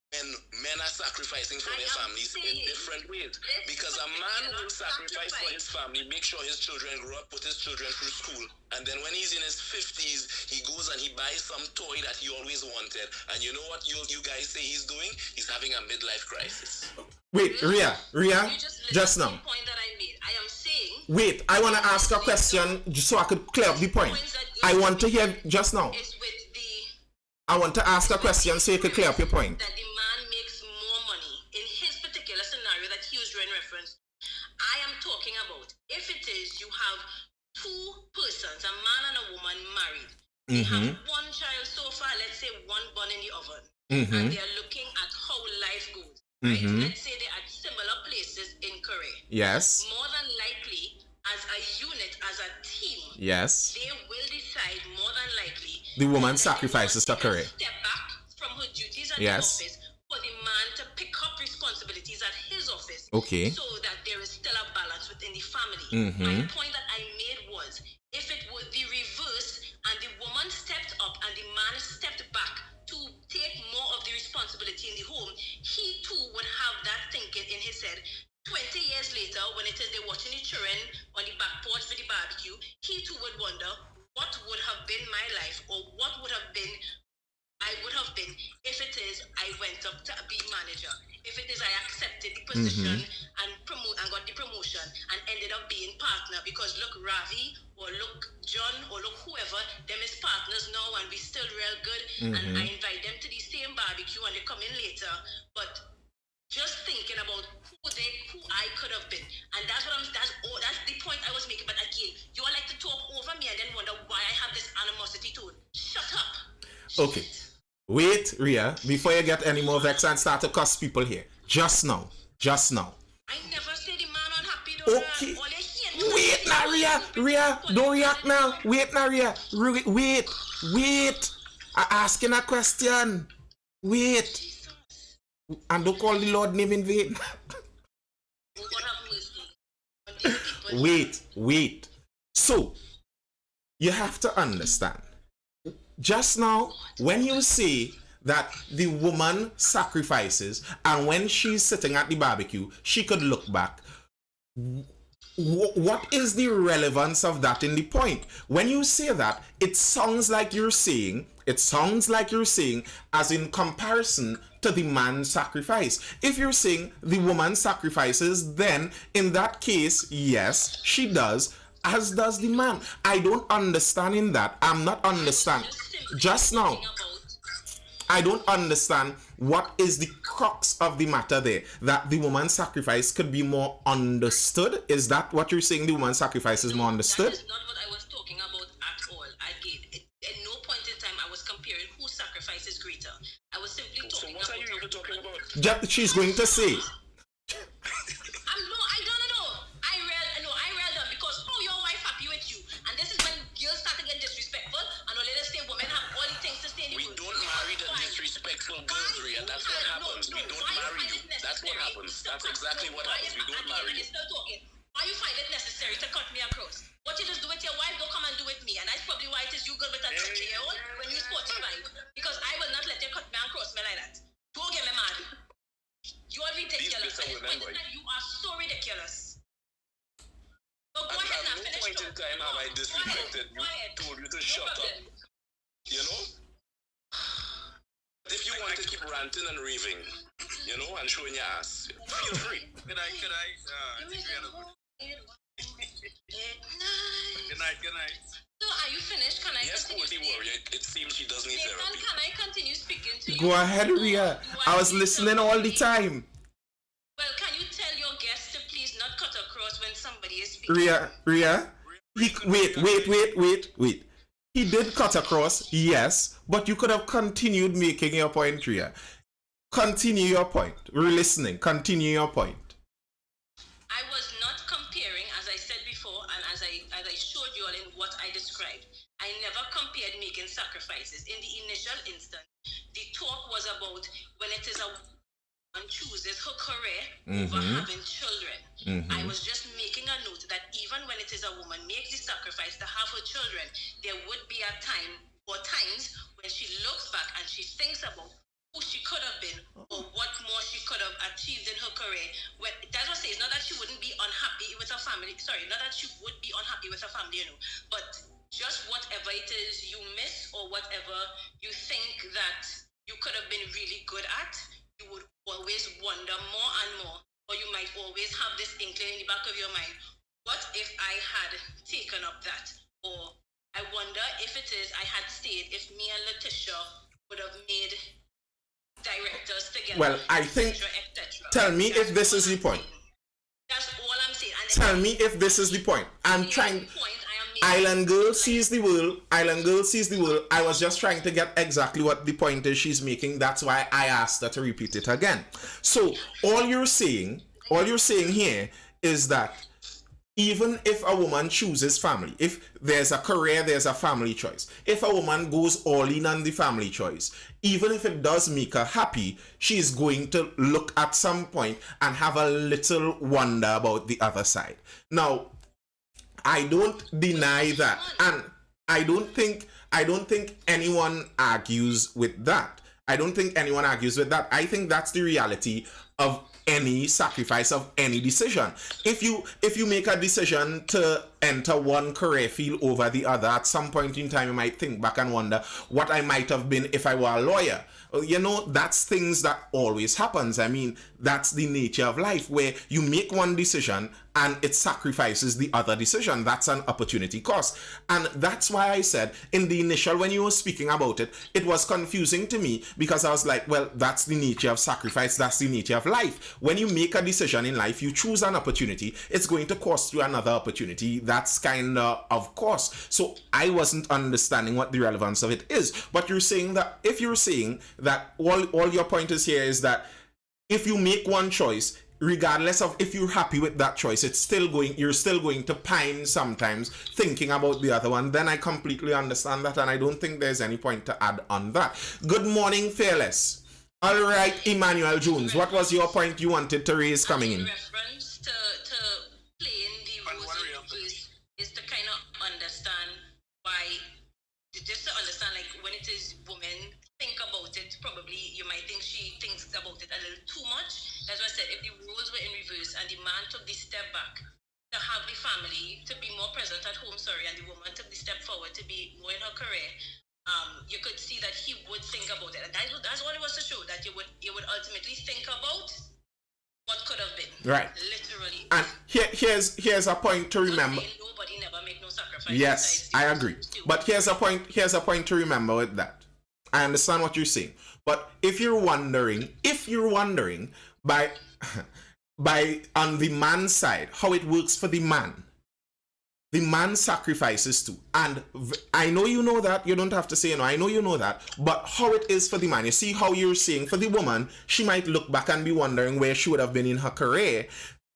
when men are sacrificing for I their am families in saying different ways? this Because a man particular will sacrifice for his sacrifice. family, make sure his children grow up, put his children through school, and then when he's in his 50s, he goes and he buys some toy that he always wanted. And you know what you guys say he's doing? He's having a midlife crisis. Wait, Rhea, You just just now. the point that I made. I am saying Wait, I want to ask a question just so I could clear up the point. I want to hear just now. is with the I want to ask a question so you could clear up your point. that the man makes more money in his particular scenario that he was drawing reference. I am talking about if it is you have two persons, a man and a woman married. They have one child so far, let's say one bun in the oven, and they are looking at how life goes. Right? Let's say they're at similar places in career. Yes. More than likely, as a unit, as a team, Yes. they will decide more than likely The woman that sacrifices the her career. step back from her duties at Yes. the office for the man to pick up responsibilities at his office. Okay. So that there is still a balance within the family. My point that I made was if it was the reverse and the woman stepped up and the man stepped back to take more of the responsibility in the home, he too would have that thinking in his head. 20 years later, when it is they're watching the children on the back porch with the barbecue, he too would wonder what would have been my life or what would have been I would have been if it is I went up to be manager. If it is I accepted the position and got the promotion and ended up being partner because look Ravi or look John or look whoever, them is partners now and we still real good and I invite them to the same barbecue and they come in later. But just thinking about who I could have been. And that's the point I was making. But again, you all like to talk over me and then wonder why I have this animosity tone. Shut up. Okay. Wait, Rhea, before you get any more vexed and start to cuss people here. Just now. I never said the man unhappy though. Okay. All they hear Wait now, Rhea, don't react now. Wait now, Rhea. Wait. I'm asking a question. Wait. And don't call the Lord name in vain. God have mercy on these people. Wait. So, you have to understand. Just now, when you say that the woman sacrifices and when she's sitting at the barbecue, she could look back. What is the relevance of that in the point? When you say that, it sounds like you're saying as in comparison to the man's sacrifice. If you're saying the woman sacrifices, then in that case, yes, she does, as does the man. I don't understand in that. I'm not understanding. Just now, I don't understand what is the crux of the matter there. That the woman's sacrifice could be more understood. Is that what you're saying? The woman's sacrifice is more understood? That is not what I was talking about at all. At no point in time I was comparing whose sacrifice is greater. I was simply talking So what about. are you even talking about? She's going to say. I don't know. I read them because your wife happy with you, and this is when girls start to get disrespectful, and all let us say women have all the things to say in the We world. don't marry the disrespectful girls, Ria. That's what happens. We don't marry you. That's what happens. That's exactly what happens. We don't marry you. Why you find it necessary to cut me across? What you just do with your wife, don't come and do with me. And that's probably why it is you good with a 30-year-old when you're 45. Because I will not let you cut me across me like that. Don't get me mad. You are ridiculous. These people remember You are so ridiculous. So go At ahead and no finish. point in time have I disrespected you, told you to shut up. You know? If you want to keep ranting and raving, you know, and showing your ass, feel free. Good night. Good night. So are you finished? Can I Yes, continue? Courtney Warrior, it seems she does need Nathan, therapy. can I continue speaking to you? Go ahead, Ria. I was listening all the time. Well, can you tell your guests to please not cut across when somebody is speaking? Ria. Wait. He did cut across, yes, but you could have continued making your point, Ria. Continue your point. We're listening. Continue your point. I was not comparing, as I said before, and as I showed you all in what I described. I never compared making sacrifices. In the initial instance, the talk was about when it is a woman chooses her career over having children. I was just making a note that even when it is a woman makes the sacrifice to have her children, there would be a time or times when she looks back and she thinks about who she could have been or what more she could have achieved in her career. When, that's what I say. It's not that she wouldn't be unhappy with her family. Sorry, not that she would be unhappy with her family, but just whatever it is you miss or whatever you think that you could have been really good at, you would always wonder more and more, or you might always have this inkling in the back of your mind, what if I had taken up that? Or I wonder if it is I had stayed, if me and Letitia would have made directors together. Well, I think, tell me if this is the point. That's all I'm saying. And Tell me if this is the point. I'm trying. Island Girl sees the world. Island Girl sees the world. I was just trying to get exactly what the point is she's making. That's why I asked her to repeat it again. So all you're saying here is that even if a woman chooses family, if there's a career, there's a family choice. If a woman goes all in on the family choice, even if it does make her happy, she's going to look at some point and have a little wonder about the other side. Now, I don't deny that, and I don't think anyone argues with that. I think that's the reality of any sacrifice, of any decision. If you make a decision to enter one career field over the other, at some point in time you might think back and wonder what I might have been if I were a lawyer. You know, that's things that always happens. I mean, that's the nature of life, where you make one decision and it sacrifices the other decision. That's an opportunity cost. And that's why I said in the initial, when you were speaking about it, it was confusing to me, because I was like, well, that's the nature of sacrifice. That's the nature of life. When you make a decision in life, you choose an opportunity, it's going to cost you another opportunity. That's kind of course. So I wasn't understanding what the relevance of it is. But you're saying that, if you're saying that all your point is here is that if you make one choice, regardless of if you're happy with that choice, you're still going to pine sometimes thinking about the other one, then I completely understand that, and I don't think there's any point to add on that. Good morning, Fearless. All right, Emmanuel Jones, what was your point you wanted to raise coming in? Reference to playing the roles in reverse is to kind of understand why, just to understand, like, when it is women think about it, probably you might think she thinks about it a little too much. That's why I said, if the roles were in reverse and the man took the step back to have the family, to be more present at home, and the woman took the step forward to be more in her career, you could see that he would think about it. And that's what it was to show, that you would ultimately think about what could have been. Right. Literally. And here's a point to remember. Nobody never make no sacrifice. Yes, I agree. But here's a point to remember with that. I understand what you're saying. But if you're wondering by by on the man's side, how it works for the man sacrifices too. And I know you know that. You don't have to say no. I know you know that. But how it is for the man, you see how you're saying for the woman, she might look back and be wondering where she would have been in her career.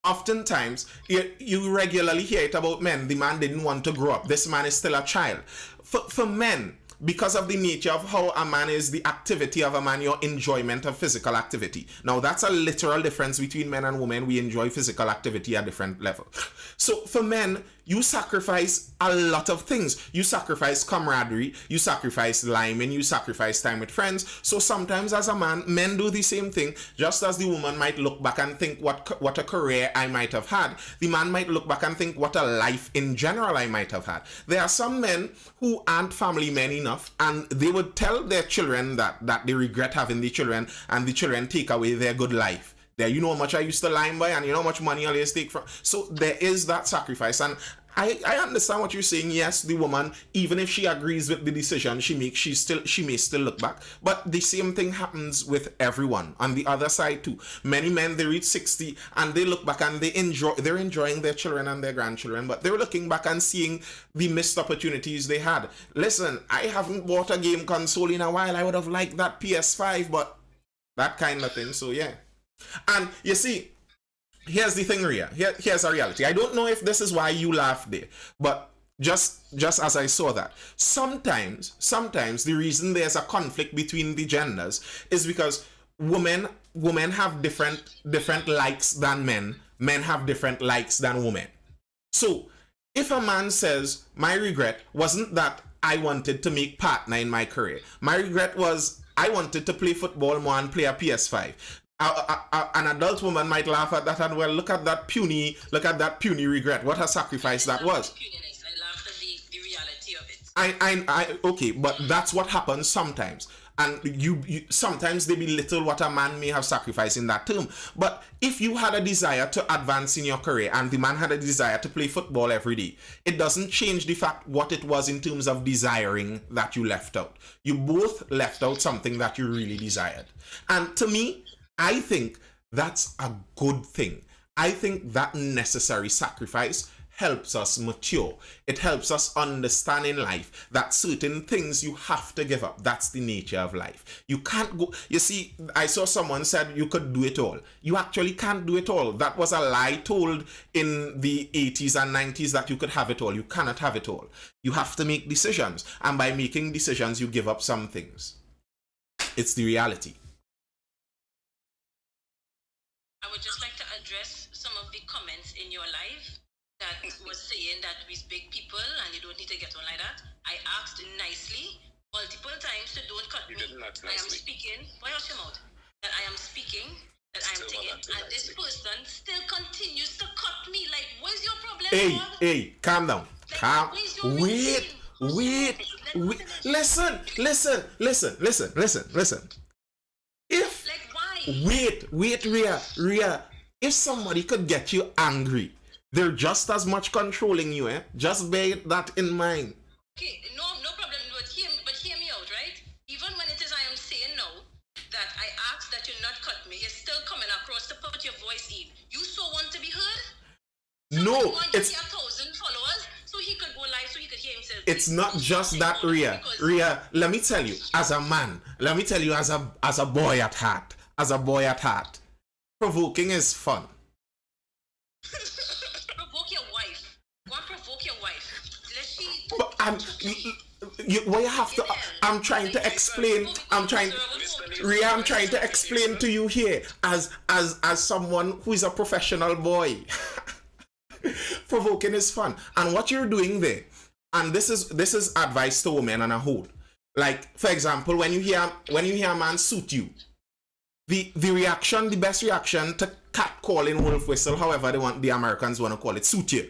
Oftentimes, you regularly hear it about men. The man didn't want to grow up. This man is still a child. For men, because of the nature of how a man is, the activity of a man, your enjoyment of physical activity. Now, that's a literal difference between men and women. We enjoy physical activity at different levels. So for men, you sacrifice a lot of things. You sacrifice camaraderie, you sacrifice liming, you sacrifice time with friends. So sometimes as a man, men do the same thing. Just as the woman might look back and think what a career I might have had, the man might look back and think what a life in general I might have had. There are some men who aren't family men enough, and they would tell their children that they regret having the children, and the children take away their good life. There, you know how much I used to line by, and you know how much money I always take from. So there is that sacrifice, and I understand what you're saying. Yes, the woman, even if she agrees with the decision she makes, she may still look back. But the same thing happens with everyone on the other side too. Many men, they reach 60 and they look back and they're enjoying their children and their grandchildren, but they're looking back and seeing the missed opportunities they had. Listen, I haven't bought a game console in a while. I would have liked that PS5, but that kind of thing. So yeah. And you see, here's the thing, Ria. Here's a reality. I don't know if this is why you laughed there, but just as I saw that, sometimes the reason there's a conflict between the genders is because women have different likes than men. Men have different likes than women. So if a man says, my regret wasn't that I wanted to make partner in my career. My regret was I wanted to play football more and play a PS5. An adult woman might laugh at that and, well, look at that puny regret. What a sacrifice that was. I laughed at the reality of it. Okay, but that's what happens sometimes. And you sometimes they belittle what a man may have sacrificed in that term. But if you had a desire to advance in your career and the man had a desire to play football every day, it doesn't change the fact what it was in terms of desiring that you left out. You both left out something that you really desired. And to me, I think that's a good thing. I think that necessary sacrifice helps us mature. It helps us understand in life that certain things you have to give up. That's the nature of life. You can't go. You see, I saw someone said you could do it all. You actually can't do it all. That was a lie told in the 80s and 90s that you could have it all. You cannot have it all. You have to make decisions. And by making decisions, you give up some things. It's the reality. I would just like to address some of the comments in your live that was saying that we's big people and you don't need to get on like that. I asked nicely multiple times to don't cut me. I am speaking. Why your mouth? That I am speaking. That I am taking. And this person still continues to cut me. Like, what's your problem? Hey, calm down. Wait. Listen. If like, why? Wait, Ria. If somebody could get you angry, they're just as much controlling you, eh? Just bear that in mind. Okay, no problem. But hear me out, right? Even when it is I am saying now that I asked that you not cut me, you're still coming across to put your voice in. You so want to be heard? No, it's 1,000 followers, so he could go live, so he could hear himself. It's not just that, Ria. Let me tell you, as a man, as a boy at heart, provoking is fun. Provoke your wife. Go and provoke your wife. Let she. But I'm trying to explain. Ria, I'm trying to explain to you here as someone who is a professional boy. Provoking is fun, and what you're doing there, and this is advice to women on a whole. Like, for example, when you hear a man suit you, the best reaction to cat calling, wolf whistle, however the Americans want to call it, suit you,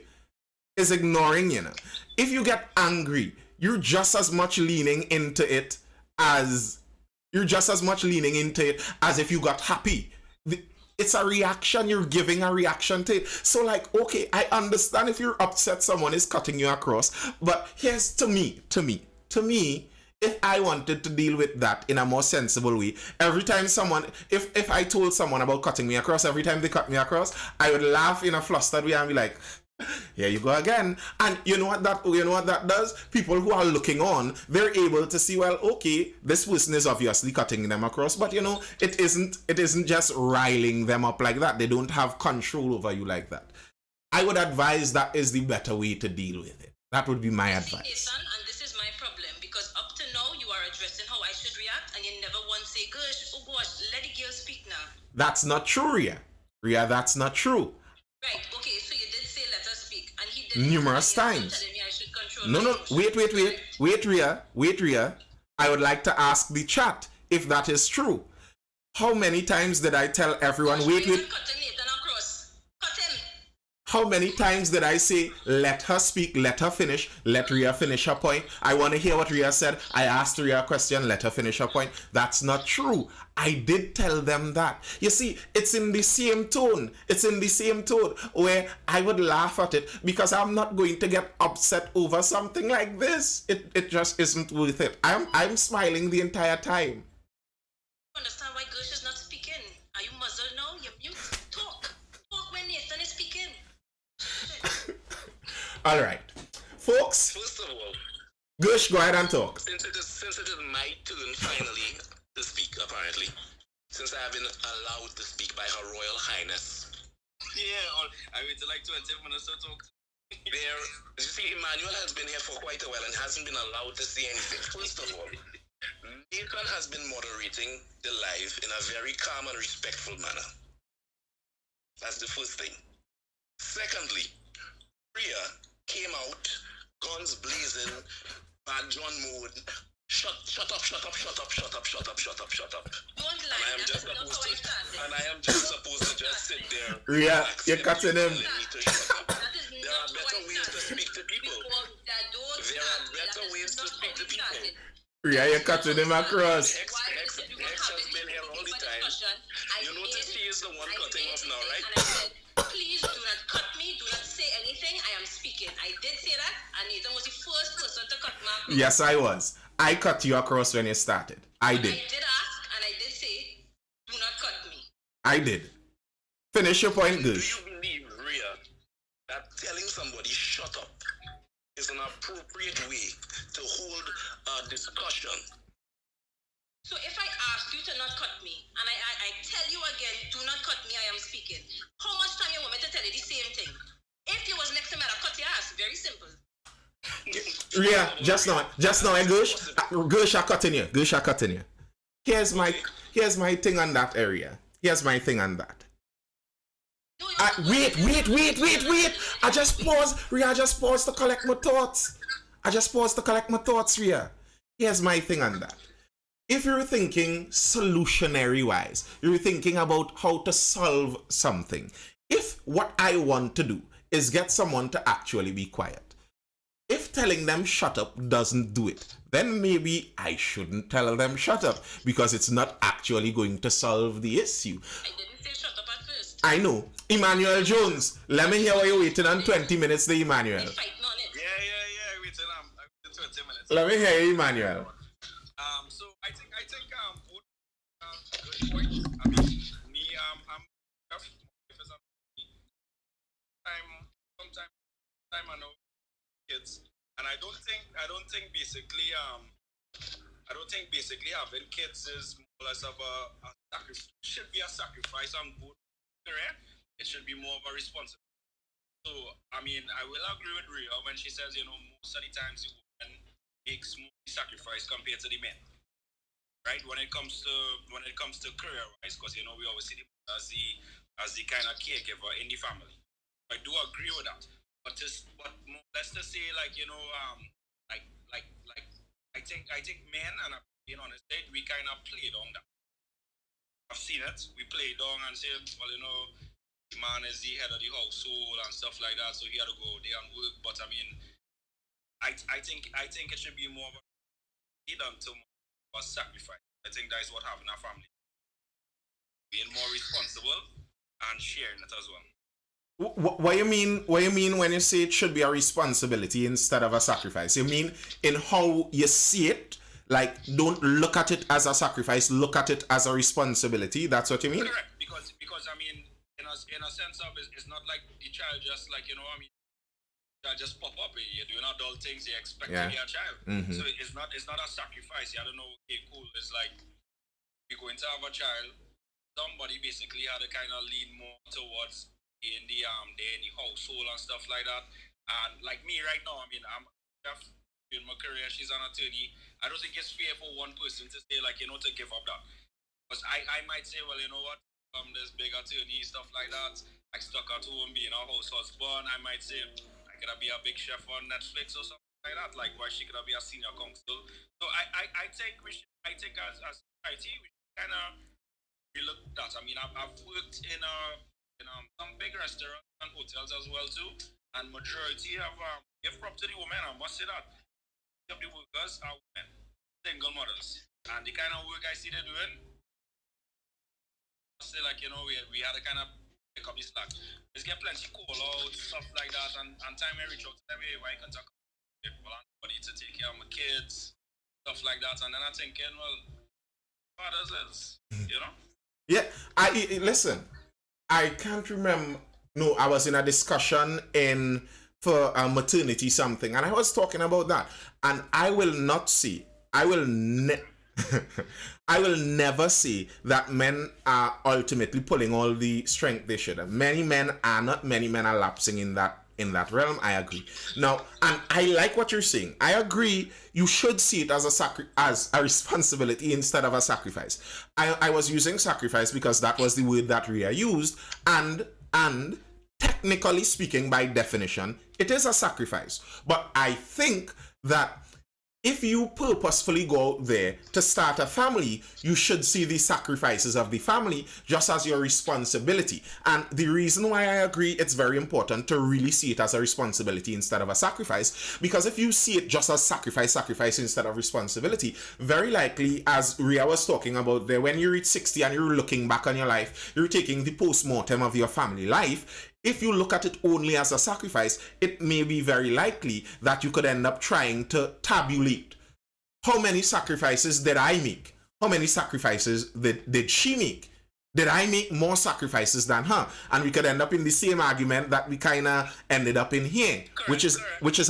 is ignoring, you know. If you get angry, you're just as much leaning into it as if you got happy. It's a reaction. You're giving a reaction to it. So, like, okay, I understand if you're upset someone is cutting you across, but here's to me, if I wanted to deal with that in a more sensible way, every time someone, if I told someone about cutting me across, every time they cut me across, I would laugh in a flustered way and be like, here you go again. And you know what that does? People who are looking on, they're able to see, well, okay, this person is obviously cutting them across, but it isn't just riling them up like that. They don't have control over you like that. I would advise that is the better way to deal with it. That would be my advice. Nathan, and this is my problem, because up to now you are addressing how I should react, and you never once say, gosh, oh gosh, let the girl speak now. That's not true, Ria. Ria, that's not true. Right, okay, so you did say let her speak, and he did Numerous times. telling me I should control No, my wait, emotions. wait, Ria. I would like to ask the chat if that is true. How many times did I tell everyone, Gosh, wait? why you not cutting Nathan across? Cut him. How many times did I say, let her speak, let her finish, let Ria finish her point? I want to hear what Ria said. I asked Ria a question, let her finish her point. That's not true. I did tell them that. You see, it's in the same tone. It's in the same tone where I would laugh at it because I'm not going to get upset over something like this. It just isn't worth it. I'm smiling the entire time. Understand why Gersh is not speaking? Are you muzzled now? You're mute. Talk when Nathan is speaking. All right. Folks, First of all, Gush, go ahead and talk. since it is my turn finally to speak, apparently, since I have been allowed to speak by Her Royal Highness. Yeah, I waited like 20 minutes to talk. You see, Emmanuel has been here for quite a while and hasn't been allowed to say anything. First of all, Nathan has been moderating the live in a very calm and respectful manner. That's the first thing. Secondly, Ria came out, guns blazing, bad John mode. Shut up. Don't lie. And I am just supposed to just sit there. Ria, relax, you're and cutting him. tell me to shut up. That is There are not better how I ways to started. speak to people. There are better ways to speak to people. Ria, you're cutting him across. Hex has been here all the time. You notice she is the one cutting off now, right? And I said, please do not cut me, do not say anything, I am speaking. I did say that, and Nathan was the first person to cut me across. Yes, I was. I cut you across when you started. I did. I did ask, and I did say, do not cut me. I did. Finish your point, Do Gush. you believe, Ria, that telling somebody shut up is an appropriate way to hold a discussion? So if I ask you to not cut me, and I tell you again, do not cut me, I am speaking, how much time you want me to tell you the same thing? If you was next to me, I'd cut your ass. Very simple. Ria, just now, Gush, I cutting you. Gush, I cutting you. Here's my thing on that area. Here's my thing on that. No, you Wait. I just paused. Ria, I just paused to collect my thoughts. Ria. Here's my thing on that. If you're thinking solutionary wise, you're thinking about how to solve something. If what I want to do is get someone to actually be quiet, if telling them shut up doesn't do it, then maybe I shouldn't tell them shut up because it's not actually going to solve the issue. I didn't say shut up at first. I know. Emmanuel Jones, let me hear why you're waiting on 20 minutes to Emmanuel. Fighting on it. Yeah, I waited 20 minutes. Let me hear you, Emmanuel. So I think both good points. I mean, me, I'm sometime I know kids, and I don't think basically having kids is more or less of a sacrifice. Should be a sacrifice on both. Right? It should be more of a responsibility. So I mean, I will agree with Ria when she says, most of the times the woman makes more sacrifice compared to the men. Right, when it comes to career wise, because we always see the as the kind of caregiver in the family. I do agree with that, but let's just say I think men, and I'm being honest, we kind of played on that. I've seen it. We played on and say, well, the man is the head of the household and stuff like that, so he had to go there and work. But I mean, I think it should be more of a done to or sacrifice. I think that is what having a family. Being more responsible and sharing it as well. What you mean when you say it should be a responsibility instead of a sacrifice? You mean in how you see it, Like, don't look at it as a sacrifice, look at it as a responsibility. That's what you mean? Correct, because I mean, in a sense of it's not like the child just like I mean, child just pop up. You're doing adult things. You expect to be a child, so it's not a sacrifice. I don't know. Okay, cool. It's like you're going to have a child. Somebody basically had to kind of lean more towards in the household and stuff like that. And like me right now, I mean, I'm in my career. She's an attorney. I don't think it's fair for one person to say like to give up that. Because I might say, well, you know what? This big attorney, stuff like that. I stuck at home being a house husband. I might say, I could be a big chef on Netflix or something like that. Likewise, she could be a senior counsel. So I think as society, we should kind of look at that. I mean, I've worked in some big restaurants and hotels as well too. And majority of give prop to the women, I must say that. Of the workers are women, single mothers. And the kind of work I see they're doing, say like we had to kind of pick up the slack. Let's get plenty call out, stuff like that, and time I reach out to them, hey, why can't I get anybody to take care of my kids, stuff like that, and then I'm thinking, well, fathers is, Yeah, I listen. I can't remember. No, I was in a discussion for a maternity something, and I was talking about that, and I will not see. I will I will never say that men are ultimately pulling all the strength they should have. Many men are not. Many men are lapsing in that realm. I agree. Now, and I like what you're saying. I agree. You should see it as a responsibility instead of a sacrifice. I was using sacrifice because that was the word that Rhea used, and technically speaking, by definition, it is a sacrifice. But I think that if you purposefully go out there to start a family, you should see the sacrifices of the family just as your responsibility. And the reason why I agree it's very important to really see it as a responsibility instead of a sacrifice, because if you see it just as sacrifice instead of responsibility, very likely, as Rhea was talking about there, when you reach 60 and you're looking back on your life, you're taking the post-mortem of your family life. If you look at it only as a sacrifice, it may be very likely that you could end up trying to tabulate. How many sacrifices did I make? How many sacrifices did she make? Did I make more sacrifices than her? And we could end up in the same argument that we kind of ended up in here, which is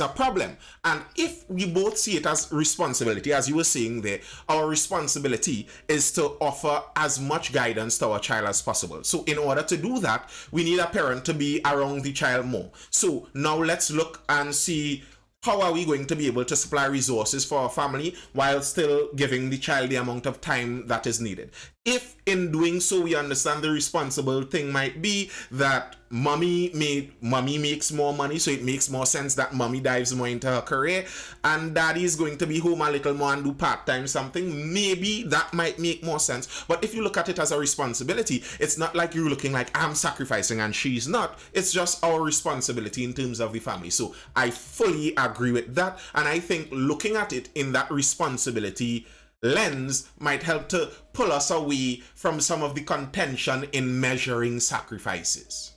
a problem. And if we both see it as responsibility, as you were saying there, our responsibility is to offer as much guidance to our child as possible. So in order to do that, we need a parent to be around the child more. So now let's look and see, how are we going to be able to supply resources for our family while still giving the child the amount of time that is needed? If in doing so we understand the responsible thing might be that mommy makes more money, so it makes more sense that mommy dives more into her career and daddy is going to be home a little more and do part-time something, maybe that might make more sense. But if you look at it as a responsibility, it's not like you're looking like I'm sacrificing and she's not. It's just our responsibility in terms of the family. So I fully agree with that, and I think looking at it in that responsibility lens might help to pull us away from some of the contention in measuring sacrifices.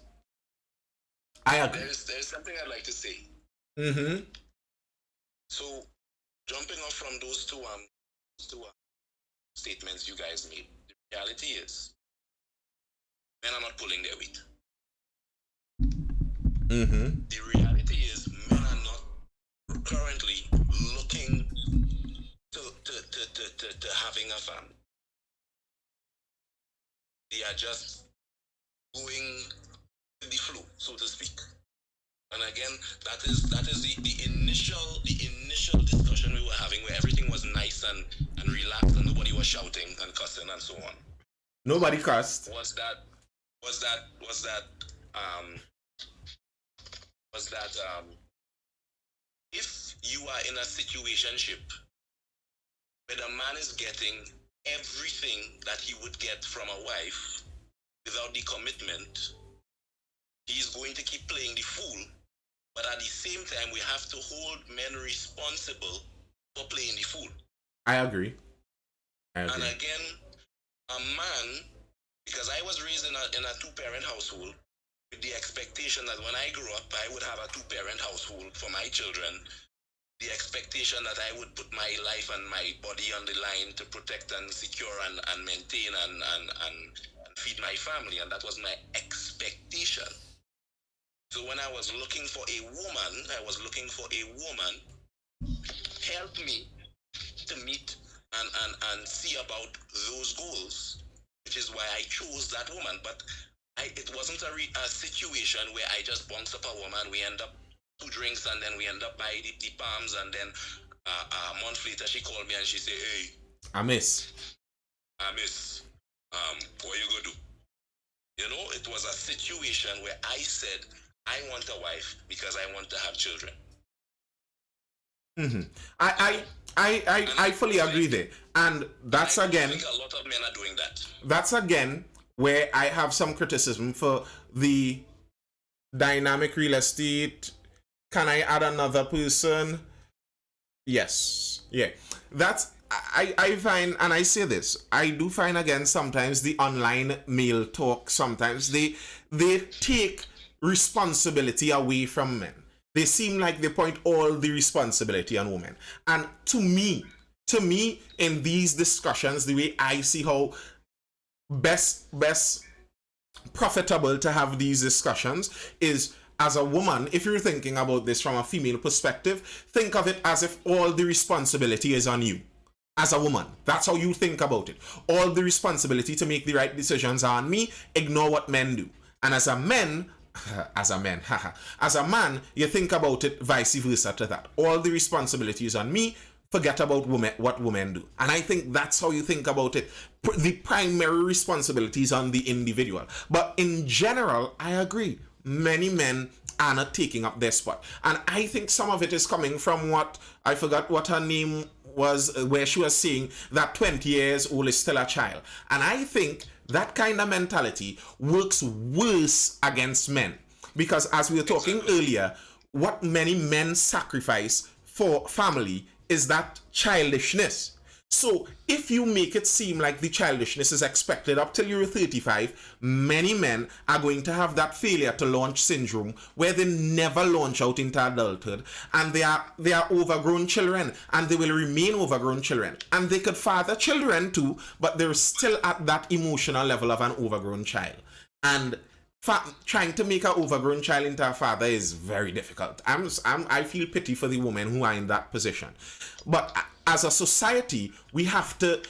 I agree. There's something I'd like to say. Mm-hmm. So, jumping off from those two statements you guys made, the reality is, men are not pulling their weight. Mm-hmm. The reality is, men are not currently looking to having a family. They are just going with the flow, so to speak. And again, that is the initial discussion we were having, where everything was nice and relaxed and nobody was shouting and cussing and so on. Nobody cussed. Was that if you are in a situationship where the man is getting everything that he would get from a wife without the commitment, he's going to keep playing the fool. But at the same time, we have to hold men responsible for playing the fool. I agree. And again, a man, because I was raised in a two-parent household with the expectation that when I grew up, I would have a two-parent household for my children. the expectation that I would put my life and my body on the line to protect and secure and maintain and feed my family, and that was my expectation. So when I was looking for a woman, help me to meet and see about those goals, which is why I chose that woman. But it wasn't a situation where I just bounce up a woman, we end up 2 drinks, and then we end up by the palms, and then a month later she called me and she said, hey, I miss, what you gonna do? You know, it was a situation where I said, I want a wife because I want to have children. Mm-hmm. I fully agree there, and that's again. I think a lot of men are doing that. That's again where I have some criticism for the dynamic real estate. Can I add another person? Yes. Yeah. That's I find, and I say this, I do find again sometimes the online male talk, sometimes they take responsibility away from men. They seem like they point all the responsibility on women. And to me, in these discussions, the way I see how best profitable to have these discussions is, as a woman, if you're thinking about this from a female perspective, think of it as if all the responsibility is on you. As a woman, that's how you think about it. All the responsibility to make the right decisions are on me. Ignore what men do. And as a man, you think about it vice versa to that. All the responsibility is on me. Forget about what women do. And I think that's how you think about it. The primary responsibility is on the individual. But in general, I agree. Many men are not taking up their spot. And I think some of it is coming from what, I forgot what her name was, where she was saying that 20 years old is still a child. And I think that kind of mentality works worse against men. Because as we were talking earlier, what many men sacrifice for family is that childishness. So if you make it seem like the childishness is expected up till you're 35, many men are going to have that failure to launch syndrome where they never launch out into adulthood, and they are overgrown children, and they will remain overgrown children. And they could father children too, but they're still at that emotional level of an overgrown child. And trying to make an overgrown child into a father is very difficult. I feel pity for the women who are in that position. But as a society, we have to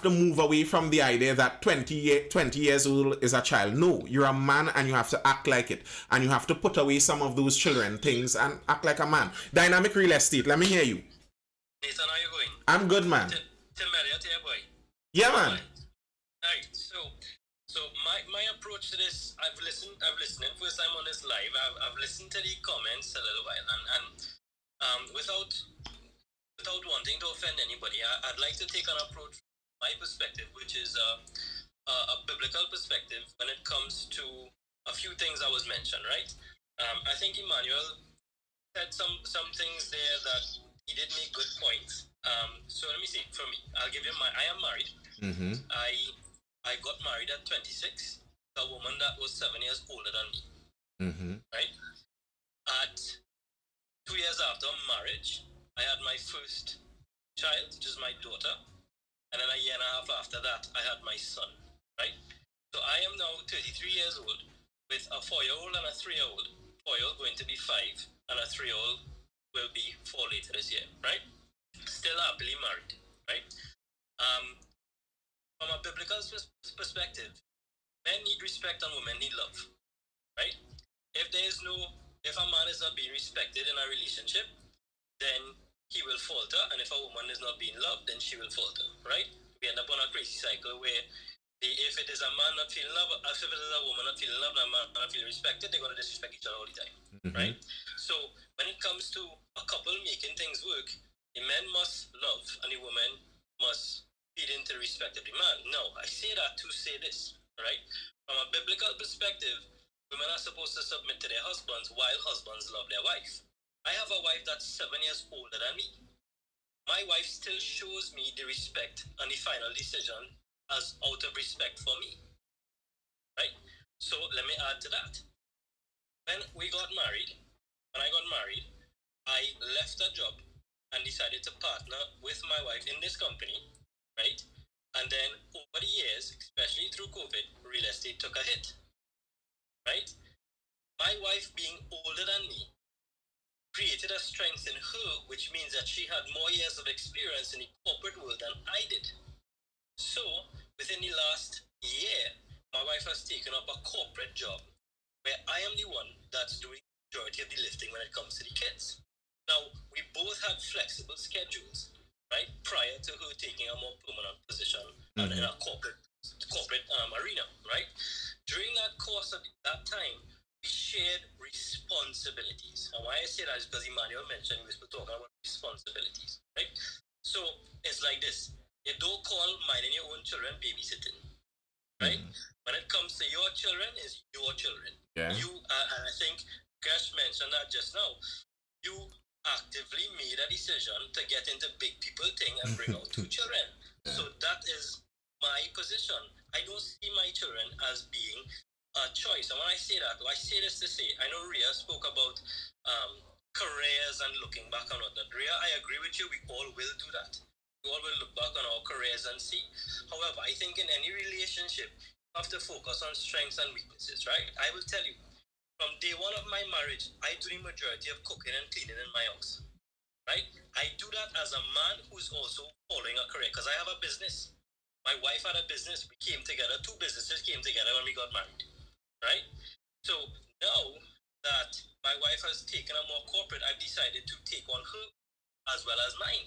move away from the idea that 20 years old is a child. No, you're a man and you have to act like it. And you have to put away some of those children things and act like a man. Dynamic real estate, let me hear you. Nathan, how are you going? I'm good, man. Tim Elliott here, boy. Yeah, man. Alright, so my approach to this, I've listened first time on this live. I've listened to the comments a little while, and without wanting to offend anybody, I'd like to take an approach from my perspective, which is a biblical perspective when it comes to a few things that was mentioned, right? I think Emmanuel said some things there that he did make good points. So let me see. For me, I'll give you I am married. Mm-hmm. I got married at 26 to a woman that was 7 years older than me. Mm-hmm. Right? At 2 years after marriage, I had my first child, which is my daughter. And then a year and a half after that, I had my son. Right? So I am now 33 years old with a 4-year-old and a 3-year-old. 4-year-old going to be 5, and a 3-year-old will be 4 later this year. Right? Still happily married. Right? From a biblical perspective, men need respect and women need love, right? If a man is not being respected in a relationship, then he will falter, and if a woman is not being loved, then she will falter, right? We end up on a crazy cycle where if it is a man not feeling love, if it is a woman not feeling love, and a man not feeling respected, they're going to disrespect each other all the time, right? So when it comes to a couple making things work, the man must love, and the woman must feed into the respect of the man. No, I say that to say this, right? From a biblical perspective, women are supposed to submit to their husbands while husbands love their wife. I have a wife that's 7 years older than me. My wife still shows me the respect and the final decision as out of respect for me, right? So let me add to that. When I got married, I left a job and decided to partner with my wife in this company, right? And then over the years, especially through COVID, real estate took a hit, right? My wife being older than me created a strength in her, which means that she had more years of experience in the corporate world than I did. So within the last year, my wife has taken up a corporate job where I am the one that's doing the majority of the lifting when it comes to the kids. Now, we both had flexible schedules, right, prior to her taking a more permanent position in a corporate arena, right? During that course of that time, we shared responsibilities. And why I say that is because Emmanuel mentioned we were talking about responsibilities, right? So it's like this. You don't call minding your own children babysitting, right? When it comes to your children, it's your children. Yeah. You, and I think Gash mentioned that just now. You actively made a decision to get into big people thing and bring out 2 children. Yeah. So that is my position. I don't see my children as being a choice. And when I say that, I say this to say, I know Rhea spoke about careers and looking back on what that. Rhea, I agree with you. We all will do that. We all will look back on our careers and see. However, I think in any relationship, you have to focus on strengths and weaknesses, right? I will tell you, from day one of my marriage, I do the majority of cooking and cleaning in my house, right? I do that as a man who's also following a career because I have a business. My wife had a business. We came together. 2 businesses came together when we got married, right? So now that my wife has taken a more corporate, I've decided to take on her as well as mine.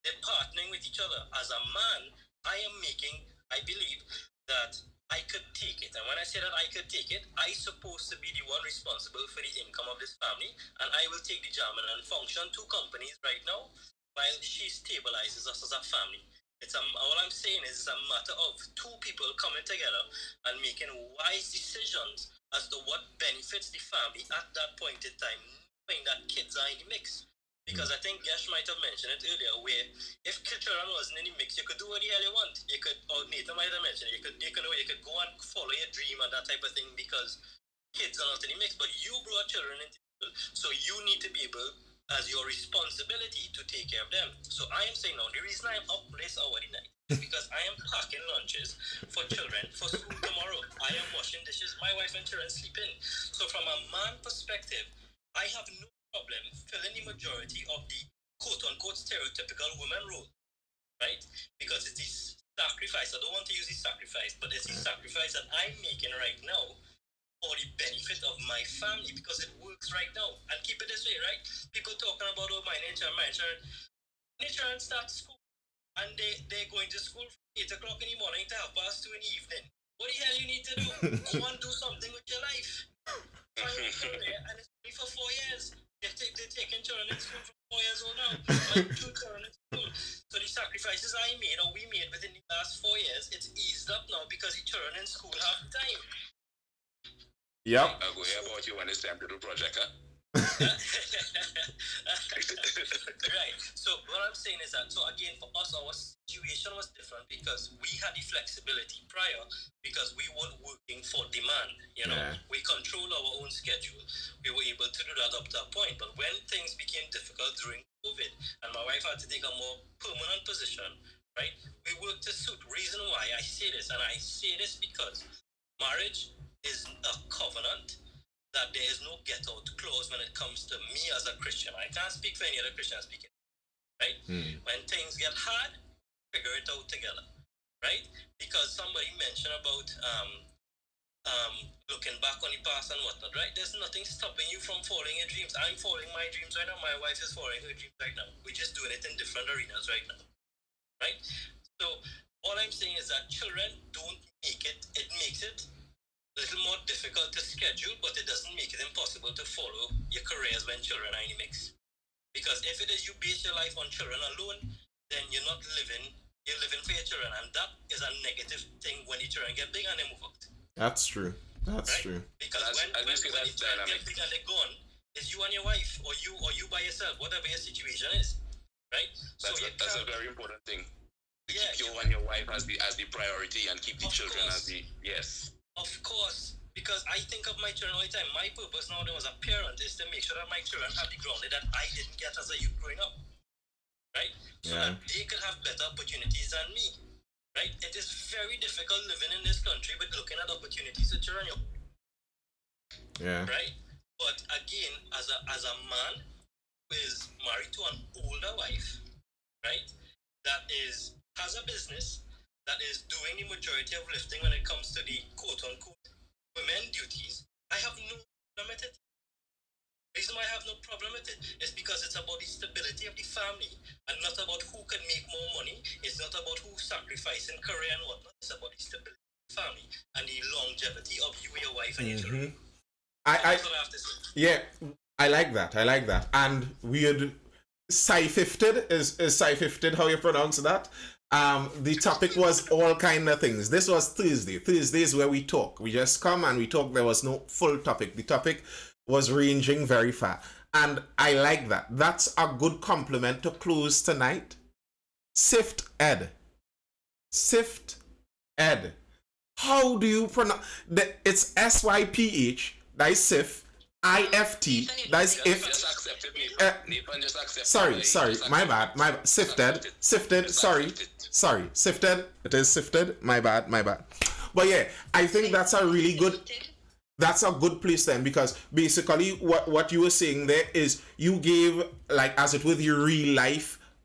They're partnering with each other. As a man, I believe that I could take it. And when I say that I could take it, I'm supposed to be the one responsible for the income of this family, and I will take the German and function 2 companies right now while she stabilizes us as a family. All I'm saying is it's a matter of 2 people coming together and making wise decisions as to what benefits the family at that point in time, knowing that kids are in the mix. Because I think Gash might have mentioned it earlier, where if children wasn't in the mix, you could do what the hell you want. You could, or Nathan might have mentioned, you could go and follow your dream and that type of thing because kids are not in the mix. But you brought children into the world, so you need to be able, as your responsibility, to take care of them. So I am saying now, the reason I am up this hour tonight is because I am packing lunches for children for school tomorrow. I am washing dishes. My wife and children sleep in. So from a man perspective, I have no problem filling the majority of the quote-unquote stereotypical woman role, right? Because it is sacrifice. I don't want to use the sacrifice, but it's the sacrifice that I'm making right now for the benefit of my family because it works right now. And keep it this way, right? People talking about, oh, my nature starts school, and they're going to school from 8 o'clock in the morning to 2:30 in the evening. What the hell you need to do? Go and do something with your life. Find a career, and it's only for 4 years. They're taking children in school from 4 years old now. My 2 children in school. So the sacrifices I made or we made within the last 4 years, it's eased up now because the children in school have time. Yep. I'll go hear about you when it's time to do project, huh? Right. So what I'm saying is that, so again, for us, our situation was different because we had the flexibility prior because we weren't working for demand. You know, we control our own schedule. We were able to do that up to a point. But when things became difficult during COVID and my wife had to take a more permanent position, right, we worked to suit. Reason why I say this, and I say this because marriage is a covenant that there is no get-out clause when it comes to me as a Christian. I can't speak for any other Christian speaking, right? When things get hard, figure it out together, right? Because somebody mentioned about looking back on the past and whatnot, right? There's nothing stopping you from following your dreams. I'm following my dreams right now. My wife is following her dreams right now. We're just doing it in different arenas right now, right? So all I'm saying is that children don't make it. It makes it a little more difficult to schedule, but it doesn't make it impossible to follow your careers when children are in the mix. Because if it is you base your life on children alone, then you're not living, you're living for your children, and that is a negative thing when the children get big and they move out. That's true. That's true. Because when the children get big and they're gone, it's you and your wife, or you by yourself, whatever your situation is, right? That's a very important thing. Keep you and your wife as the priority and keep the children as the Of course, because I think of my children all the time. My purpose now as a parent is to make sure that my children have the grounding that I didn't get as a youth growing up. right? So that they could have better opportunities than me, right? It is very difficult living in this country with looking at opportunities to turn you. Yeah. Right? But again, as a man who is married to an older wife, right? That has a business that is doing the majority of lifting when it comes to the quote unquote women duties. I have no problem with it. The reason why I have no problem with it is because it's about the stability of the family and not about who can make more money. It's not about who sacrificing career and whatnot. It's about the stability of the family and the longevity of you and your wife and your children. That's what I have to say. Yeah, I like that. I like that. And weird Sci-Fifted is Sci-Fifted how you pronounce that? The topic was all kind of things. This was Thursday. Thursday is where we talk. We just come and we talk. There was no full topic. The topic was ranging very far. And I like that. That's a good compliment to close tonight. Sift Ed. Sift Ed. How do you pronounce it's SYPH, that is SIF, IFT, that is if. Sorry, my bad. Sifted, sifted, it is sifted, my bad. But yeah, I think that's a good place then, because basically what you were saying there is you gave, like, as it with your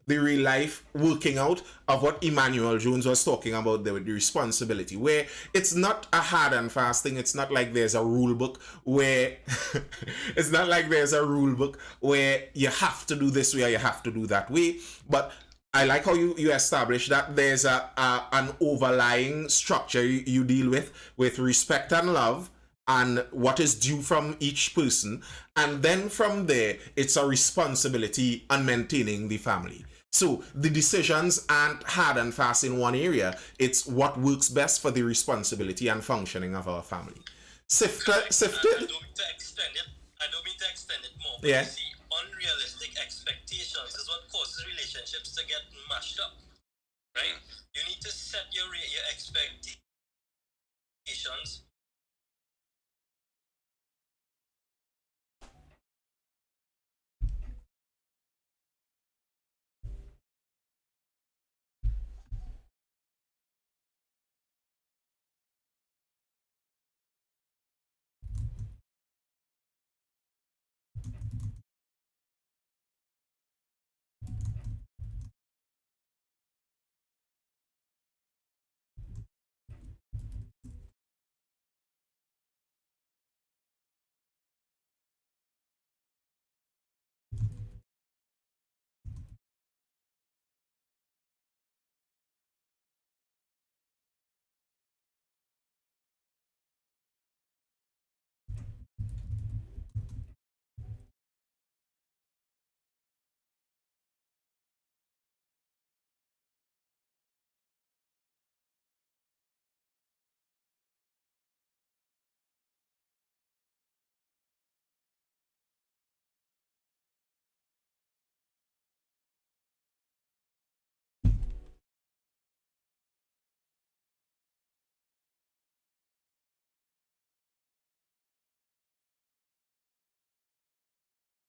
the real life working out of what Emmanuel Jones was talking about there with the responsibility, where it's not a hard and fast thing. It's not like there's a rule book where you have to do this way or you have to do that way. But I like how you establish that there's an overlying structure you deal with respect and love and what is due from each person, and then from there it's a responsibility on maintaining the family. So the decisions aren't hard and fast in one area. It's what works best for the responsibility and functioning of our family. Sifted. I don't mean to extend it more. But Yeah. You see, unrealistic expectations is what causes relationships to get mashed up. Right? You need to set your expectations